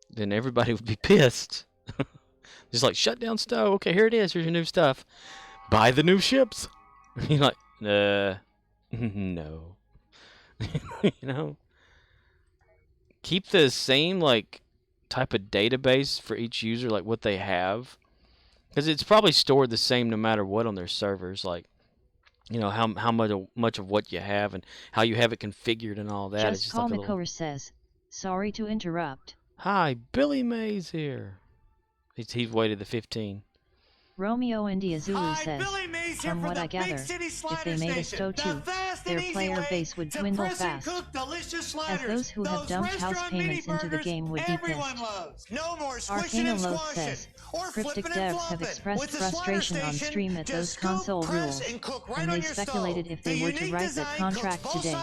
then everybody would be pissed. Just like, shut down STO. Okay, here it is. Here's your new stuff. Buy the new ships. You're like, no. You know? Keep the same, like, type of database for each user, like what they have. Because it's probably stored the same no matter what on their servers, like, you know, how much of what you have and how you have it configured and all that. Just it's just Call like a little... Mikover says, sorry to interrupt. Hi, Billy Mays here. He's waited the 15. Romeo India Zulu says, from what I gather, if they made a STO 2, their player base would dwindle fast, as those who have dumped house payments into the game would be pissed. Arcanoloth says, cryptic devs have expressed frustration on stream at those console rules, and they speculated if they were to write that contract today,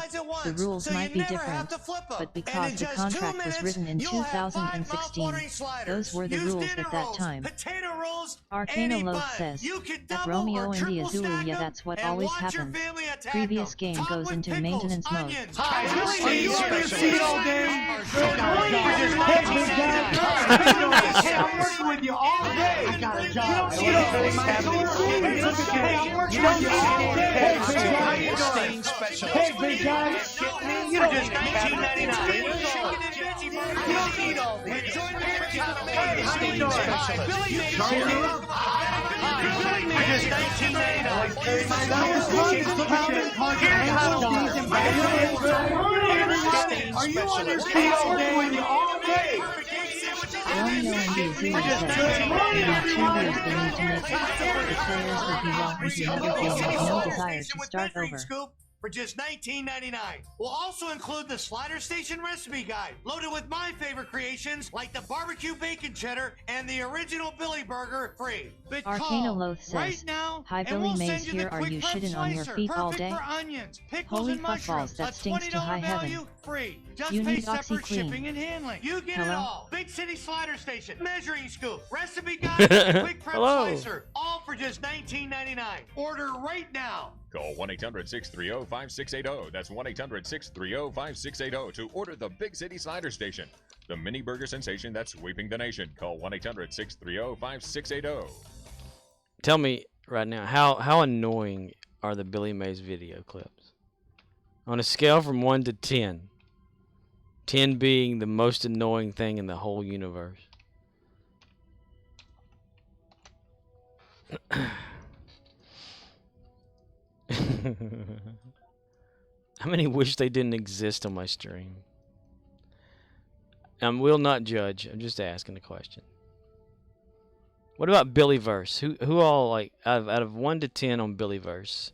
the rules might be different, but because the contract was written in 2016, those were the rules at that time. Arcanoloth says, at Romeo India Zulu, yeah, that's what always happens. Previous game goes into maintenance mode. Hi, Billy, you on your feet all day? Hey, I'm working with you all day. I got a job. You don't see my Hey, I'm working with you all day. Hey, big guy. You don't just $19.99. You don't need all this. Hey, how you doing? Hi, Billy Mays here. Billy Mays is $19.99. Are you on your feet all day? All day? Romeo and Zulu says, in 2 years they need to make it. The players would be welcome to another game with no desire to start over. For just $19.99. We'll also include the Slider Station recipe guide, loaded with my favorite creations like the barbecue bacon cheddar and the original Billy Burger free. Arcanoloth says, right now, hi Billy Mays here, are you shitting on your feet all day? Onions, Holy fuckballs, that stinks to high heaven. Free. Just You pay need separate OxyClean. shipping and handling. You get Hello? it all. Big City Slider Station, measuring scoop, recipe guide, and quick prep Hello. slicer, all for just $19.99. Order right now. Call 1-800-630-5680. That's 1-800-630-5680 to order the Big City Slider Station, the mini burger sensation that's sweeping the nation. Call 1-800-630-5680. Tell me right now, how annoying are the Billy Mays video clips? On a scale from 1 to 10, 10 being the most annoying thing in the whole universe. How many wish they didn't exist on my stream? I will not judge. I'm just asking a question. What about Billyverse? Who all, like, out of 1 to 10 on Billyverse,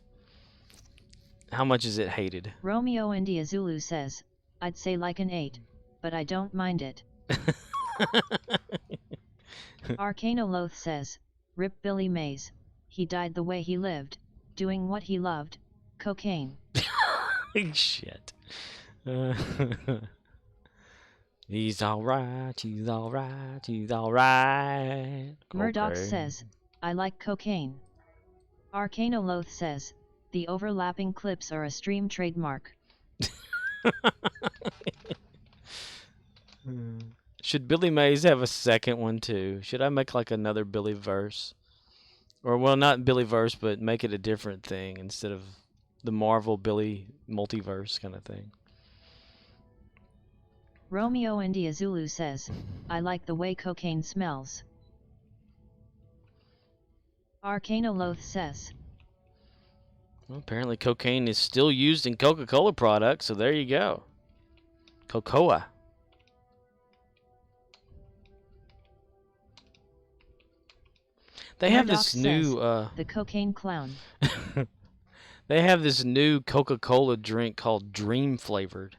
how much is it hated? Romeo India Zulu says, I'd say like an 8, but I don't mind it. Arcanoloth says, rip Billy Mays, he died the way he lived, doing what he loved, cocaine. Shit. He's alright, he's alright, he's alright. Murdoch says, I like cocaine. Arcanoloth says, the overlapping clips are a stream trademark. Should Billy Mays have a second one too? Should I make like another Billy verse? Or well, not Billy verse, but make it a different thing instead of the Marvel Billy multiverse kind of thing. Romeo India Zulu says, I like the way cocaine smells. Arcanoloth says, Well, apparently cocaine is still used in Coca-Cola products, so there you go. Cocoa. They have this new the cocaine clown. They have this new Coca-Cola drink called Dream Flavored.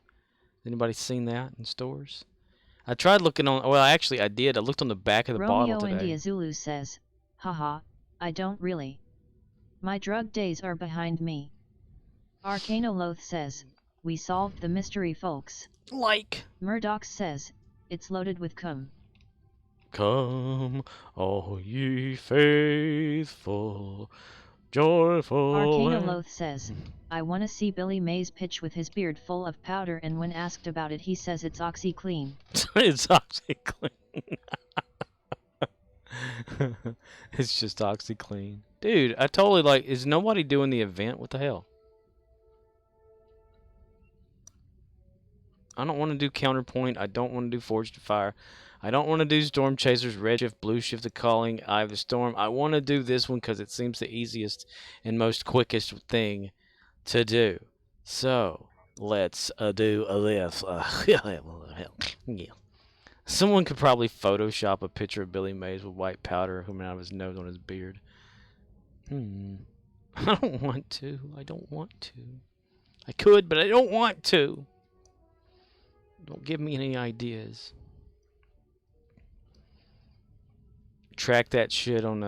Anybody seen that in stores? I tried looking on. Well, actually, I did. I looked on the back of the bottle today. Romeo India Zulu says, haha, I don't really. My drug days are behind me. Arcanoloth says, we solved the mystery, folks. Like. Murdoch says, it's loaded with cum. Come, all ye faithful, joyful. Arcanoloth says, I want to see Billy Mays pitch with his beard full of powder, and when asked about it he says it's OxyClean. It's OxyClean. It's just OxyClean. Dude, I totally like, is nobody doing the event? What the hell? I don't want to do Counterpoint. I don't want to do Forged to Fire. I don't want to do Storm Chasers, Redshift, Blue Shift, The Calling, Eye of the Storm. I want to do this one because it seems the easiest and most quickest thing to do. So, let's do this. Yeah. Someone could probably Photoshop a picture of Billy Mays with white powder coming out of his nose on his beard. I don't want to. I don't want to. I could, but I don't want to. Don't give me any ideas. Track that shit on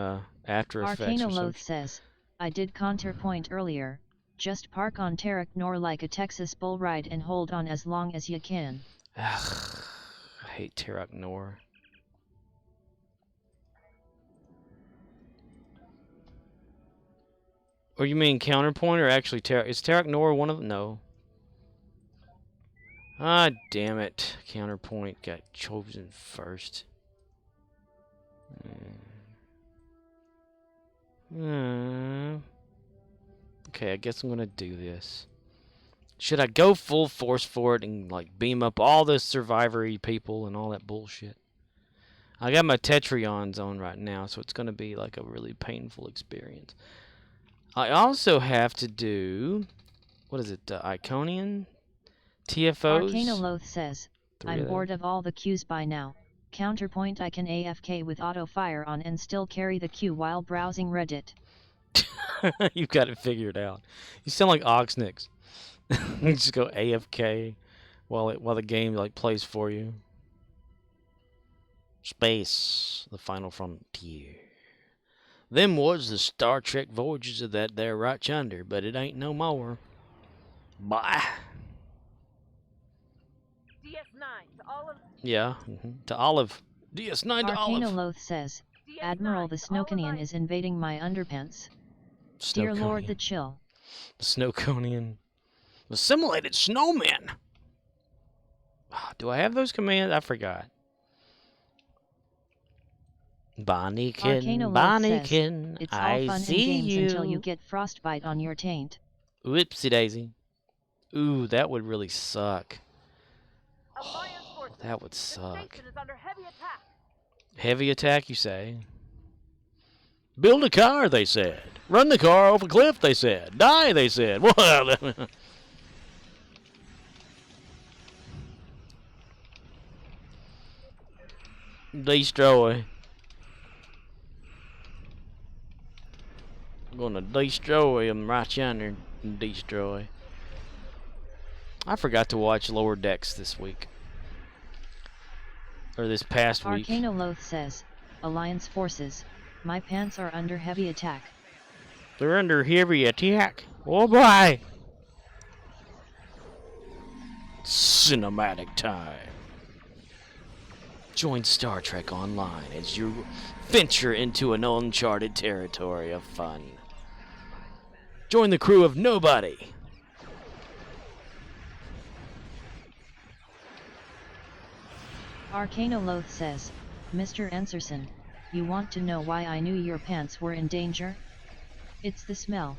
After Effects. Arcanoloth says, I did Counterpoint earlier. Just park on Tarek Nor like a Texas bull ride and hold on as long as you can. Ugh, I hate Tarek Nor. Or you mean Counterpoint or actually Tarek? Is Tarek Nor one of them? No. Ah, damn it. Counterpoint got chosen first. Okay, I guess I'm gonna do this. Should I go full force for it and like beam up all the Survivor-y people and all that bullshit? I got my Tetrions on right now, so it's gonna be like a really painful experience. I also have to do, what is it, Iconian? TFOs? Arcanoloth says, I'm bored of all the queues by now. Counterpoint, I can AFK with auto fire on and still carry the queue while browsing Reddit. You've got it figured out. You sound like Oxnix. You just go AFK while the game like plays for you. Space, the final frontier. Them was the Star Trek voyages of that there right yonder, but it ain't no more. Bye. DS9 to Olive. Yeah, to Olive. DS9 to Olive. Arcanoloth says, Admiral the Snowconian is invading my underpants. Dear Lord the Chill. The Snowconian. Assimilated snowmen. Do I have those commands? I forgot. Bonniekin, it's all I fun see and games you. until you get frostbite on your taint. Whoopsie daisy. Ooh, that would really suck. That would suck. Heavy attack, you say? Build a car, they said. Run the car off a cliff, they said. Die, they said. Well, destroy. I'm gonna destroy them right yonder. Destroy. I forgot to watch Lower Decks this week. Or this past week. Arcanoloth says, Alliance forces, my pants are under heavy attack. They're under heavy attack. Oh boy! Cinematic time. Join Star Trek Online as you venture into an uncharted territory of fun. Join the crew of Nobody. Arcanoloth says, Mr. Enserson, you want to know why I knew your pants were in danger? It's the smell.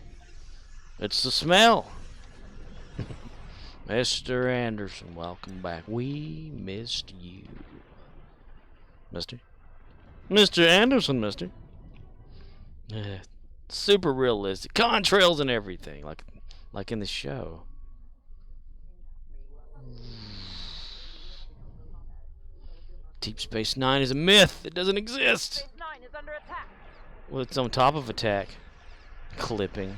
It's the smell. Mr. Anderson, welcome back. We missed you. Mister? Mr. Anderson, mister. Super realistic. Contrails and everything, like in the show. Deep Space Nine is a myth. It doesn't exist. Space Nine is under attack. Well, it's on top of attack. Clipping.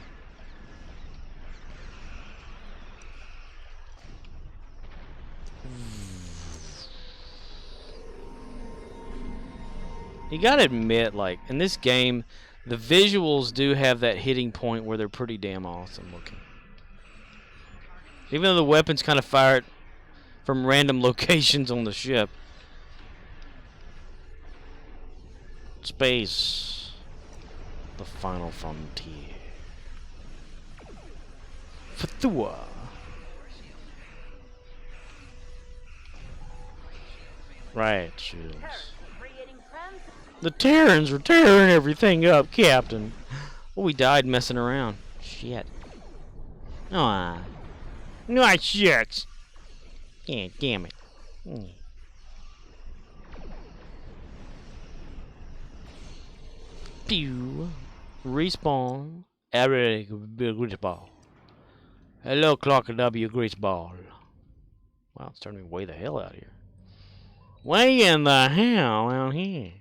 You gotta admit, like, in this game, the visuals do have that hitting point where they're pretty damn awesome looking. Even though the weapons kind of fire it from random locations on the ship. Space. The final frontier. Fatua. Right, Shields. The Terrans are tearing everything up, Captain. Well, we died messing around. Shit. Aw. No, shucks. Yeah, damn it. Pew. Respawn. Eric Greaseball. Hello, Clark W. Greaseball. Wow, it's turning me way the hell out here. Way in the hell out here.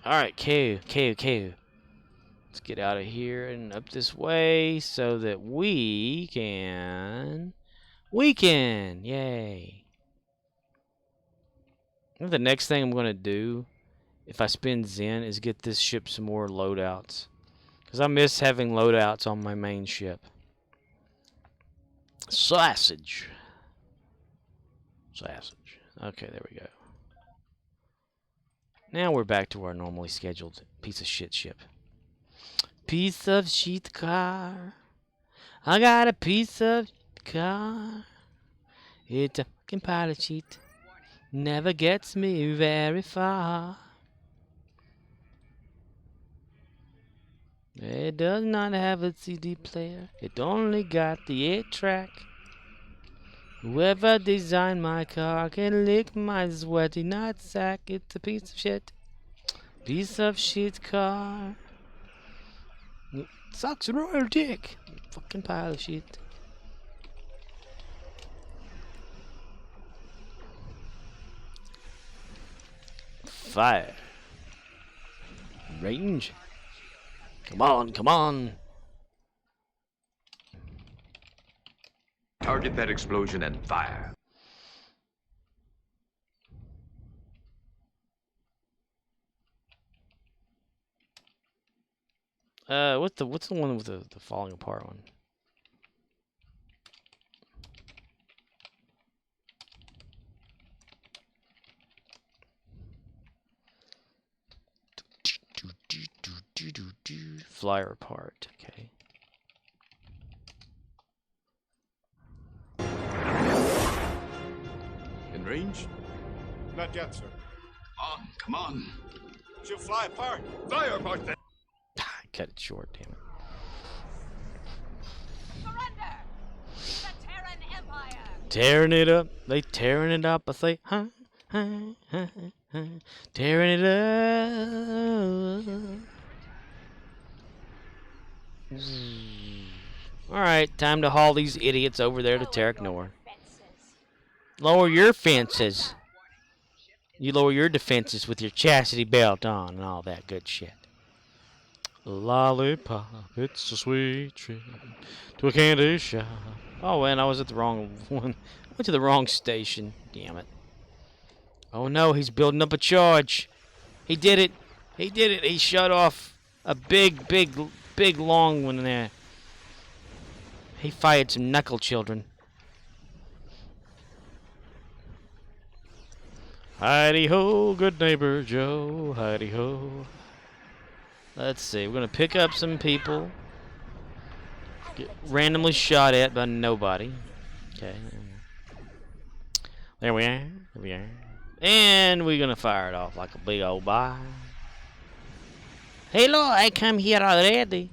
Alright, Q. Let's get out of here and up this way so that we can... Yay. I think the next thing I'm going to do, if I spend Zen, is get this ship some more loadouts. Because I miss having loadouts on my main ship. Sausage. Okay, there we go. Now we're back to our normally scheduled piece of shit ship. Piece of shit car. I got a piece of car. It's a fucking pile of shit. Never gets me very far. It does not have a CD player. It only got the 8-track. Whoever designed my car can lick my sweaty nutsack. It's a piece of shit. Piece of shit car. It sucks a royal dick. Fucking pile of shit. Fire. Range. Come on. Target that explosion and fire. What's the one with the falling apart one? Flyer apart. Okay. In range? Not yet, sir. Come on. She'll fly apart. Fire apart then. Cut it short, damn it. Surrender! The Terran Empire! Tearing it up. They tearing it up. I say, tearing it up. Alright, time to haul these idiots over there to Terek Nor. Lower your fences. You lower your defenses with your chastity belt on and all that good shit. Lollipop, it's a sweet trip to a candy shop. Oh, and I was at the wrong one. I went to the wrong station. Damn it. Oh no, he's building up a charge. He did it. He shut off a big long one there. He fired some knuckle children. Heidi ho, good neighbor Joe. Heidi ho. Let's see. We're gonna pick up some people. Get randomly shot at by nobody. Okay. There we are. There we are. And we're gonna fire it off like a big old boy. Hello, I come here already.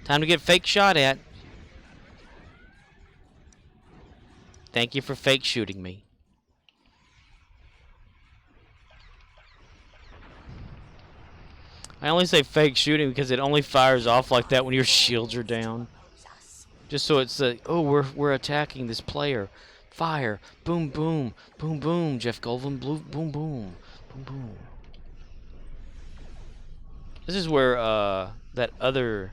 Time to get fake shot at. Thank you for fake shooting me. I only say fake shooting because it only fires off like that when your shields are down. Just so it's oh, we're attacking this player. Fire. Boom, boom. Boom, boom. Jeff Goldblum. Boom, boom. Boom, boom. This is where that other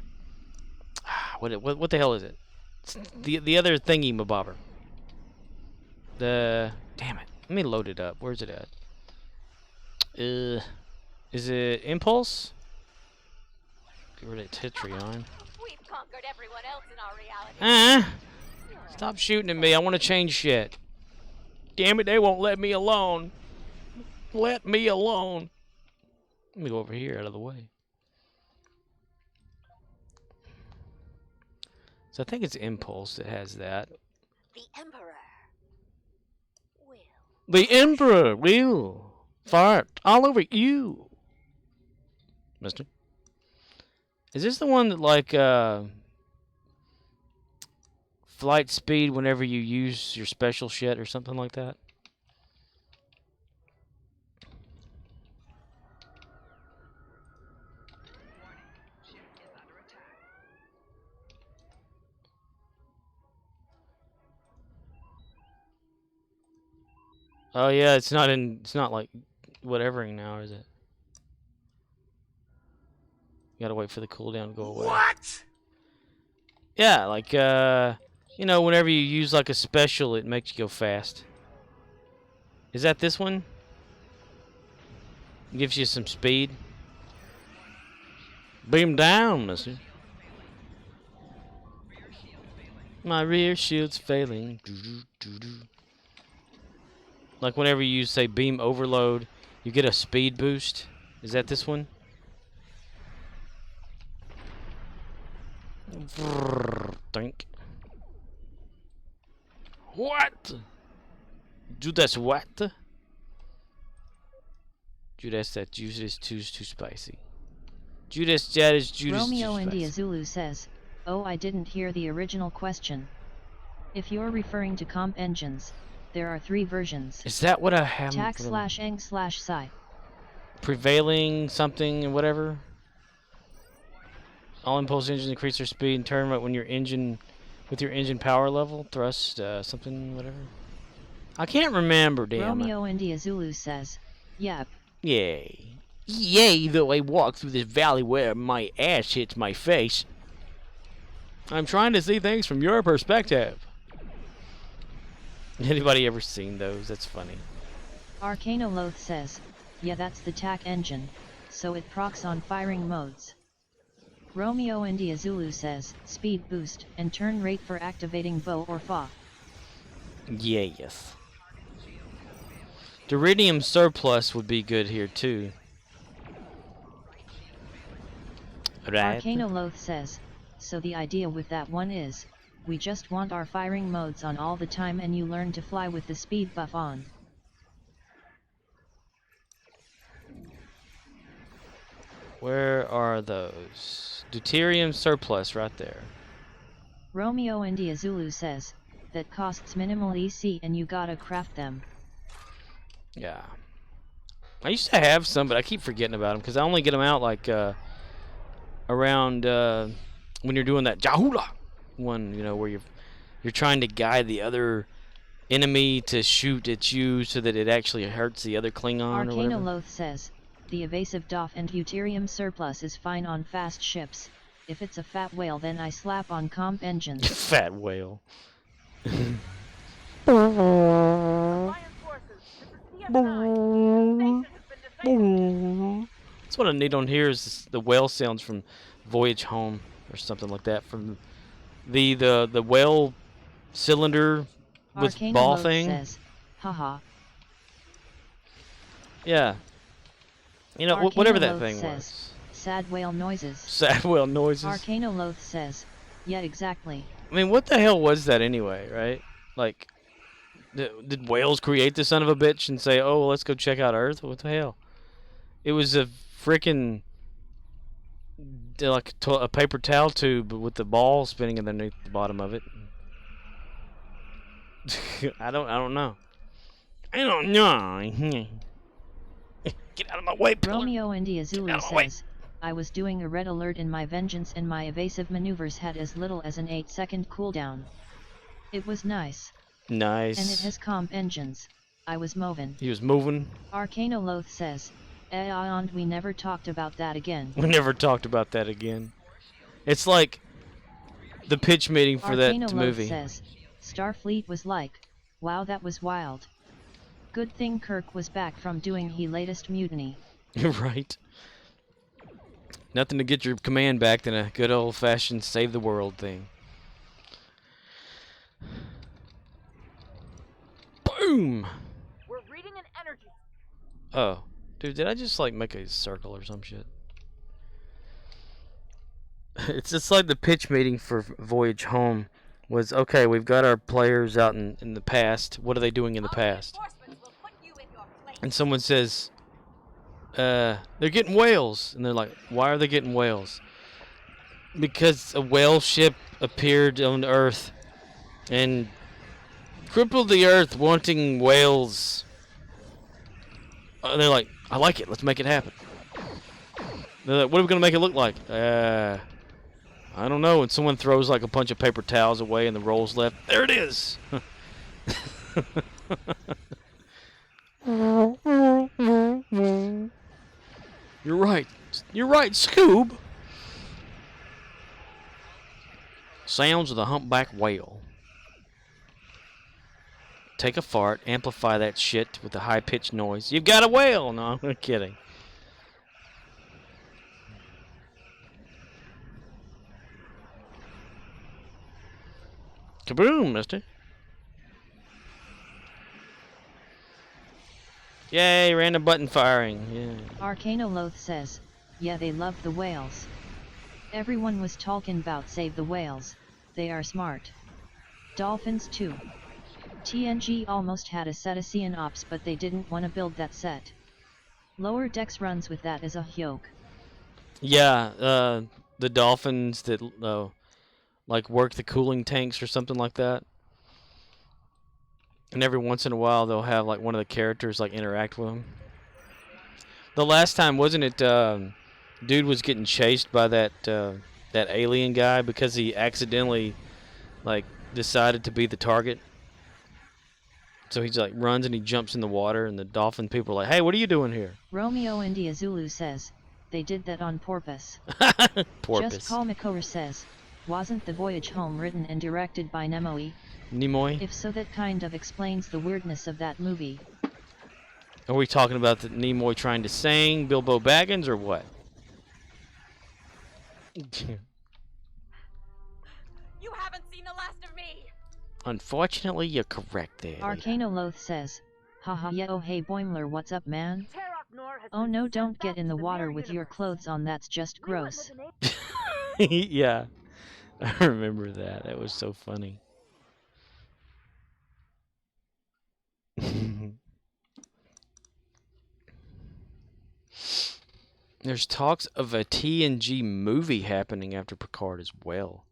what the hell is it? It's the other thingy mabobber. The damn it. Let me load it up. Where's it at? Is it Impulse? Get rid of Titrion. We've conquered everyone else in our reality. Stop shooting at me. I want to change shit. Damn it, they won't let me alone. Let me alone. Let me go over here out of the way. So I think it's Impulse that has that. The Emperor will. The Emperor will fart all over you. Mister? Is this the one that, like, flight speed whenever you use your special shit or something like that? Oh yeah, it's not like whatevering now, is it? You gotta wait for the cooldown to go away. What? Yeah, like you know, whenever you use like a special, it makes you go fast. Is that this one? Gives you some speed. Beam down, mister. My rear shield's failing. Like whenever you use, say, beam overload, you get a speed boost. Is that this one? Think. What? Judas what? Judas, that Judas too spicy. Judas, that is Judas. Romeo India Zulu says, "Oh, I didn't hear the original question. If you're referring to comp engines, there are 3 versions. Is that what I have? TAC/ENG/SCI. Prevailing something and whatever. All impulse engines increase their speed and turn right when your engine, with your engine power level, thrust, something, whatever. I can't remember, damn Romeo India Zulu says, "Yep. Yay. Yay, though I walk through this valley where my ass hits my face. I'm trying to see things from your perspective." Anybody ever seen those? That's funny. Arcanoloth says, "Yeah, that's the TAC engine, so it procs on firing modes." Romeo India Zulu says, "Speed boost and turn rate for activating bow or fa." Yes. Deridium surplus would be good here too. Right. Arcanoloth says, "So the idea with that one is, we just want our firing modes on all the time and you learn to fly with the speed buff on." Where are those? Deuterium surplus right there. Romeo India Zulu says, "That costs minimal EC and you gotta craft them." Yeah. I used to have some, but I keep forgetting about them because I only get them out like around when you're doing that Jahula one, you know, where you're trying to guide the other enemy to shoot at you so that it actually hurts the other Klingon or whatever. Arcanoloth says, "The evasive DOF and deuterium surplus is fine on fast ships. If it's a fat whale, then I slap on comp engines." Fat whale. That's what I need on here is the whale sounds from Voyage Home or something like that, from the whale cylinder with ball thing. Says, "Haha." Yeah. You know, whatever that thing was. "Sad whale noises." Sad whale noises. Arcanoloth says, "Yeah, exactly." I mean, what the hell was that anyway, right? Like, Did whales create the son of a bitch and say, "Oh, let's go check out Earth"? What the hell? It was a freaking like a paper towel tube with the ball spinning underneath the bottom of it. I don't know. I don't know. Get out of my way, pillar. Romeo India Zulu says, I was doing a red alert in my vengeance and my evasive maneuvers had as little as an 8-second cooldown. It was nice. Nice. And it has comp engines. I was moving. He was moving. Arcanoloth says, and we never talked about that again. We never talked about that again. It's like the pitch meeting for that movie. Says, Starfleet was like, wow, that was wild. Good thing Kirk was back from doing his latest mutiny. Right. Nothing to get your command back than a good old-fashioned save the world thing. Boom! We're reading an energy. Oh. Dude, did I just like make a circle or some shit? It's just like the pitch meeting for Voyage Home was, okay, we've got our players out in the past. What are they doing in the past? And someone says, they're getting whales. And they're like, why are they getting whales? Because a whale ship appeared on Earth and crippled the Earth wanting whales. They're like, I like it. Let's make it happen. They're like, what are we going to make it look like? I don't know. And someone throws like a bunch of paper towels away and the rolls left. There it is. You're right. You're right, Scoob. Sounds of the humpback whale. Take a fart, amplify that shit with a high-pitched noise. You've got a whale! No, I'm kidding. Kaboom, mister. Yay, random button firing. Yeah. Arcanoloth says, yeah, they love the whales. Everyone was talking about save the whales. They are smart. Dolphins too. TNG almost had a Cetacean ops, but they didn't want to build that set. Lower Decks runs with that as a yoke. Yeah, the dolphins that like work the cooling tanks or something like that. And every once in a while they'll have like one of the characters like interact with them. The last time, wasn't it, dude was getting chased by that alien guy because he accidentally like decided to be the target. So he's like runs and he jumps in the water and the dolphin people are like, hey, what are you doing here? Romeo India Zulu says, they did that on porpoise. Porpoise. Just Call Makora says, wasn't the Voyage Home written and directed by Nimoy? Nimoy? If so, that kind of explains the weirdness of that movie. Are we talking about the Nimoy trying to sing Bilbo Baggins or what? You haven't seen the last of me. Unfortunately, you're correct there. Arcanoloth says, haha, yeah, oh hey Boimler, what's up, man? Oh no, don't get in the water with your clothes on, that's just gross. Yeah, I remember that. That was so funny. There's talks of a TNG movie happening after Picard as well,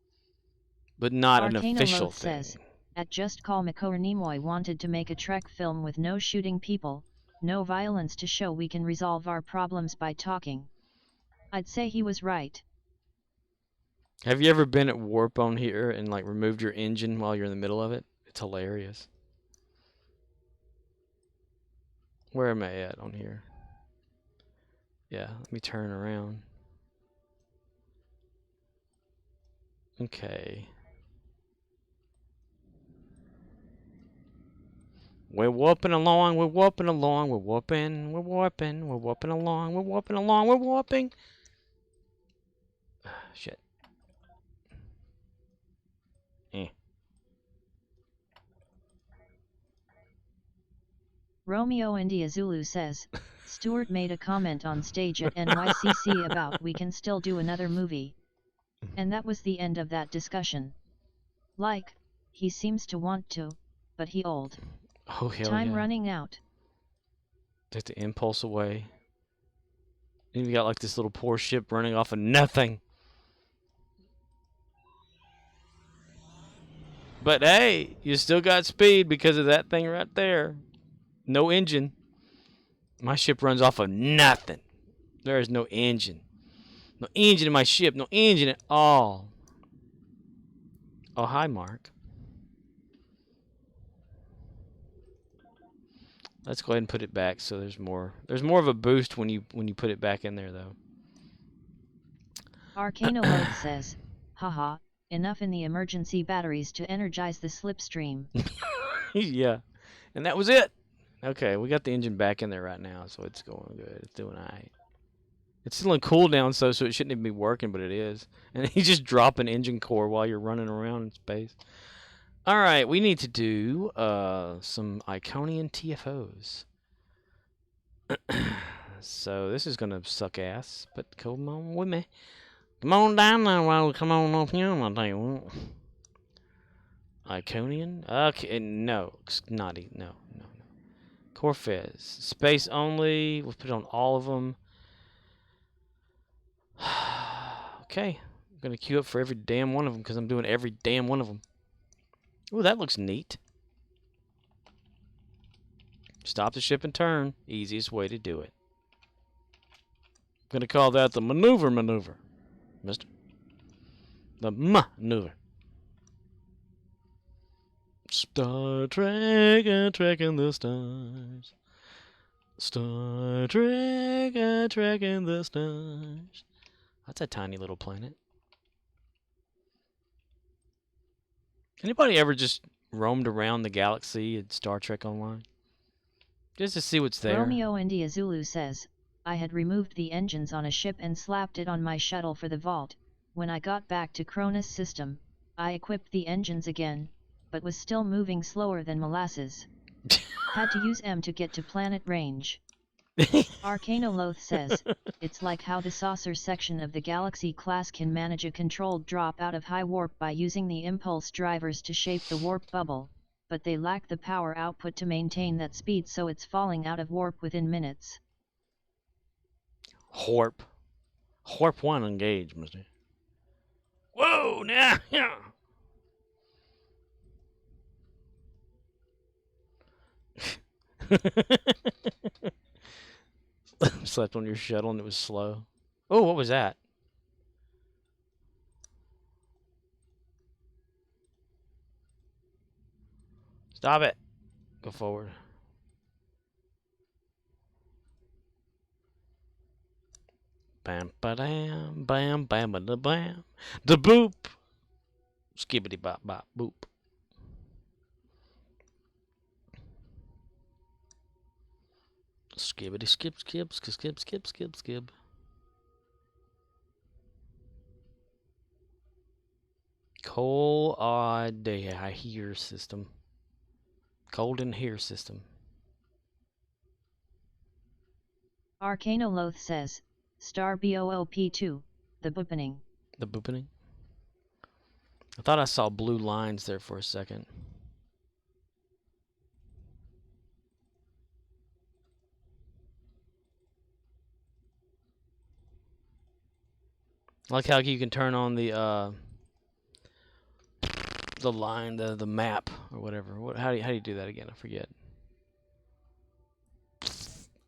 but not an official thing. Says, at Just Call Makora, Nimoy wanted to make a Trek film with no shooting people, no violence, to show we can resolve our problems by talking. I'd say he was right. Have you ever been at warp on here and like removed your engine while you're in the middle of it? It's hilarious. Where am I at on here? Yeah, let me turn around. Okay. We're warping along, we're warping along, we're warping, we're warping, we're warping along, we're warping along, we're warping. Shit. Romeo India Zulu says, Stewart made a comment on stage at NYCC about we can still do another movie. And that was the end of that discussion. Like, he seems to want to, but he old. Oh, hell Time yeah. running out. Take the impulse away. And you got like this little poor ship running off of nothing. But hey, you still got speed because of that thing right there. No engine. My ship runs off of nothing. There is no engine. No engine in my ship. No engine at all. Oh, hi, Mark. Let's go ahead and put it back so there's more. There's more of a boost when you put it back in there, though. Arcanoloth says, haha, enough in the emergency batteries to energize the slipstream. Yeah. And that was it. Okay, we got the engine back in there right now, so it's going good. It's doing all right. It's still in cooldown, so it shouldn't even be working, but it is. And you just drop an engine core while you're running around in space. All right, we need to do some Iconian TFOs. So this is going to suck ass, but come on with me. Come on down there while we come on up here, I'll tell you what. Iconian? Okay, no. Snotty. No. Corfez. Space only. We'll put it on all of them. Okay. I'm going to queue up for every damn one of them because I'm doing every damn one of them. Ooh, that looks neat. Stop the ship and turn. Easiest way to do it. I'm going to call that the maneuver, mister. The maneuver. Star Trek, a trek in the stars. Star Trek, a trek in the stars. That's a tiny little planet. Anybody ever just roamed around the galaxy at Star Trek Online? Just to see what's there. Romeo India Zulu says, I had removed the engines on a ship and slapped it on my shuttle for the vault. When I got back to Cronus system, I equipped the engines again, but was still moving slower than molasses. Had to use M to get to planet range. Arcanoloth says, it's like how the saucer section of the Galaxy class can manage a controlled drop out of high warp by using the impulse drivers to shape the warp bubble, but they lack the power output to maintain that speed, so it's falling out of warp within minutes. Warp 1 engage, mister. Whoa, now, yeah. Slept on your shuttle and it was slow. Oh, what was that? Stop it. Go forward. Bam, ba-dam, bam, bam, ba-da-bam. Da boop. Skibbity bop, bop, boop. Skibbity skip, skip, skip, skip, skip, skip, skip. Coal I hear system. Cold in here system. Arcanoloth says, Star BOOP2, the boopening. The boopening? I thought I saw blue lines there for a second. I like how you can turn on the line, the map or whatever. How do you do that again? I forget.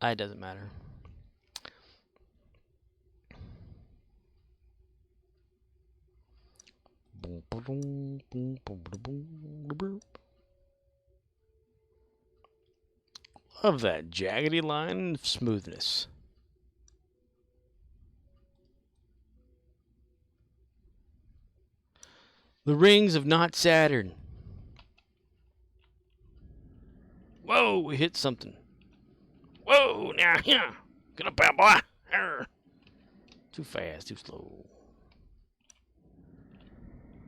It doesn't matter. Love that jaggedy line of smoothness. The rings of not Saturn. Whoa, we hit something. Whoa, now, yeah. Get up there, boy. Arr. Too fast, too slow.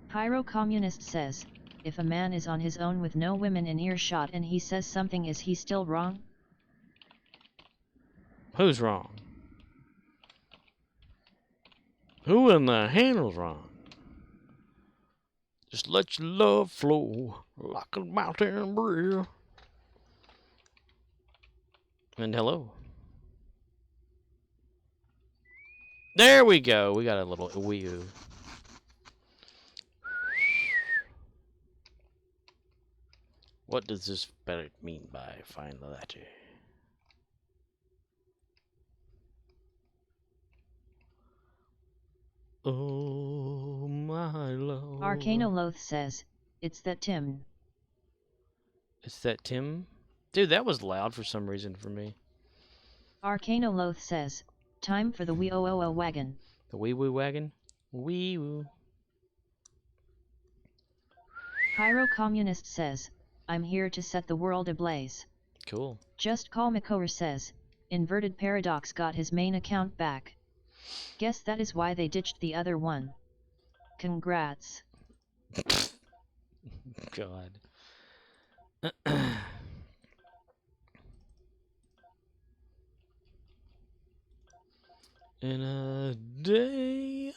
Pyro Communist says, if a man is on his own with no women in earshot and he says something, is he still wrong? Who's wrong? Who in the handle's wrong? Just let your love flow like a mountain brew. And hello. There we go. We got a little Wii U. What does this better mean by find the letter? Oh my lord. Arcanoloth says, it's that Tim. It's that Tim? Dude, that was loud for some reason for me. Arcanoloth says, time for the wee-o-o-o wagon. The wee-woo wagon? Wee-woo. Pyro-communist says, I'm here to set the world ablaze. Cool. Just Call McCower says, Inverted Paradox got his main account back. Guess that is why they ditched the other one. Congrats. God. In a day,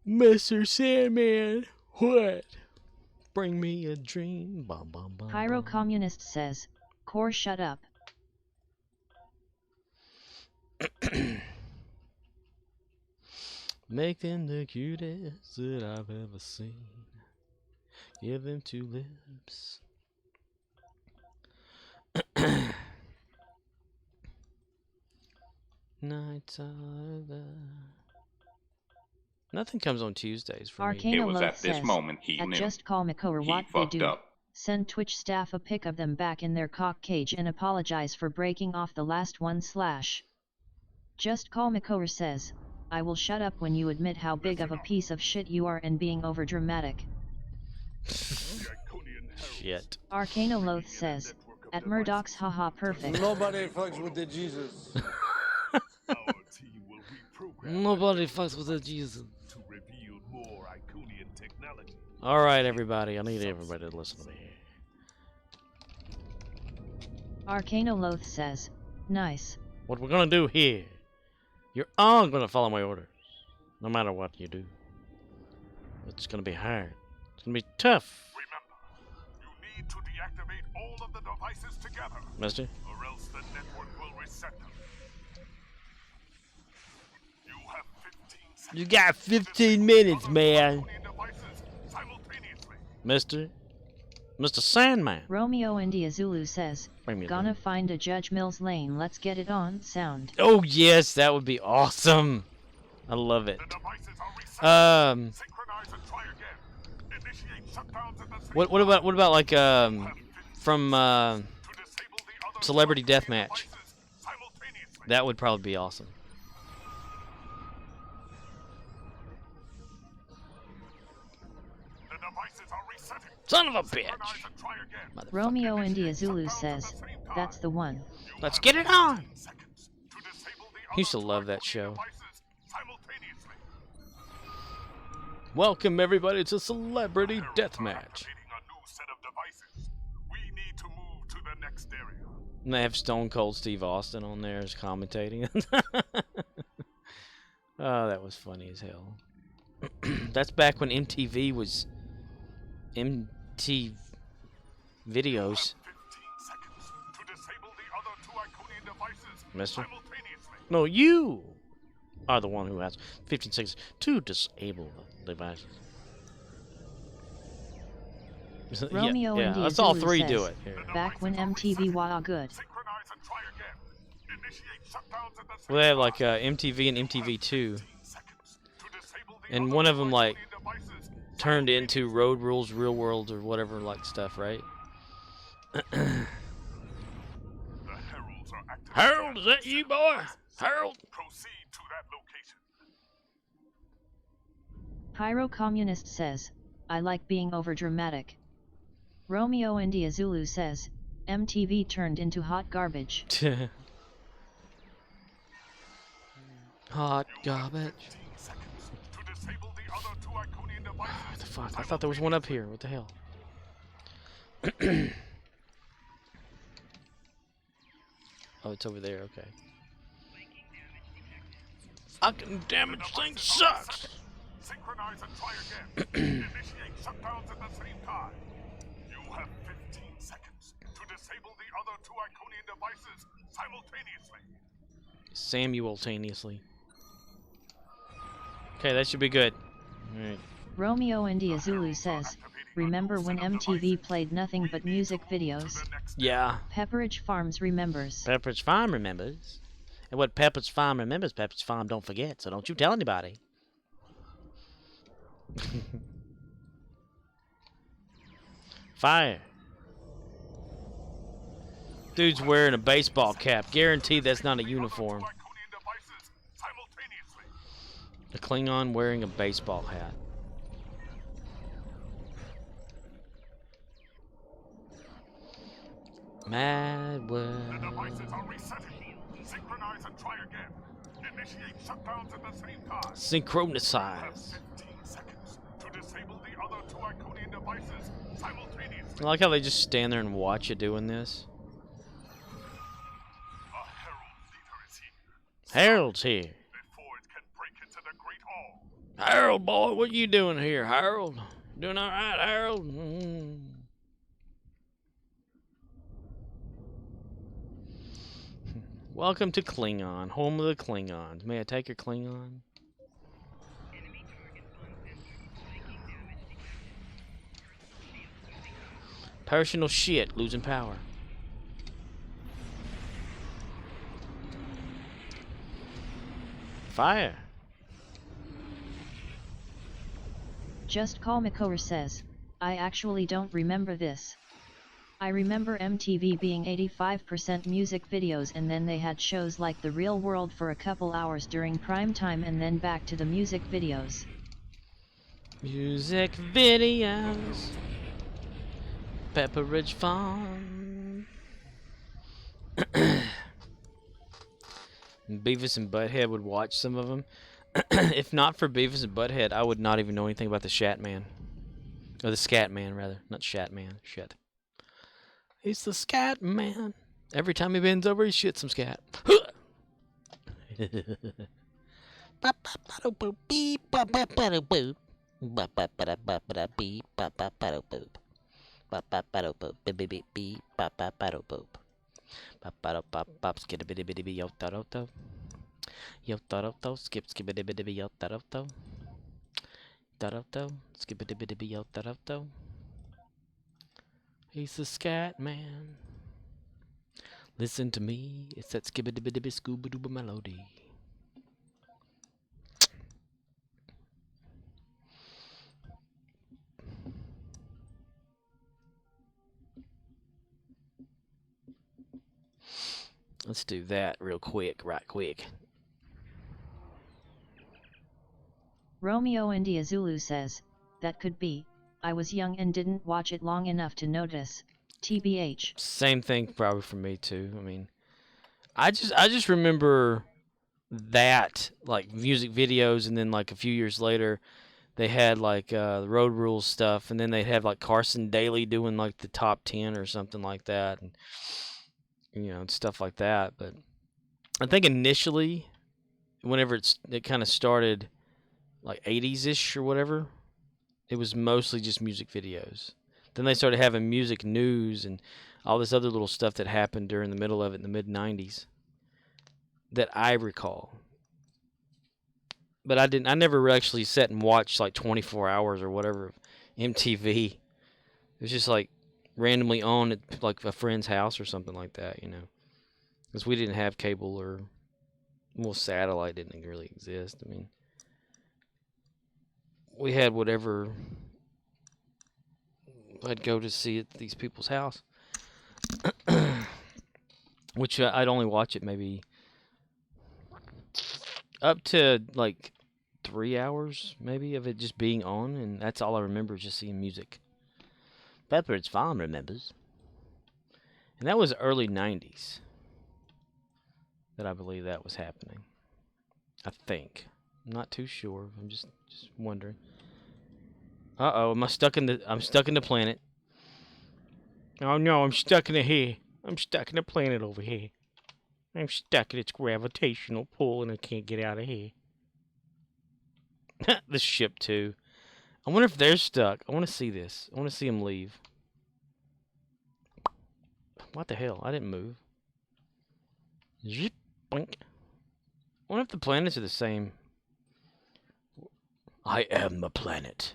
Mr. Sandman, what? Bring me a dream. Bum, bum, bum, Pyro-communist says, Core shut up. Make them the cutest that I've ever seen. Give them 2 lips. Nights are the... Nothing comes on Tuesdays for me. It was at this moment he at knew. Just Call McCower He what they fucked do. up. Send Twitch staff a pic of them back in their cock cage and apologize for breaking off the last one / Just Call McCower says, I will shut up when you admit how big of a piece of shit you are and being overdramatic. Shit. Arcanoloth says, at Murdoch's haha perfect. Nobody fucks with the Jesus. Nobody fucks with the Jesus. Alright, everybody. I need everybody to listen to me. Arcanoloth says, nice. What we're gonna do here, you're all gonna follow my orders. No matter what you do. It's gonna be hard. It's gonna be tough. Remember, you need to deactivate all of the devices together. Mister? Or else the network will reset them. You have 15 seconds. You got 15 minutes, man. Mister Sandman. Romeo India Zulu says, Bring me a gonna find a Judge Mills Lane, let's get it on sound. Oh yes, that would be awesome. I love it. What about like from Celebrity Deathmatch? That would probably be awesome. Son of a bitch! Romeo India Zulu says, that's the one. Let's get it on! Used to love that show. Welcome everybody to Celebrity Deathmatch. And they have Stone Cold Steve Austin on there as commentating. Oh, that was funny as hell. That's back when MTV was MTV videos. Mister? No, you are the one who has 15 seconds to disable the devices. Romeo yeah, India let's all Zulu three says, do it. Here. Back when MTV was good. Well, they have like MTV and MTV2. And one of them like turned into Road Rules, Real World, or whatever like stuff, right? Harold, is that you, boy? Harold? Pyro Communist says, I like being overdramatic. Romeo India Zulu says, MTV turned into hot garbage. Hot garbage. What the fuck? I thought there was one up here. What the hell? Oh, it's over there. Okay. Fucking damage thing sucks. Synchronize and try again. Initiate shutdowns at the same time. You have 15 seconds Iconian devices simultaneously. Simultaneously. Okay, that should be good. Alright. Romeo India Zulu says, remember when MTV played nothing but music videos? Yeah. Pepperidge Farms remembers. Pepperidge Farm remembers. And what Pepperidge Farm remembers, Pepperidge Farm don't forget, so don't you tell anybody. Fire. Dude's wearing a baseball cap. Guaranteed that's not a uniform. A Klingon wearing a baseball hat. Mad world. The devices are resetting. Synchronize and try again. Initiate shutdowns at the same time. Synchronize. 15 seconds to disable the other 2 Iconian devices simultaneously. I like how they just stand there and watch you doing this. A herald leader is here. Harold's here. Before it can break into the Great Hall. Harold, boy, what you doing here, Harold? Doing all right, Harold? Welcome to Klingon, home of the Klingons. May I take your Klingon? Personal shit, losing power. Fire. Just Call Makor says, I actually don't remember this. I remember MTV being 85% music videos, and then they had shows like The Real World for a couple hours during prime time, and then back to the music videos. Music videos. Pepperidge Farm. Beavis and Butthead would watch some of them. If not for Beavis and Butthead, I would not even know anything about the Shat Man. Or the Scat Man, rather. Not Shat Man. Shit. He's the Scat Man. Every time he bends over, he shits some scat. Skip skip He's the Scat Man. Listen to me, it's that skibidi-bidi scooba-dooba melody. Let's do that real quick, right quick. Romeo India Zulu says, that could be, I was young and didn't watch it long enough to notice, TBH. Same thing probably for me too. I mean, I just remember that, like music videos, and then like a few years later they had like the Road Rules stuff, and then they'd have like Carson Daly doing like the top 10 or something like that, and you know, stuff like that. But I think initially, whenever it kind of started, like 80s-ish or whatever, it was mostly just music videos. Then they started having music news and all this other little stuff that happened during the middle of it in the mid-90s that I recall. But I never actually sat and watched like 24 hours or whatever of MTV. It was just like randomly on at like a friend's house or something like that, you know. Because we didn't have cable, or, well, satellite didn't really exist. I mean, we had whatever I'd go to see at these people's house. Which I'd only watch it maybe up to like 3 hours maybe of it just being on, and that's all I remember, is just seeing music. Pepperidge Farm remembers. And that was early 90s that I believe that was happening. I think. I'm not too sure. I'm just wondering. Uh-oh, I'm stuck in the planet. Oh no, I'm stuck in the here. I'm stuck in the planet over here. I'm stuck in its gravitational pull and I can't get out of here. The ship too. I wonder if they're stuck. I want to see this. I want to see them leave. What the hell? I didn't move. Zip, boink. I wonder if the planets are the same. I am the planet.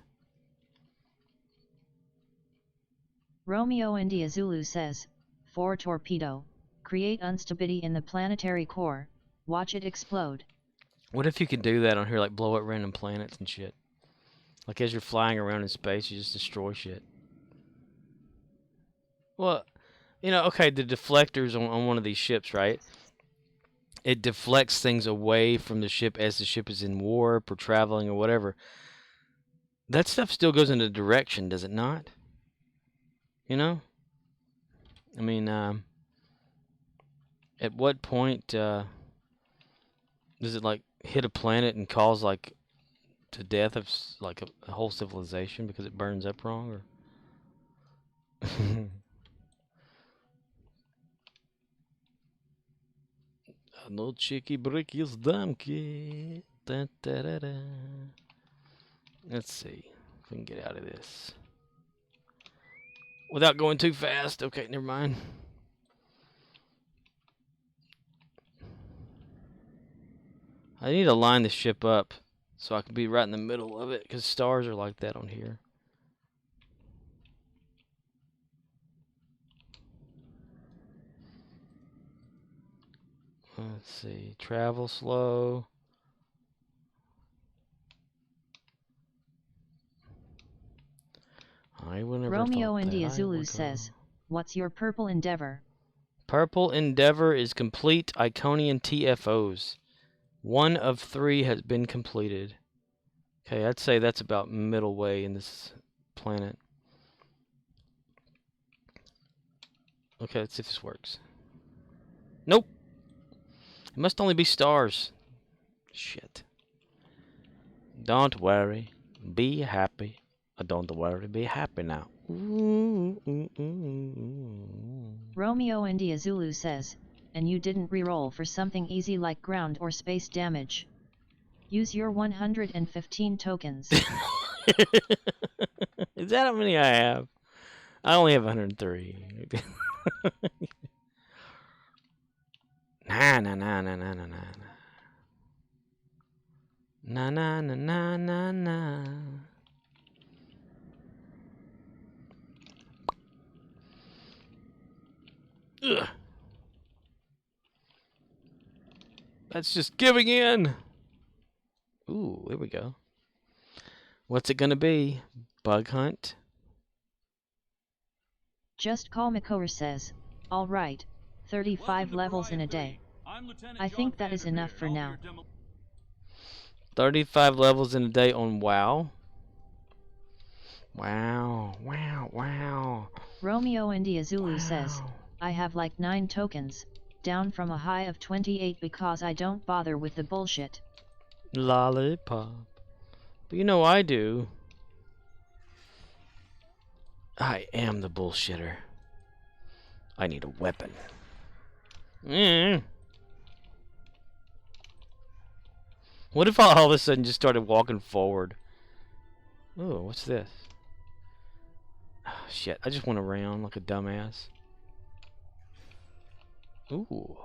Romeo India Zulu says, 4 torpedo, create instability in the planetary core, watch it explode. What if you could do that on here, like blow up random planets and shit? Like as you're flying around in space, you just destroy shit. Well, you know, okay, the deflectors on one of these ships, right? It deflects things away from the ship as the ship is in warp or traveling or whatever. That stuff still goes in a direction, does it not? You know? I mean, at what point does it like hit a planet and cause like the death of like a whole civilization because it burns up wrong? Or no chicky bricky's dumpy. Da, da, da, da. Let's see if we can get out of this without going too fast. Okay, never mind. I need to line the ship up so I can be right in the middle of it because stars are like that on here. Let's see. Travel slow. Romeo India Zulu says, what's your purple endeavor? Purple endeavor is complete Iconian TFOs. 1 of 3 has been completed. Okay, I'd say that's about middle way in this planet. Okay, let's see if this works. Nope. It must only be stars. Shit. Don't worry. Be happy. Don't worry. Be happy now. Romeo India Zulu says, and you didn't reroll for something easy like ground or space damage. Use your 115 tokens. Is that how many I have? I only have 103. Nah, nah, nah, nah, nah, nah, nah. Na na na na na na. Ugh. That's just giving in. Ooh, there we go. What's it gonna be? Bug hunt? Just Call Makor says, alright, 35 levels in a day. I think that is enough for now. 35 levels in a day on WoW? Wow, wow, wow. Romeo India Zulu says, I have like 9 tokens, down from a high of 28 because I don't bother with the bullshit. Lollipop. But you know I do. I am the bullshitter. I need a weapon. What if I all of a sudden just started walking forward? Oh, what's this? Oh, shit, I just went around like a dumbass. Ooh.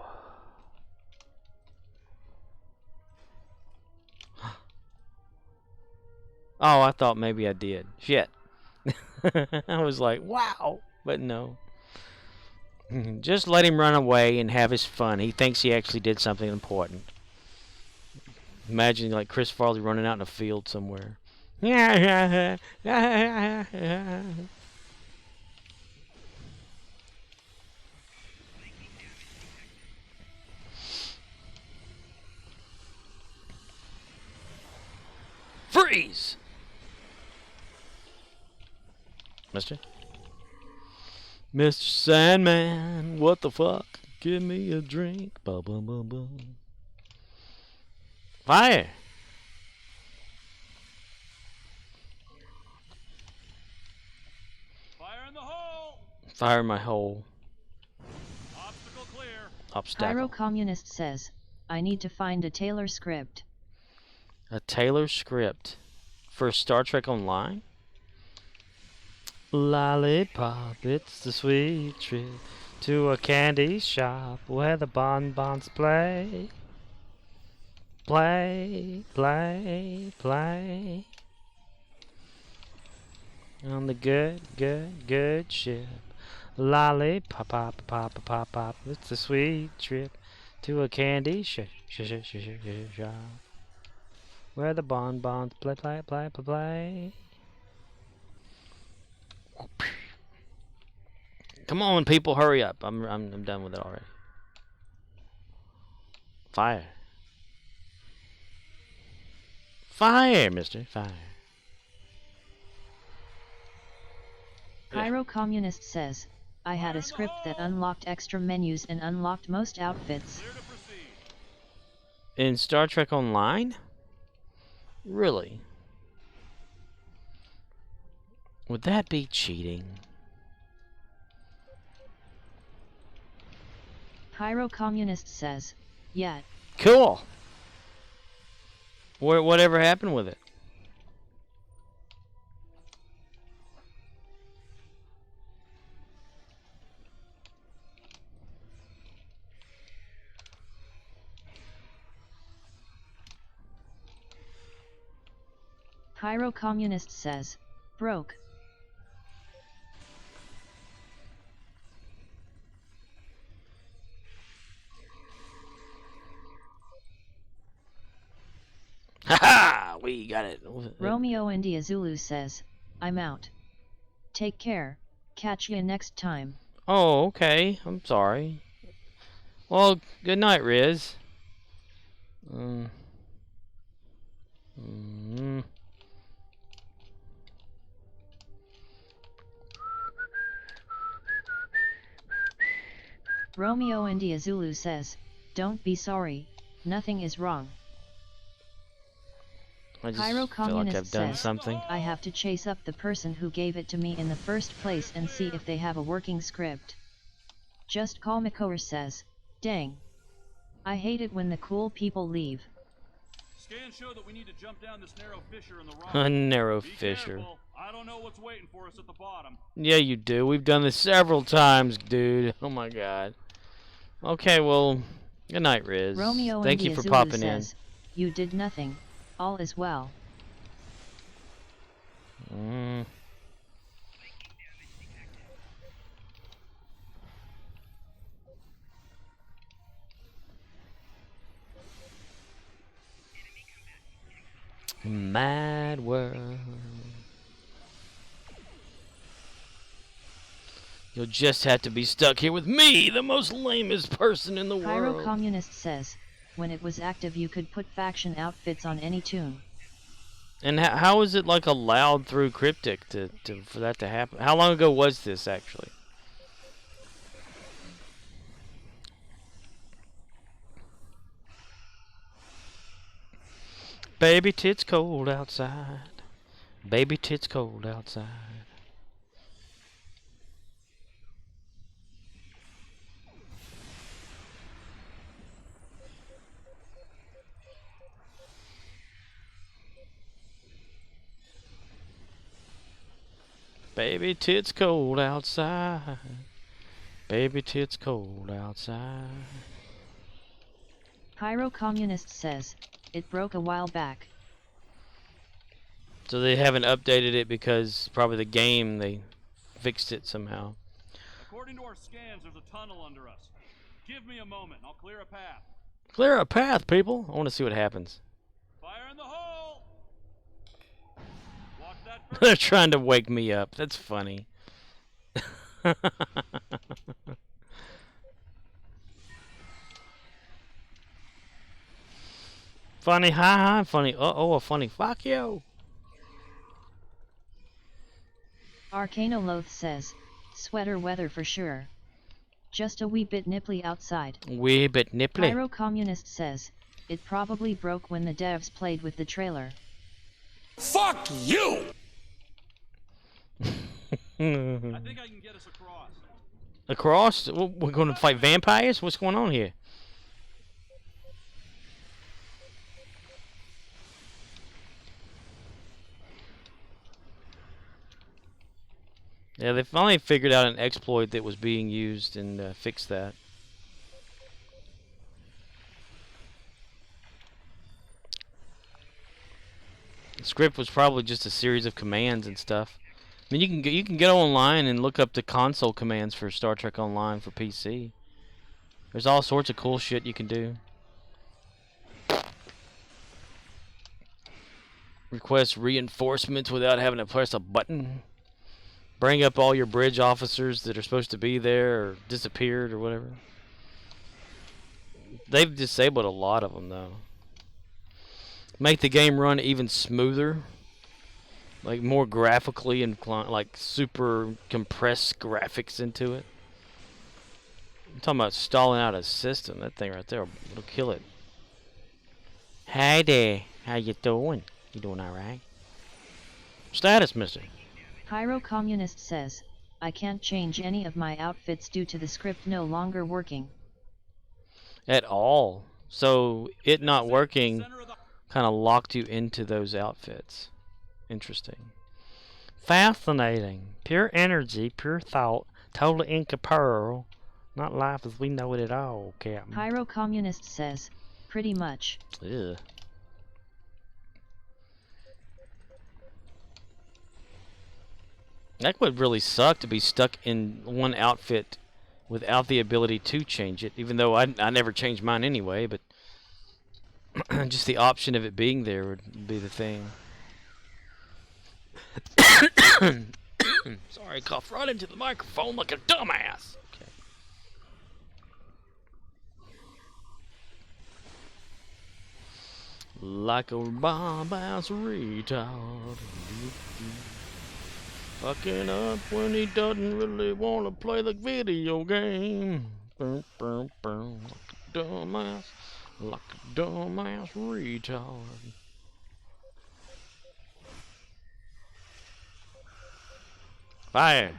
Oh, I thought maybe I did. Shit. I was like, wow. But no. Just let him run away and have his fun. He thinks he actually did something important. Imagine like Chris Farley running out in a field somewhere. Freeze! Mister? Mr. Sandman, what the fuck? Give me a drink. Ba -bum -bum -bum. Fire! Fire in the hole! Fire in my hole. Obstacle clear. Obstacle. Pyro Communist says, I need to find a Taylor script. A Taylor script for Star Trek Online? Lollipop, it's the sweet trip. To a candy shop where the bonbons play. Play, play, play. On the good, good, good ship. Lolly, pop, pop, pop, pop, pop. It's a sweet trip to a candy shop where the bonbons play, play, play, play, play. Come on, people, hurry up! I'm done with it already. Fire, fire, Mister, fire. Pyro Communist says, I had a script that unlocked extra menus and unlocked most outfits. In Star Trek Online? Really? Would that be cheating? Pyro Communist says, yeah. Cool. Whatever happened with it? Pyro Communist says, broke. Haha! We got it. Romeo India Zulu says, I'm out. Take care. Catch ya next time. Oh, okay. I'm sorry. Well, good night, Riz. Romeo India Zulu says, don't be sorry, nothing is wrong. I just Pyro feel like Communist I've done says, something. I have to chase up the person who gave it to me in the first place and see if they have a working script. Just Call Makoer says, dang. I hate it when the cool people leave. Scans show that we need to jump down this narrow fissure in the rock. A narrow Be fissure. Careful. I don't know what's waiting for us at the bottom. Yeah, you do. We've done this several times, dude. Oh my god. Okay, well, good night, Riz. Romeo Thank you India for Zulu popping says, you did nothing. All is well. in. Mad world. You'll just have to be stuck here with me, the most lamest person in the Pyro world. Communist says, when it was active you could put faction outfits on any tune. And how is it like allowed through Cryptic for that to happen? How long ago was this actually? Baby, tits cold outside. Baby, tits cold outside. Baby, tits cold outside. Baby, tits cold outside. Pyro Communist says, it broke a while back. So they haven't updated it because probably the game, they fixed it somehow. According to our scans, there's a tunnel under us. Give me a moment, I'll clear a path. Clear a path, people. I want to see what happens. Fire in the hole! Watch that. They're trying to wake me up. That's funny. Funny, ha ha, funny, uh-oh, a funny fuck you. Arcanoloth says, sweater weather for sure. Just a wee bit nipply outside. Wee bit nipply. Pyro Communist says, it probably broke when the devs played with the trailer. Fuck you! I think I can get us across. Across? We're going to fight vampires? What's going on here? Yeah, they finally figured out an exploit that was being used and fixed that. The script was probably just a series of commands and stuff. I mean, you can get online and look up the console commands for Star Trek Online for PC. There's all sorts of cool shit you can do. Request reinforcements without having to press a button. Bring up all your bridge officers that are supposed to be there or disappeared or whatever. They've disabled a lot of them though. Make the game run even smoother. Like more graphically inclined, like super compressed graphics into it. I'm talking about stalling out a system. That thing right there will kill it. Hey there, how you doing? You doing alright? Status missing. Pyro Communist says, I can't change any of my outfits due to the script no longer working. At all. So it not working kind of locked you into those outfits. Interesting. Fascinating. Pure energy, pure thought, totally incorporeal. Not life as we know it at all, Captain. Pyro Communist says, pretty much. Ugh. That would really suck to be stuck in one outfit without the ability to change it, even though I never changed mine anyway, but just the option of it being there would be the thing. Sorry, I coughed right into the microphone like a dumbass. Okay. Like a bomb-ass retard. Fucking up when he doesn't really want to play the video game. Like a dumbass. Like a dumbass retard. Fire!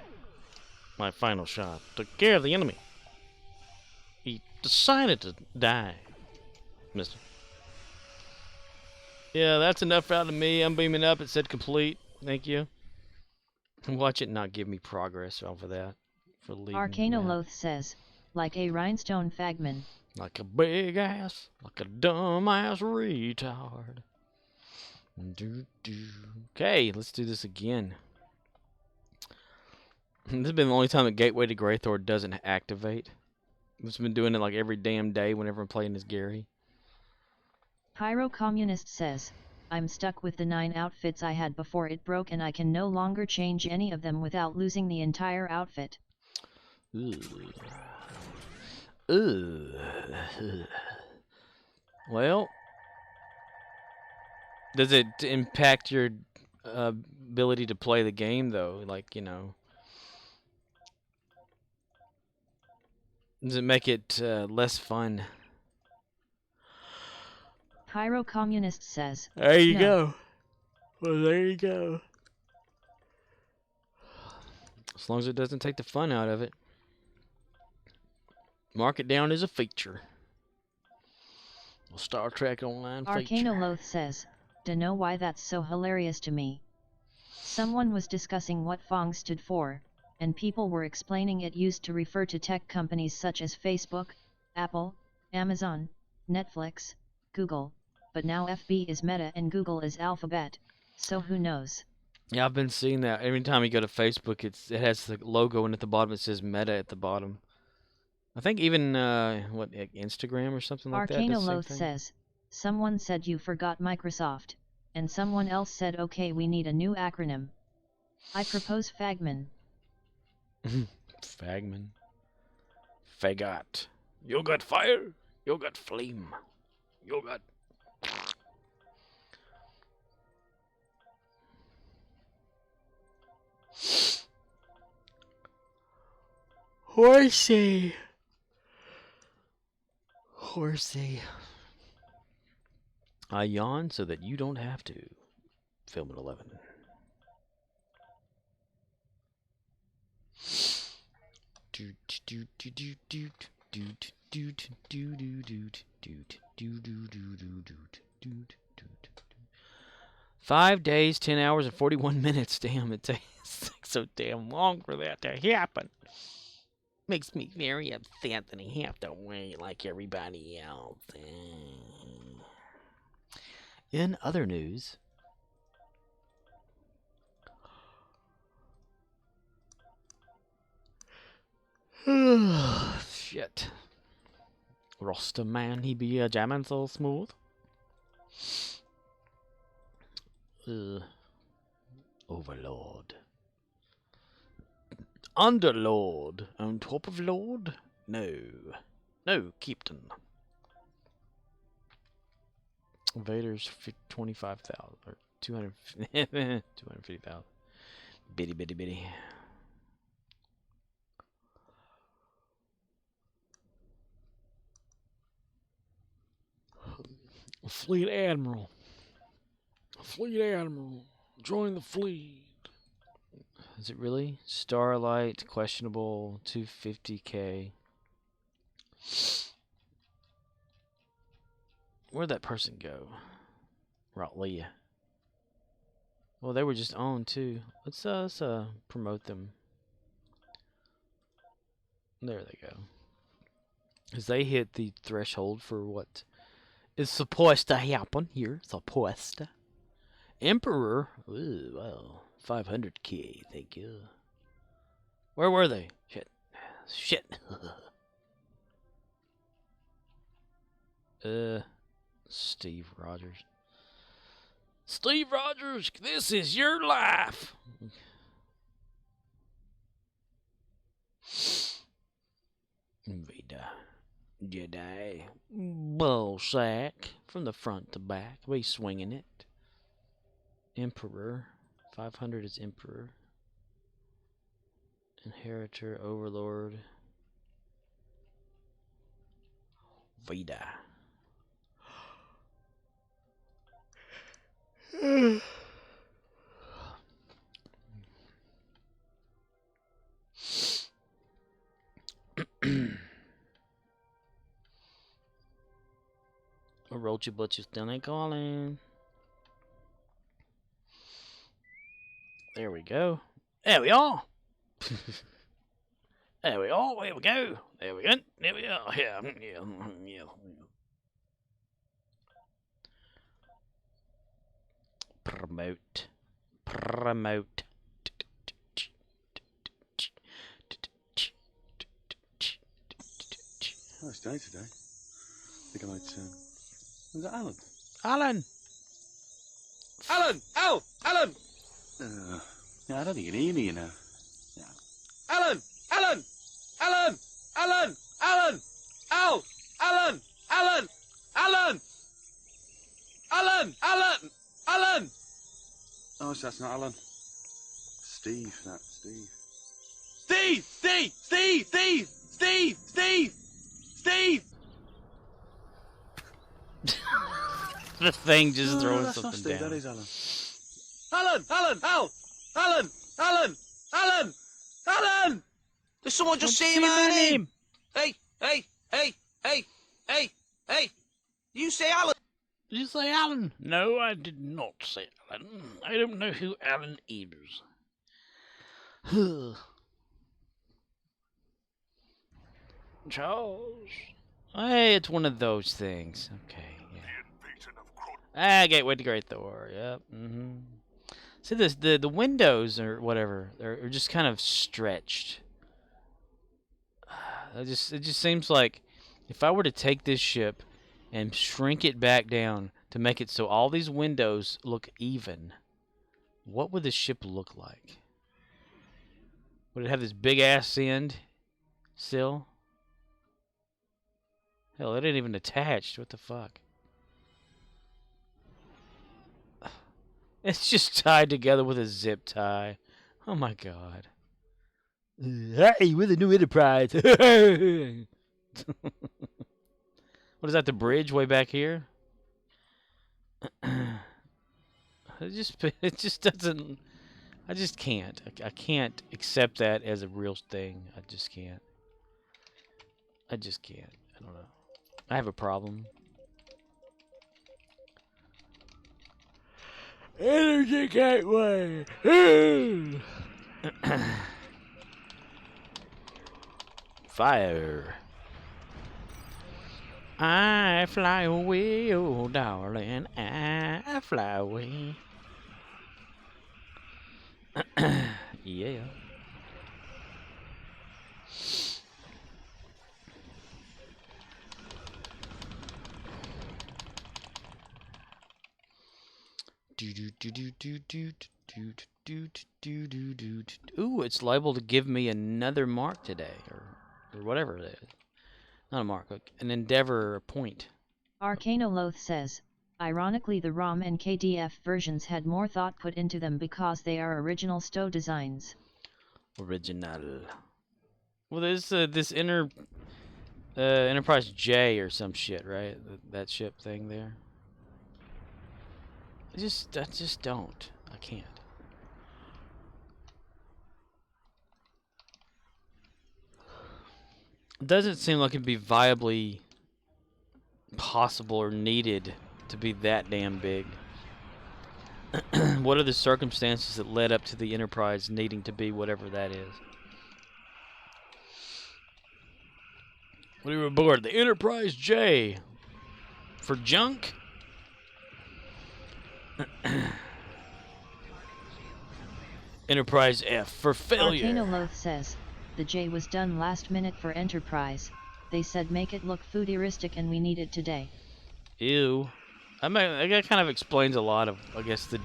My final shot took care of the enemy. He decided to die, mister. Yeah, that's enough out of me. I'm beaming up. It said complete. Thank you. Watch it not give me progress off of that. For Arcanoloth says, like a rhinestone fagman. Like a big ass, like a dumb ass retard. Okay, let's do this again. This has been the only time the Gateway to Greythor doesn't activate. I've been doing it like every damn day whenever I'm playing as Gary. Pyro Communist says, I'm stuck with the 9 outfits I had before it broke and I can no longer change any of them without losing the entire outfit. Well, does it impact your ability to play the game though? Like, you know, does it make it less fun? Pyro Communist says, there you no. go. Well, there you go. As long as it doesn't take the fun out of it. Mark it down as a feature. A Star Trek Online feature. Arcanoloth says, dunno why that's so hilarious to me. Someone was discussing what FONG stood for, and people were explaining it used to refer to tech companies such as Facebook, Apple, Amazon, Netflix, Google, but now FB is Meta and Google is Alphabet, so who knows? Yeah, I've been seeing that. Every time you go to Facebook, it has the logo, and at the bottom it says Meta at the bottom. I think even, what, Instagram or something like that? Arcanoloth says, someone said you forgot Microsoft, and someone else said okay we need a new acronym. I propose Fagman. Fagman. Fagot. You got fire. You got flame. You got... Horsey. Horsey. I yawn so that you don't have to. Film at 11. Five days, 10 hours, and 41 minutes. Damn, it takes so damn long for that to happen. Makes me very upset that I have to wait like everybody else. In other news, shit. Roster man, he be jamming so smooth. Overlord. Underlord. On top of Lord? No. No, Captain. Invaders 25,000 or 250,000. Bitty bitty bitty. Fleet Admiral. Fleet Admiral. Join the fleet. Is it really? Starlight, questionable, 250k. Where'd that person go? Leah. Well, they were just on too. Let's promote them. There they go. As they hit the threshold for what is supposed to happen here. Supposed to. Emperor. Ooh, well, 500k. Thank you. Where were they? Shit. Shit. Steve Rogers. Steve Rogers, this is your life. Vader. Jedi. Bullsack. From the front to back. We swinging it. Emperor. 500 is Emperor. Inheritor. Overlord. Vader. Roachy Butcher still ain't calling. There we go. There we are. There we are. There we go. There we go. There we are. Yeah. Promote. Promote. Nice day today. I think I might. Is that Alan? Alan! Alan! Al! Alan! Yeah, I don't think you can hear me, you know. Yeah. Alan! Alan! Alan! Alan! Alan! Al! Alan! Alan! Alan! Alan! Alan! Alan! Oh, so that's not Alan. Steve, that's Steve. Steve! Steve! Steve! Steve! Steve! Steve! Steve! The thing just throwing that's something not Steve, down. that is Alan. Alan! Alan! Al! Alan! Alan! Alan! Alan! Did someone just say my name? Hey, hey, hey, hey, hey, hey. You say Alan? Did you say Alan? No, I did not say Alan. I don't know who Alan is. Charles. Hey, it's one of those things. Okay, yeah. Gateway to Great Thor. Yep. See this the windows or whatever are just kind of stretched. It just seems like if I were to take this ship and shrink it back down to make it so all these windows look even, what would the ship look like? Would it have this big ass end still? Hell, it ain't even attached. What the fuck? It's just tied together with a zip tie. Oh my god. Hey, we're the new Enterprise. What is that, the bridge way back here? It just doesn't. I just can't. I can't accept that as a real thing. I just can't. I just can't. I don't know. I have a problem. Energy gateway. Fire. I fly away, oh darling, I fly away. Yeah. Ooh, it's liable to give me another mark today, or whatever it is. Not a mark, an endeavor point. Arcanoloth says, ironically the ROM and KDF versions had more thought put into them because they are original STO designs. Original. Well, there's this Enterprise J or some shit, right? That ship thing there. I just don't. I can't. It doesn't seem like it'd be viably possible or needed to be that damn big. What are the circumstances that led up to the Enterprise needing to be whatever that is? What are you aboard? The Enterprise J. For junk? Enterprise F for failure. Arcanoloth says, the J was done last minute for Enterprise. They said make it look futuristic and we need it today. Ew. I mean, that kind of explains a lot of, I guess, the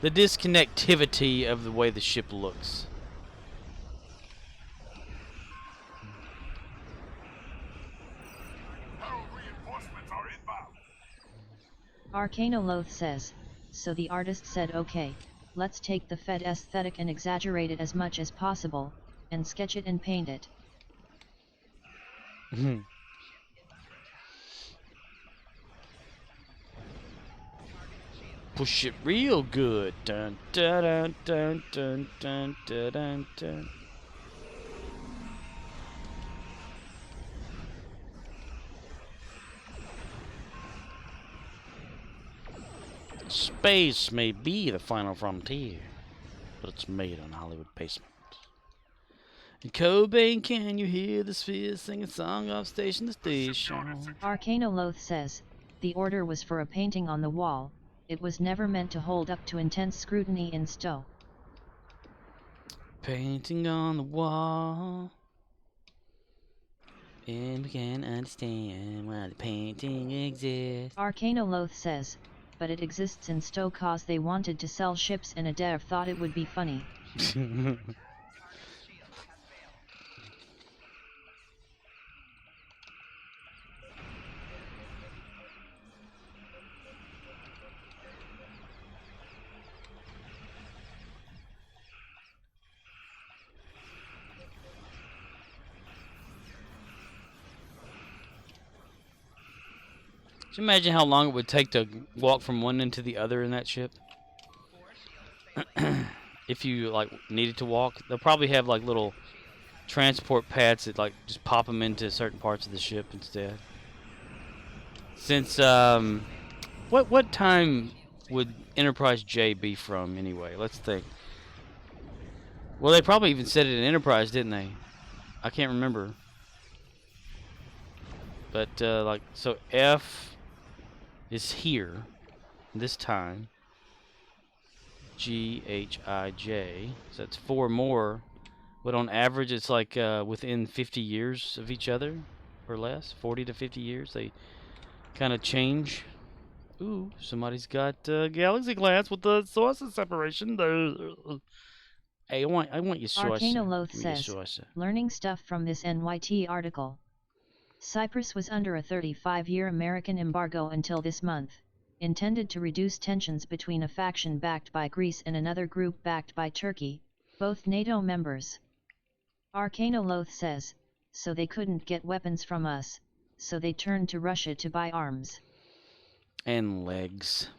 disconnectivity of the way the ship looks. Arcanoloth says, so the artist said okay, let's take the Fed aesthetic and exaggerate it as much as possible, and sketch it and paint it. Push it real good. Dun dun dun dun dun dun dun dun. Space may be the final frontier, but it's made on Hollywood basement. In Cobain, can you hear the sphere singing song off station to station? Arcanoloth says, the order was for a painting on the wall, it was never meant to hold up to intense scrutiny in STO. Painting on the wall, and we can understand why the painting exists. Arcanoloth says, but it exists in STO cause they wanted to sell ships and a dev thought it would be funny. Could you imagine how long it would take to walk from one end to the other in that ship? If you like needed to walk, they'll probably have like little transport pads that like just pop them into certain parts of the ship instead. Since what time would Enterprise J be from anyway? Let's think. Well, they probably even said it in Enterprise, didn't they? I can't remember. But like, so F is here this time. GHIJ, so that's 4 more, but on average it's like within 50 years of each other or less. 40 to 50 years they kind of change. Ooh, somebody's got galaxy glance with the sources separation. Hey, I want your saucer. Arcanoloth says, learning stuff from this NYT article. Cyprus was under a 35-year American embargo until this month, intended to reduce tensions between a faction backed by Greece and another group backed by Turkey, both NATO members. Arcanoloth says, so they couldn't get weapons from us, so they turned to Russia to buy arms. And legs.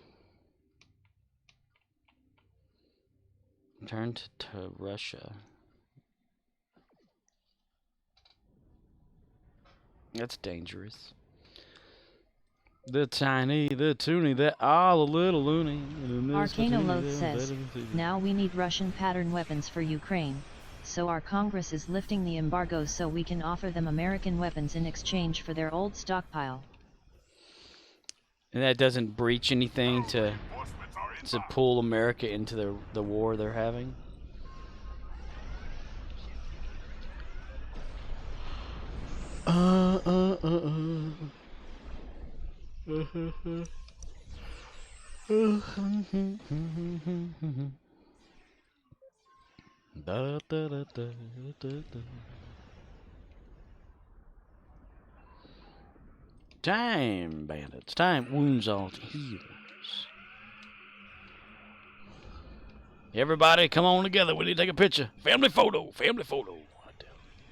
Turned to Russia. That's dangerous. The tiny, the toony, the all a little loony. Arcanoloth says, now we need Russian pattern weapons for Ukraine, so our Congress is lifting the embargo so we can offer them American weapons in exchange for their old stockpile. And that doesn't breach anything to pull America into the war they're having? Time bandits, time wounds all to heals. Everybody come on together, we need to take a picture. Family photo, family photo.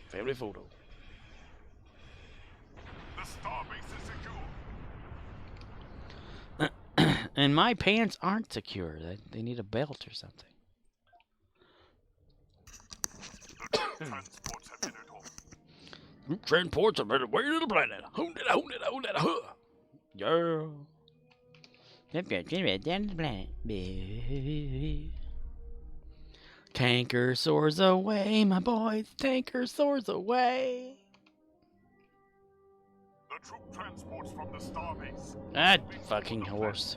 Family photo. The starbase is secure. And my pants aren't secure. They need a belt or something. Transports have been at home. Transports have been away to the planet. Hold it, huh. Girl. Tanker soars away, my boys. Tanker soars away. The troop transports from the starbase. That fucking horse.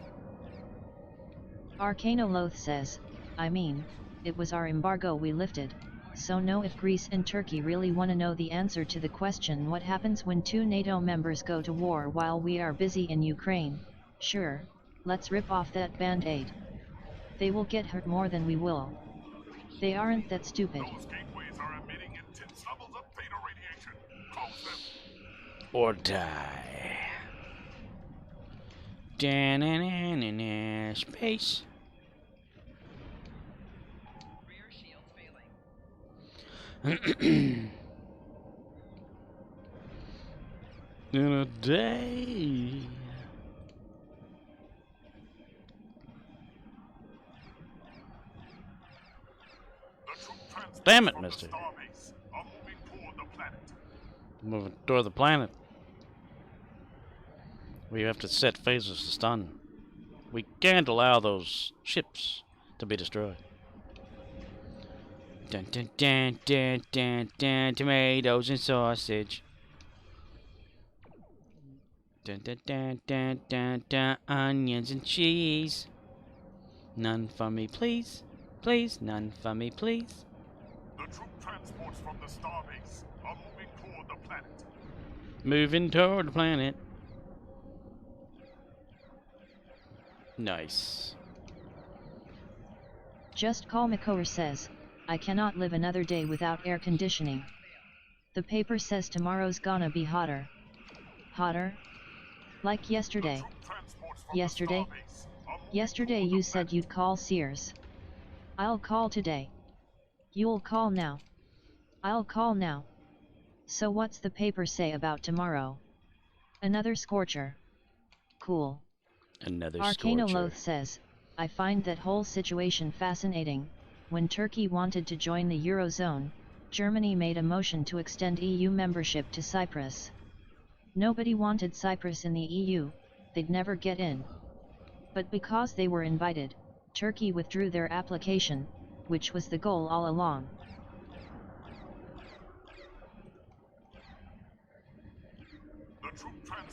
Arcanoloth says, I mean, it was our embargo we lifted, so know if Greece and Turkey really want to know the answer to the question what happens when two NATO members go to war while we are busy in Ukraine, sure, let's rip off that band-aid. They will get hurt more than we will. They aren't that stupid. Those gateways are emitting intense levels of beta radiation. Close them. Or die. Da-na-na-na-na. Space. Rear shields failing. In a day. Damn it, mister. Moving toward the planet. We have to set phasers to stun. We can't allow those ships to be destroyed. Dun dun dun dun dun dun. Tomatoes and sausage. Dun dun dun dun dun dun. Onions and cheese. None for me, please. Please, none for me, please. The troop transports from the starbase are moving toward the planet. Moving toward the planet. Nice. Just Call Makor says, I cannot live another day without air conditioning. The paper says tomorrow's gonna be hotter. Hotter? Like yesterday. Yesterday? Yesterday you said you'd call Sears. I'll call today. You'll call now. I'll call now. So what's the paper say about tomorrow? Another scorcher. Cool. Another Arcanoloth scorcher. says, I find that whole situation fascinating. When Turkey wanted to join the Eurozone, Germany made a motion to extend EU membership to Cyprus. Nobody wanted Cyprus in the EU, they'd never get in. But because they were invited, Turkey withdrew their application, which was the goal all along.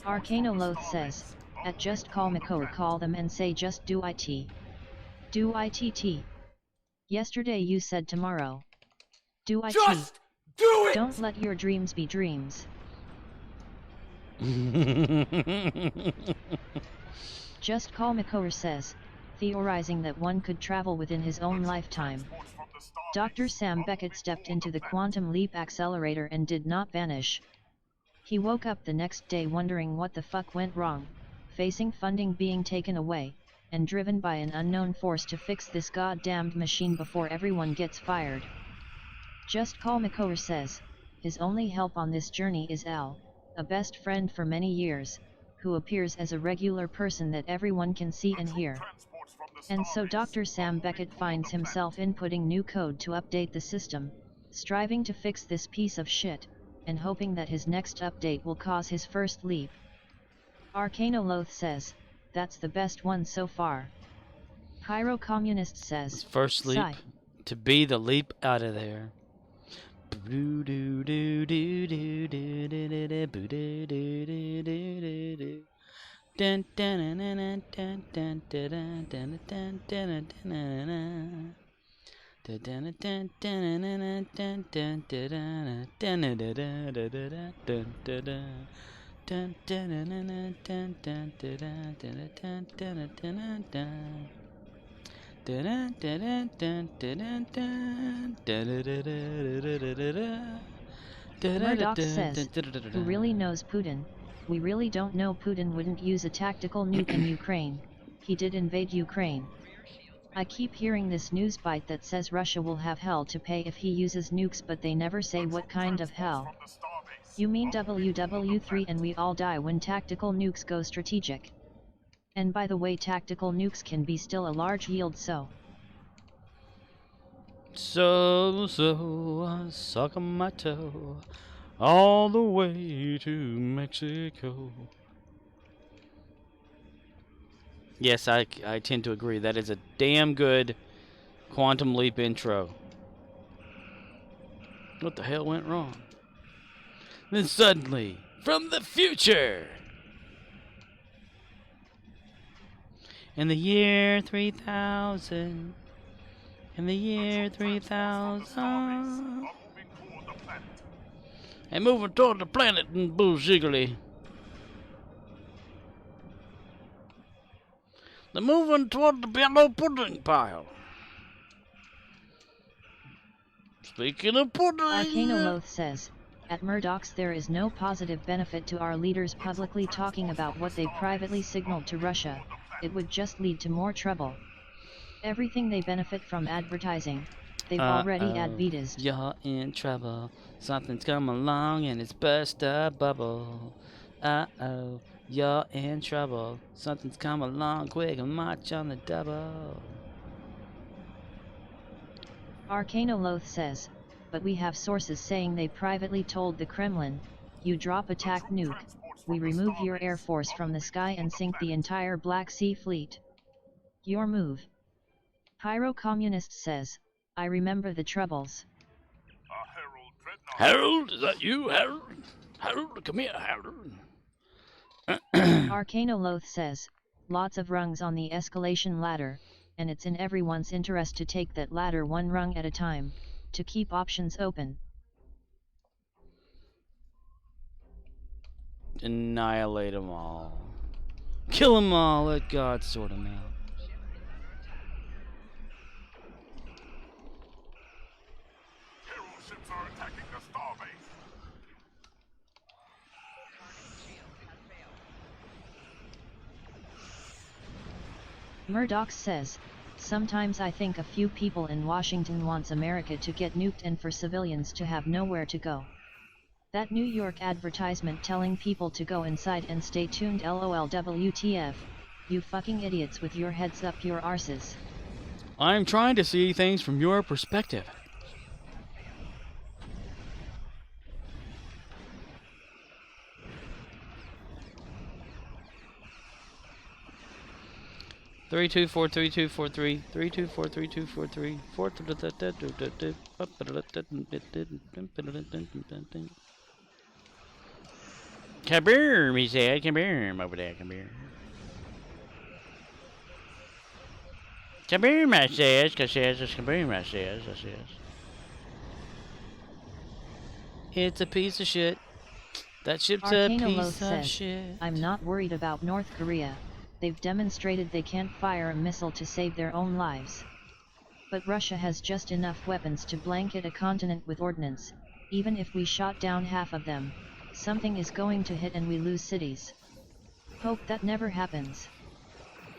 Arcanoloth says, at Just Call Makor, call them and say just do it. Do it. Yesterday you said tomorrow. Do it. Just do it! Don't let your dreams be dreams. Just Call Makor says, theorizing that one could travel within his own lifetime. Dr. Sam Beckett stepped into the quantum leap accelerator and did not vanish. He woke up the next day wondering what the fuck went wrong, facing funding being taken away, and driven by an unknown force to fix this goddamned machine before everyone gets fired. Just Call Makor says, his only help on this journey is Al, a best friend for many years, who appears as a regular person that everyone can see and hear. And so Dr. Sam Beckett finds himself inputting new code to update the system, striving to fix this piece of shit, and hoping that his next update will cause his first leap. Arcanoloth says, that's the best one so far. Pyro Communist says, First leap sigh. to be the leap out of there. Murdoch says, who really knows Putin? We really don't know. Putin wouldn't use a tactical nuke in Ukraine. He did invade Ukraine. I keep hearing this news bite that says Russia will have hell to pay if he uses nukes, but they never say what kind of hell. You mean WW3 and we all die when tactical nukes go strategic? And by the way, tactical nukes can be still a large yield, so I suck on my toe all the way to Mexico. Yes, I tend to agree. That is a damn good Quantum Leap intro. What the hell went wrong? Then suddenly, from the future, in the year 3000, in the year 3000, and moving toward the planet in Bullshiggly. They're moving toward the yellow pudding pile. Speaking of pudding, Arcanoloth says, at Murdoch's there is no positive benefit to our leaders publicly talking about what they privately signaled to Russia. It would just lead to more trouble. Everything they benefit from advertising, they've already advertised. You're in trouble. Something's come along and it's burst a bubble. Uh-oh, you're in trouble. Something's come along quick and march on the double. Arcanoloth says, but we have sources saying they privately told the Kremlin, you drop attack nuke, we remove your air force from the sky and sink the entire Black Sea fleet. Your move. Pyro Communist says, I remember the troubles. Harold, is that you, Harold? Harold, come here, Harold. Arcanoloth says, lots of rungs on the escalation ladder, and it's in everyone's interest to take that ladder one rung at a time, to keep options open. Annihilate them all. Kill them all, let God sort them out. Ships are attacking the starbase. Murdoch says, sometimes I think a few people in Washington wants America to get nuked and for civilians to have nowhere to go. That New York advertisement telling people to go inside and stay tuned, LOL WTF, you fucking idiots with your heads up your arses. I'm trying to see things from your perspective. Three two four 3243 4. Kaboom, he said. Kaboom over there. Kaboom. Kaboom, I says. Kaboom, I says. It's a piece of shit. That ship's a piece of shit. I'm not worried about North Korea. They've demonstrated they can't fire a missile to save their own lives. But Russia has just enough weapons to blanket a continent with ordnance. Even if we shot down half of them, something is going to hit and we lose cities. Hope that never happens.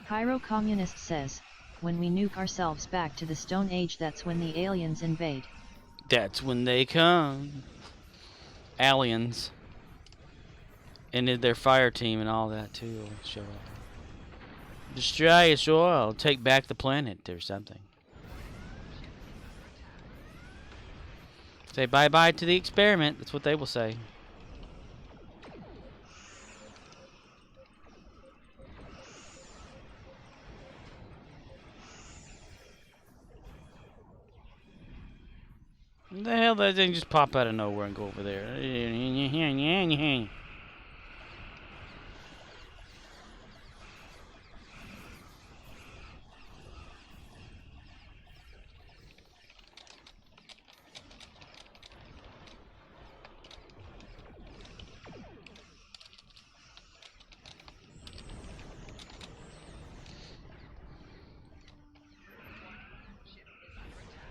Pyro Communist says, when we nuke ourselves back to the Stone Age, that's when the aliens invade. That's when they come. Aliens. And their fire team and all that too will show up. Destroy us all, take back the planet or something. Say bye-bye to the experiment, that's what they will say. The hell, that thing just pop out of nowhere and go over there.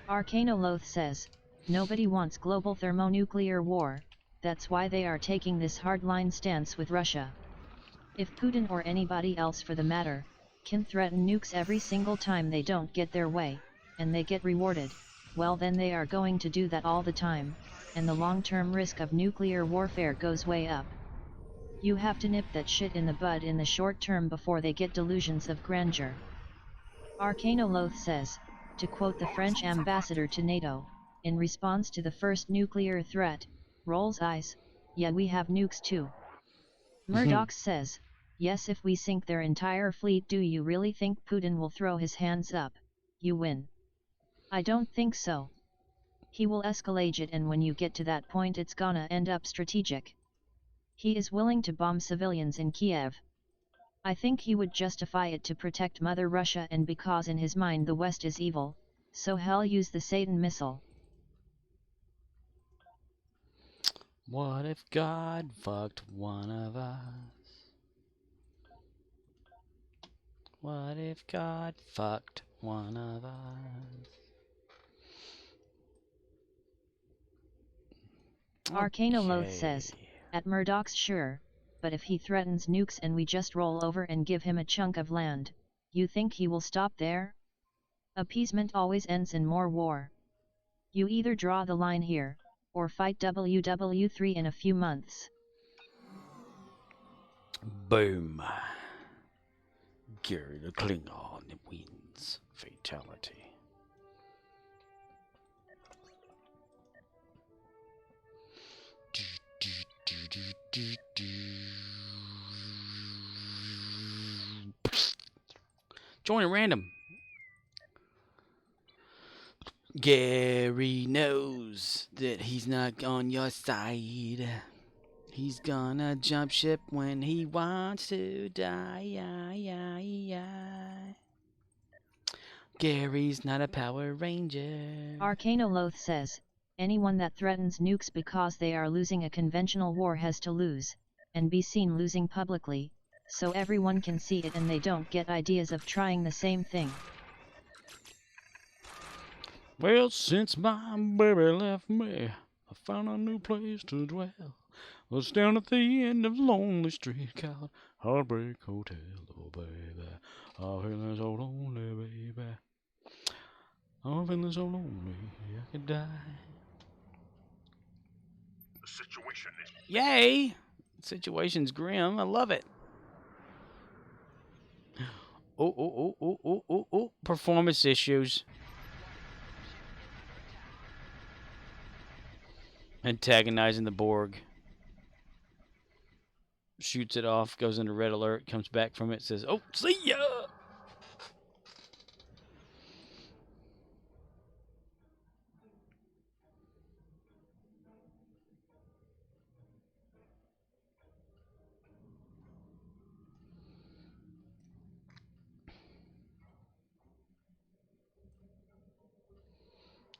Arcanoloth says, nobody wants global thermonuclear war, that's why they are taking this hardline stance with Russia. If Putin or anybody else for the matter, can threaten nukes every single time they don't get their way, and they get rewarded, well then they are going to do that all the time, and the long-term risk of nuclear warfare goes way up. You have to nip that shit in the bud in the short term before they get delusions of grandeur. Arcanoloth says, to quote the French ambassador to NATO, in response to the first nuclear threat, rolls eyes, yeah we have nukes too. Murdoch says, yes if we sink their entire fleet, do you really think Putin will throw his hands up? You win. I don't think so. He will escalate it, and when you get to that point it's gonna end up strategic. He is willing to bomb civilians in Kiev. I think he would justify it to protect Mother Russia, and because in his mind the West is evil, so hell use the Satan missile. What if God fucked one of us? What if God fucked one of us? Arcanoloth says, at Murdoch's sure, but if he threatens nukes and we just roll over and give him a chunk of land, you think he will stop there? Appeasement always ends in more war. You either draw the line here, or fight WW3 in a few months. Boom. Gary the Klingon wins. Fatality. Join at random. Gary knows that he's not on your side. He's gonna jump ship when he wants to die. Gary's not a Power Ranger. Arcanoloth says, anyone that threatens nukes because they are losing a conventional war has to lose, and be seen losing publicly, so everyone can see it and they don't get ideas of trying the same thing. Well, since my baby left me, I found a new place to dwell. It's down at the end of Lonely Street called Heartbreak Hotel. Oh, baby, I'm feeling so lonely, baby. I'm feeling so lonely, I could die. The situation is... Yay! The situation's grim. I love it. Oh. Performance issues. Antagonizing the Borg. Shoots it off, goes into red alert, comes back from it, says, oh, see ya!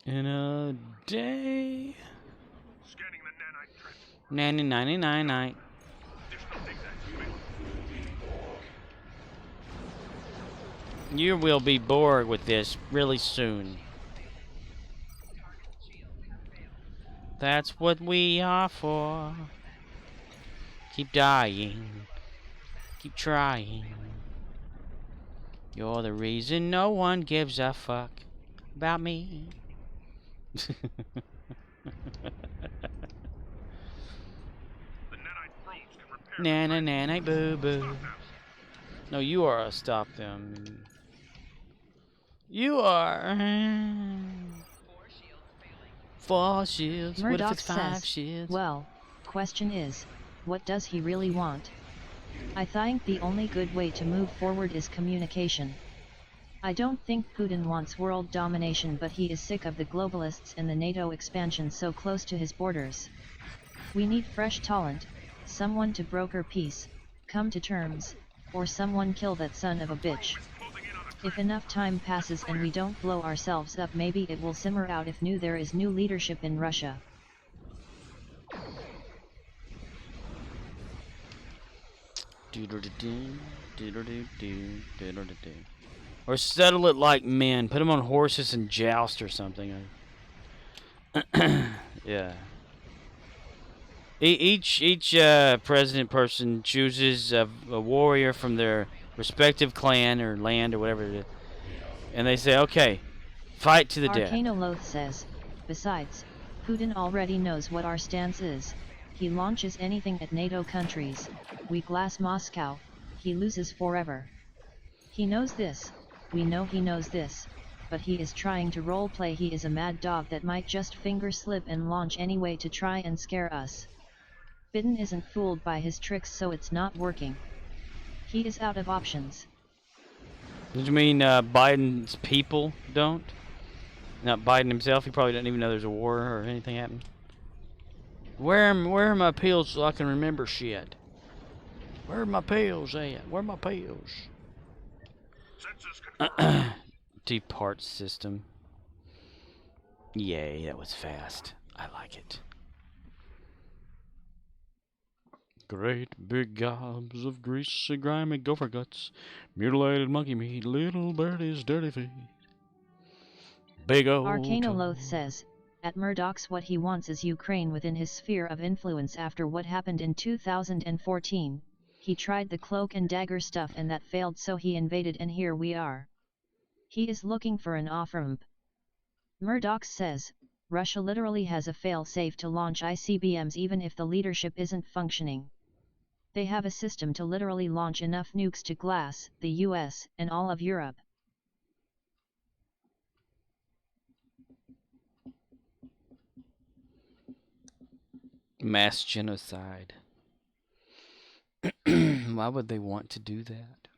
In a day. Scanning the nanite transport. 99. You will be bored with this really soon. That's what we are for. Keep dying. Keep trying. You're the reason no one gives a fuck about me. Nana boo boo. No, you are a stop them. You are. 4 shields. Murdoch What if it's 5 says, shields? well, question is, what does he really want? I think the only good way to move forward is communication. I don't think Putin wants world domination, but he is sick of the globalists and the NATO expansion so close to his borders. We need fresh talent, someone to broker peace, come to terms, or someone kill that son of a bitch. If enough time passes and we don't blow ourselves up, maybe it will simmer out if there is new leadership in Russia. Or settle it like men. Put them on horses and joust or something. Yeah. Each president person chooses a warrior from their respective clan or land or whatever it is, and they say, "Okay, fight to the death." Arcanoloth says, besides, Putin already knows what our stance is. He launches anything at NATO countries, we glass Moscow, he loses forever. He knows this, we know he knows this, but he is trying to role-play. He is a mad dog that might just finger slip and launch anyway to try and scare us. Biden isn't fooled by his tricks, so it's not working. He is out of options. Did you mean Biden's people don't? Not Biden himself? He probably doesn't even know there's a war or anything happening. Where are my pills so I can remember shit? Where are my pills at? Where are my pills? Depart system. Yay, that was fast. I like it. Great big gobs of greasy, grimy gopher guts, mutilated monkey meat, little birdie's dirty feet. Big old Arcanoloth says, at Murdoch's what he wants is Ukraine within his sphere of influence. After what happened in 2014, he tried the cloak and dagger stuff and that failed, so he invaded, and here we are. He is looking for an off-ramp. Murdoch says, Russia literally has a fail-safe to launch ICBMs even if the leadership isn't functioning. They have a system to literally launch enough nukes to glass the US and all of Europe. Mass genocide. Why would they want to do that?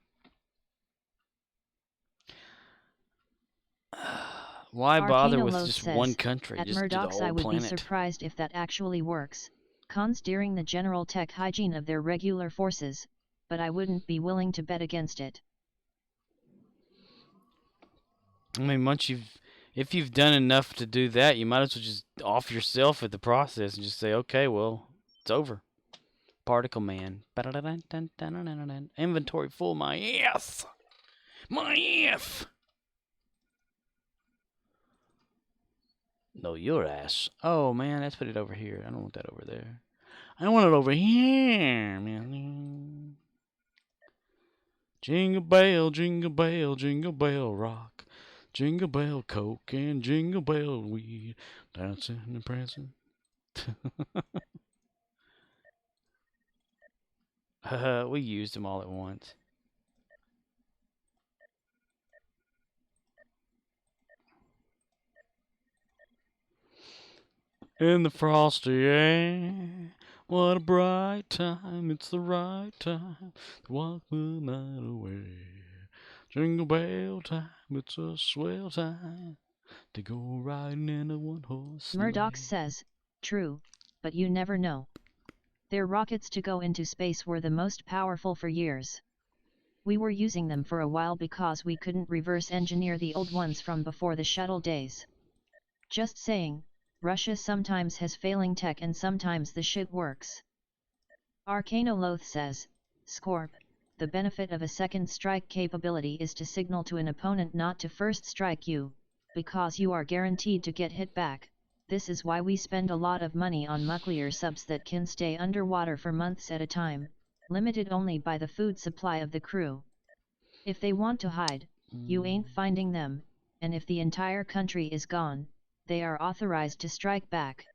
Why bother with just one country? At Just do the Murdoch's, whole I would planet. be surprised if that actually works. Cons during the general tech hygiene of their regular forces, but I wouldn't be willing to bet against it. I mean, if you've done enough to do that, you might as well just off yourself at the process and just say, okay, well, it's over. Particle man. Inventory full, my ass. My ass. No, your ass. Oh, man, let's put it over here. I don't want that over there. I want it over here, man. Jingle bell, jingle bell, jingle bell rock. Jingle bell coke and jingle bell weed. Dancing and prancing. We used them all at once. In the frosty air, what a bright time, it's the right time to walk the night away. Jingle bell time, it's a swell time to go riding in a one-horse sleigh. Murdoch says, true, but you never know. Their rockets to go into space were the most powerful for years. We were using them for a while because we couldn't reverse engineer the old ones from before the shuttle days. Just saying, Russia sometimes has failing tech and sometimes the shit works. Arcanoloth says, Scorp, the benefit of a second strike capability is to signal to an opponent not to first strike you, because you are guaranteed to get hit back. This is why we spend a lot of money on nuclear subs that can stay underwater for months at a time, limited only by the food supply of the crew. If they want to hide, you ain't finding them, and if the entire country is gone, they are authorized to strike back.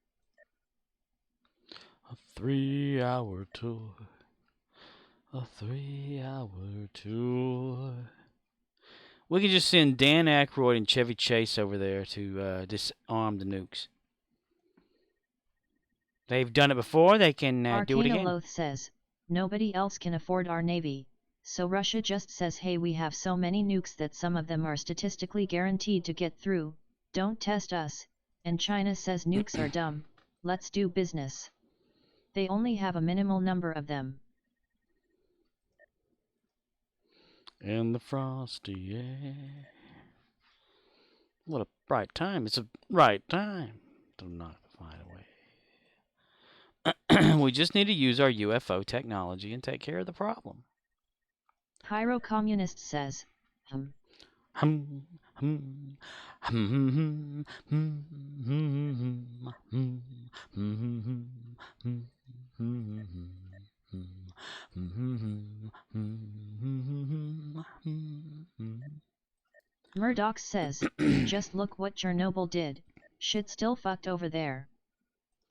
A 3-hour tour. A 3-hour tour. We could just send Dan Aykroyd and Chevy Chase over there to disarm the nukes. They've done it before. They can do it again. Arcanoloth says, nobody else can afford our navy, so Russia just says, hey, we have so many nukes that some of them are statistically guaranteed to get through, don't test us, and China says nukes are dumb, let's do business. They only have a minimal number of them. In the frosty air. What a bright time. It's a right time to knock the fight away. We just need to use our UFO technology and take care of the problem. Pyro Communist says, Hum, hum, hum, hum, hum, Murdoch says, just look what Chernobyl did, shit still fucked over there.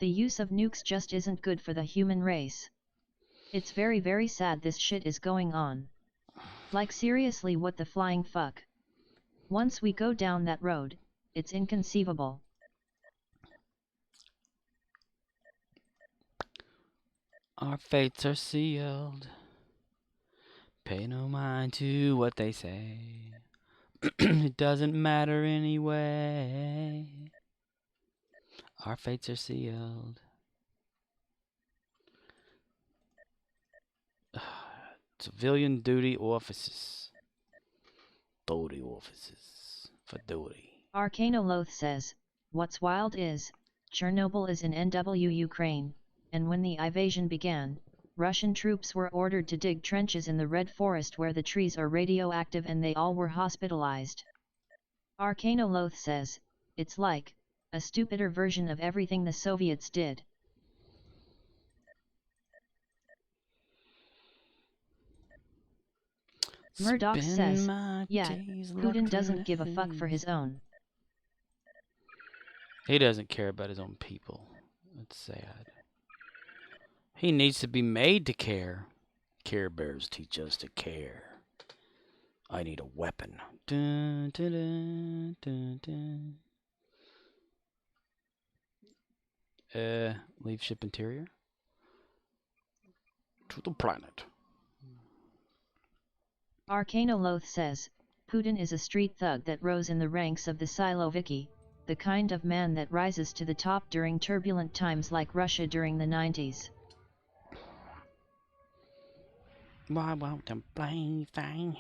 The use of nukes just isn't good for the human race. It's very very sad this shit is going on. Like seriously, what the flying fuck? Once we go down that road, it's inconceivable. Our fates are sealed. Pay no mind to what they say. It doesn't matter anyway. Our fates are sealed. Civilian duty offices. Duty offices. For duty. Arcanoloth says, what's wild is, Chernobyl is in NW Ukraine, and when the invasion began, Russian troops were ordered to dig trenches in the Red Forest where the trees are radioactive and they all were hospitalized. Arcanoloth says, it's like, a stupider version of everything the Soviets did. Murdoch says, yeah, Putin doesn't give a fuck for his own. He doesn't care about his own people. That's sad. He needs to be made to care. Care Bears teach us to care. I need a weapon. Dun, dun, dun, dun, dun. Leave ship interior. To the planet. Arcanoloth says, Putin is a street thug that rose in the ranks of the Siloviki, the kind of man that rises to the top during turbulent times like Russia during the 90s. Why won't them play thing?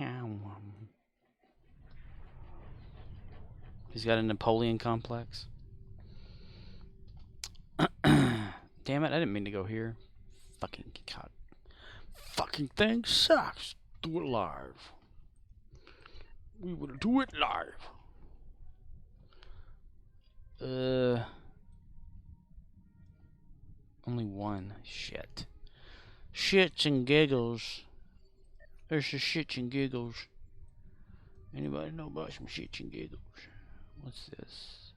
He's got a Napoleon complex. Damn it, I didn't mean to go here. Fucking God. Fucking thing sucks. Do it live. We will do it live. Only one. Shit. Shits and giggles. There's some shits and giggles. Anybody know about some shits and giggles? What's this?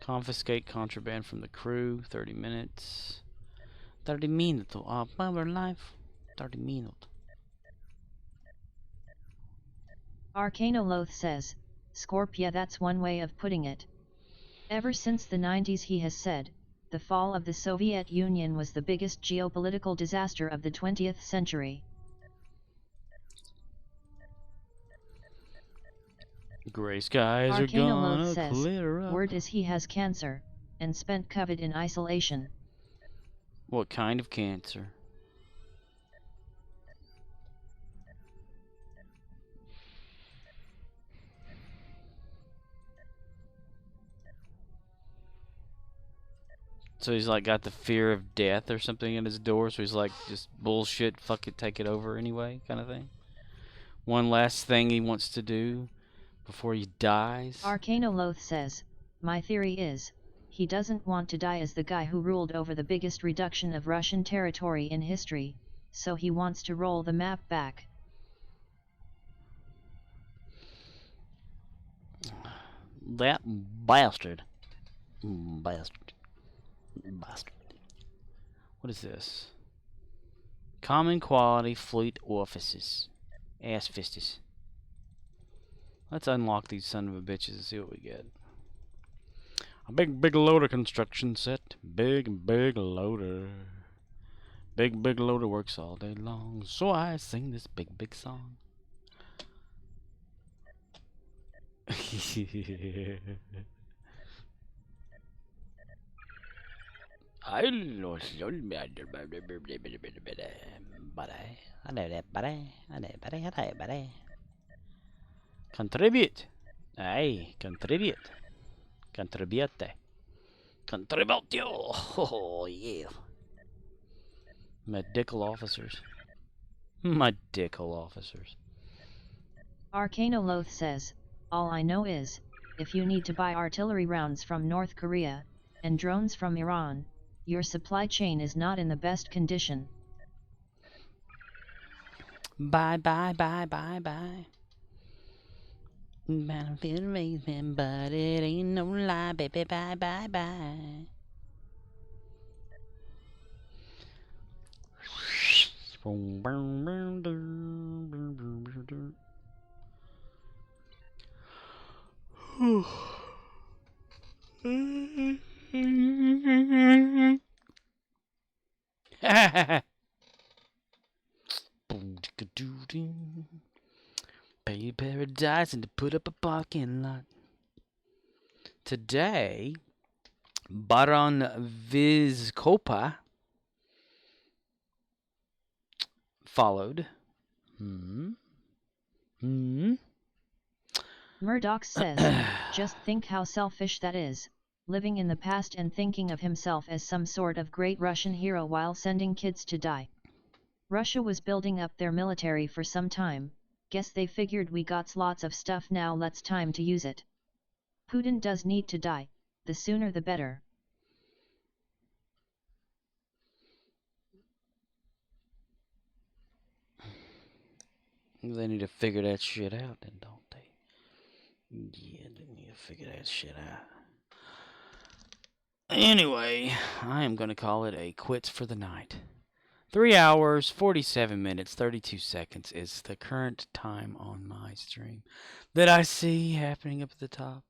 Confiscate contraband from the crew. 30 minutes. 30 minutes. Power life. 30 minutes. Arcanoloth says, Scorpia, that's one way of putting it. Ever since the 90s he has said, the fall of the Soviet Union was the biggest geopolitical disaster of the 20th century. Gray skies are gonna says, clear up. Word is he has cancer, and spent COVID in isolation. What kind of cancer? So he's like got the fear of death or something in his door, so he's like, just bullshit, fuck it, take it over anyway, kind of thing. One last thing he wants to do before he dies. Arcanoloth says, my theory is, he doesn't want to die as the guy who ruled over the biggest reduction of Russian territory in history, so he wants to roll the map back. That bastard. Bastard. Bastard. What is this? Common quality fleet offices. Ass fisties. Let's unlock these son of a bitches and see what we get. A big loader construction set. Big loader. Big loader works all day long, so I sing this big song. Contribute. Aye, contribute. Contribuite. Contributio. Oh, yeah. Medical officers. Medical officers. Arcanoloth says, all I know is, if you need to buy artillery rounds from North Korea, and drones from Iran, your supply chain is not in the best condition. Bye. Battlefield racing, but it ain't no lie, baby. Bye. Pay paradise and to put up a parking lot. Today, Baron Vizkopa followed. Murdoch says, just think how selfish that is, living in the past and thinking of himself as some sort of great Russian hero while sending kids to die. Russia was building up their military for some time, guess they figured we got lots of stuff now, let's time to use it. Putin does need to die, the sooner the better. They need to figure that shit out then, don't they? Yeah, they need to figure that shit out. Anyway, I am going to call it a quits for the night. 3 hours, 47 minutes, 32 seconds is the current time on my stream that I see happening up at the top.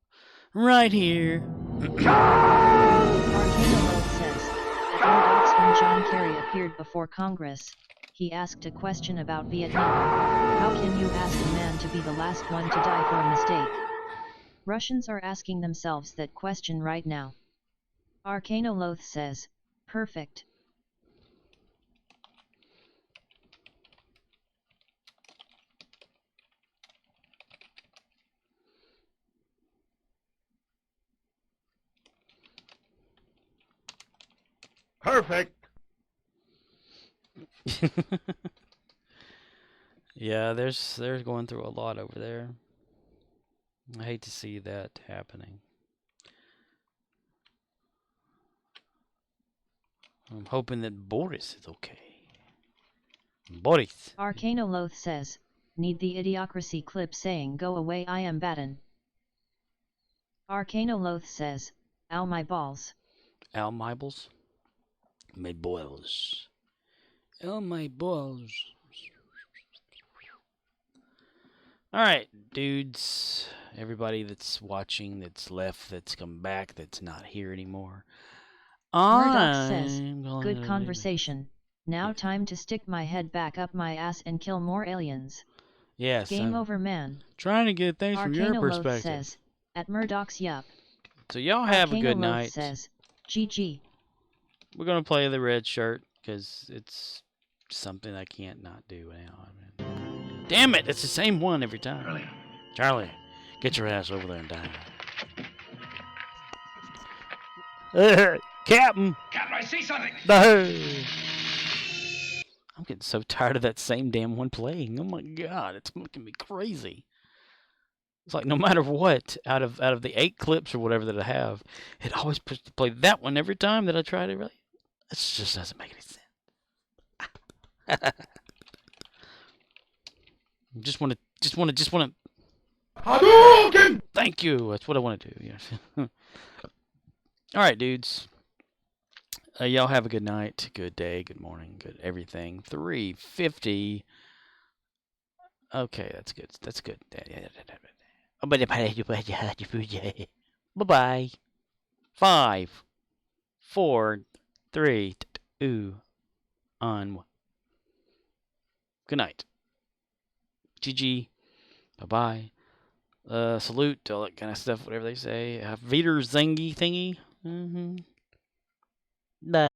Right here. Arcanoloth says, at Murdoch's when John Kerry appeared before Congress, he asked a question about Vietnam. How can you ask a man to be the last one to die for a mistake? Russians are asking themselves that question right now. Arcanoloth says, perfect. Perfect. Yeah, they're going through a lot over there. I hate to see that happening. I'm hoping that Boris is okay. Boris. Arcanoloth says, need the Idiocracy clip saying go away I am Batten. Arcanoloth says, ow my balls. Al my balls? My balls. Al my balls. Alright, dudes. Everybody that's watching, that's left, that's come back, that's not here anymore. Murdoch says, good conversation. Now time to stick my head back up my ass and kill more aliens. Yes. Game over, man. Trying to get things from your Arcanoloth perspective. says, at Murdoch's yup. So y'all have a good Arcanoloth night. says, GG. We're going to play the red shirt because it's something I can't not do now. Damn it, it's the same one every time. Charlie, get your ass over there and die. Captain! Captain, I see something! I'm getting so tired of that same damn one playing. Oh my god, it's making me crazy. It's like no matter what, out of the 8 clips or whatever that I have, it always puts to play that one every time that I try to really. It just doesn't make any sense. Just want to. Hadouken! Thank you. That's what I want to do. Yes. All right, dudes. Y'all have a good night, good day, good morning, good everything. 3:50. Okay, that's good. That's good. Bye-bye. 5, 4, 3, 2. on. Good night. GG. Bye-bye. Salute, all that kind of stuff, whatever they say. Vader Zengy thingy. Bye.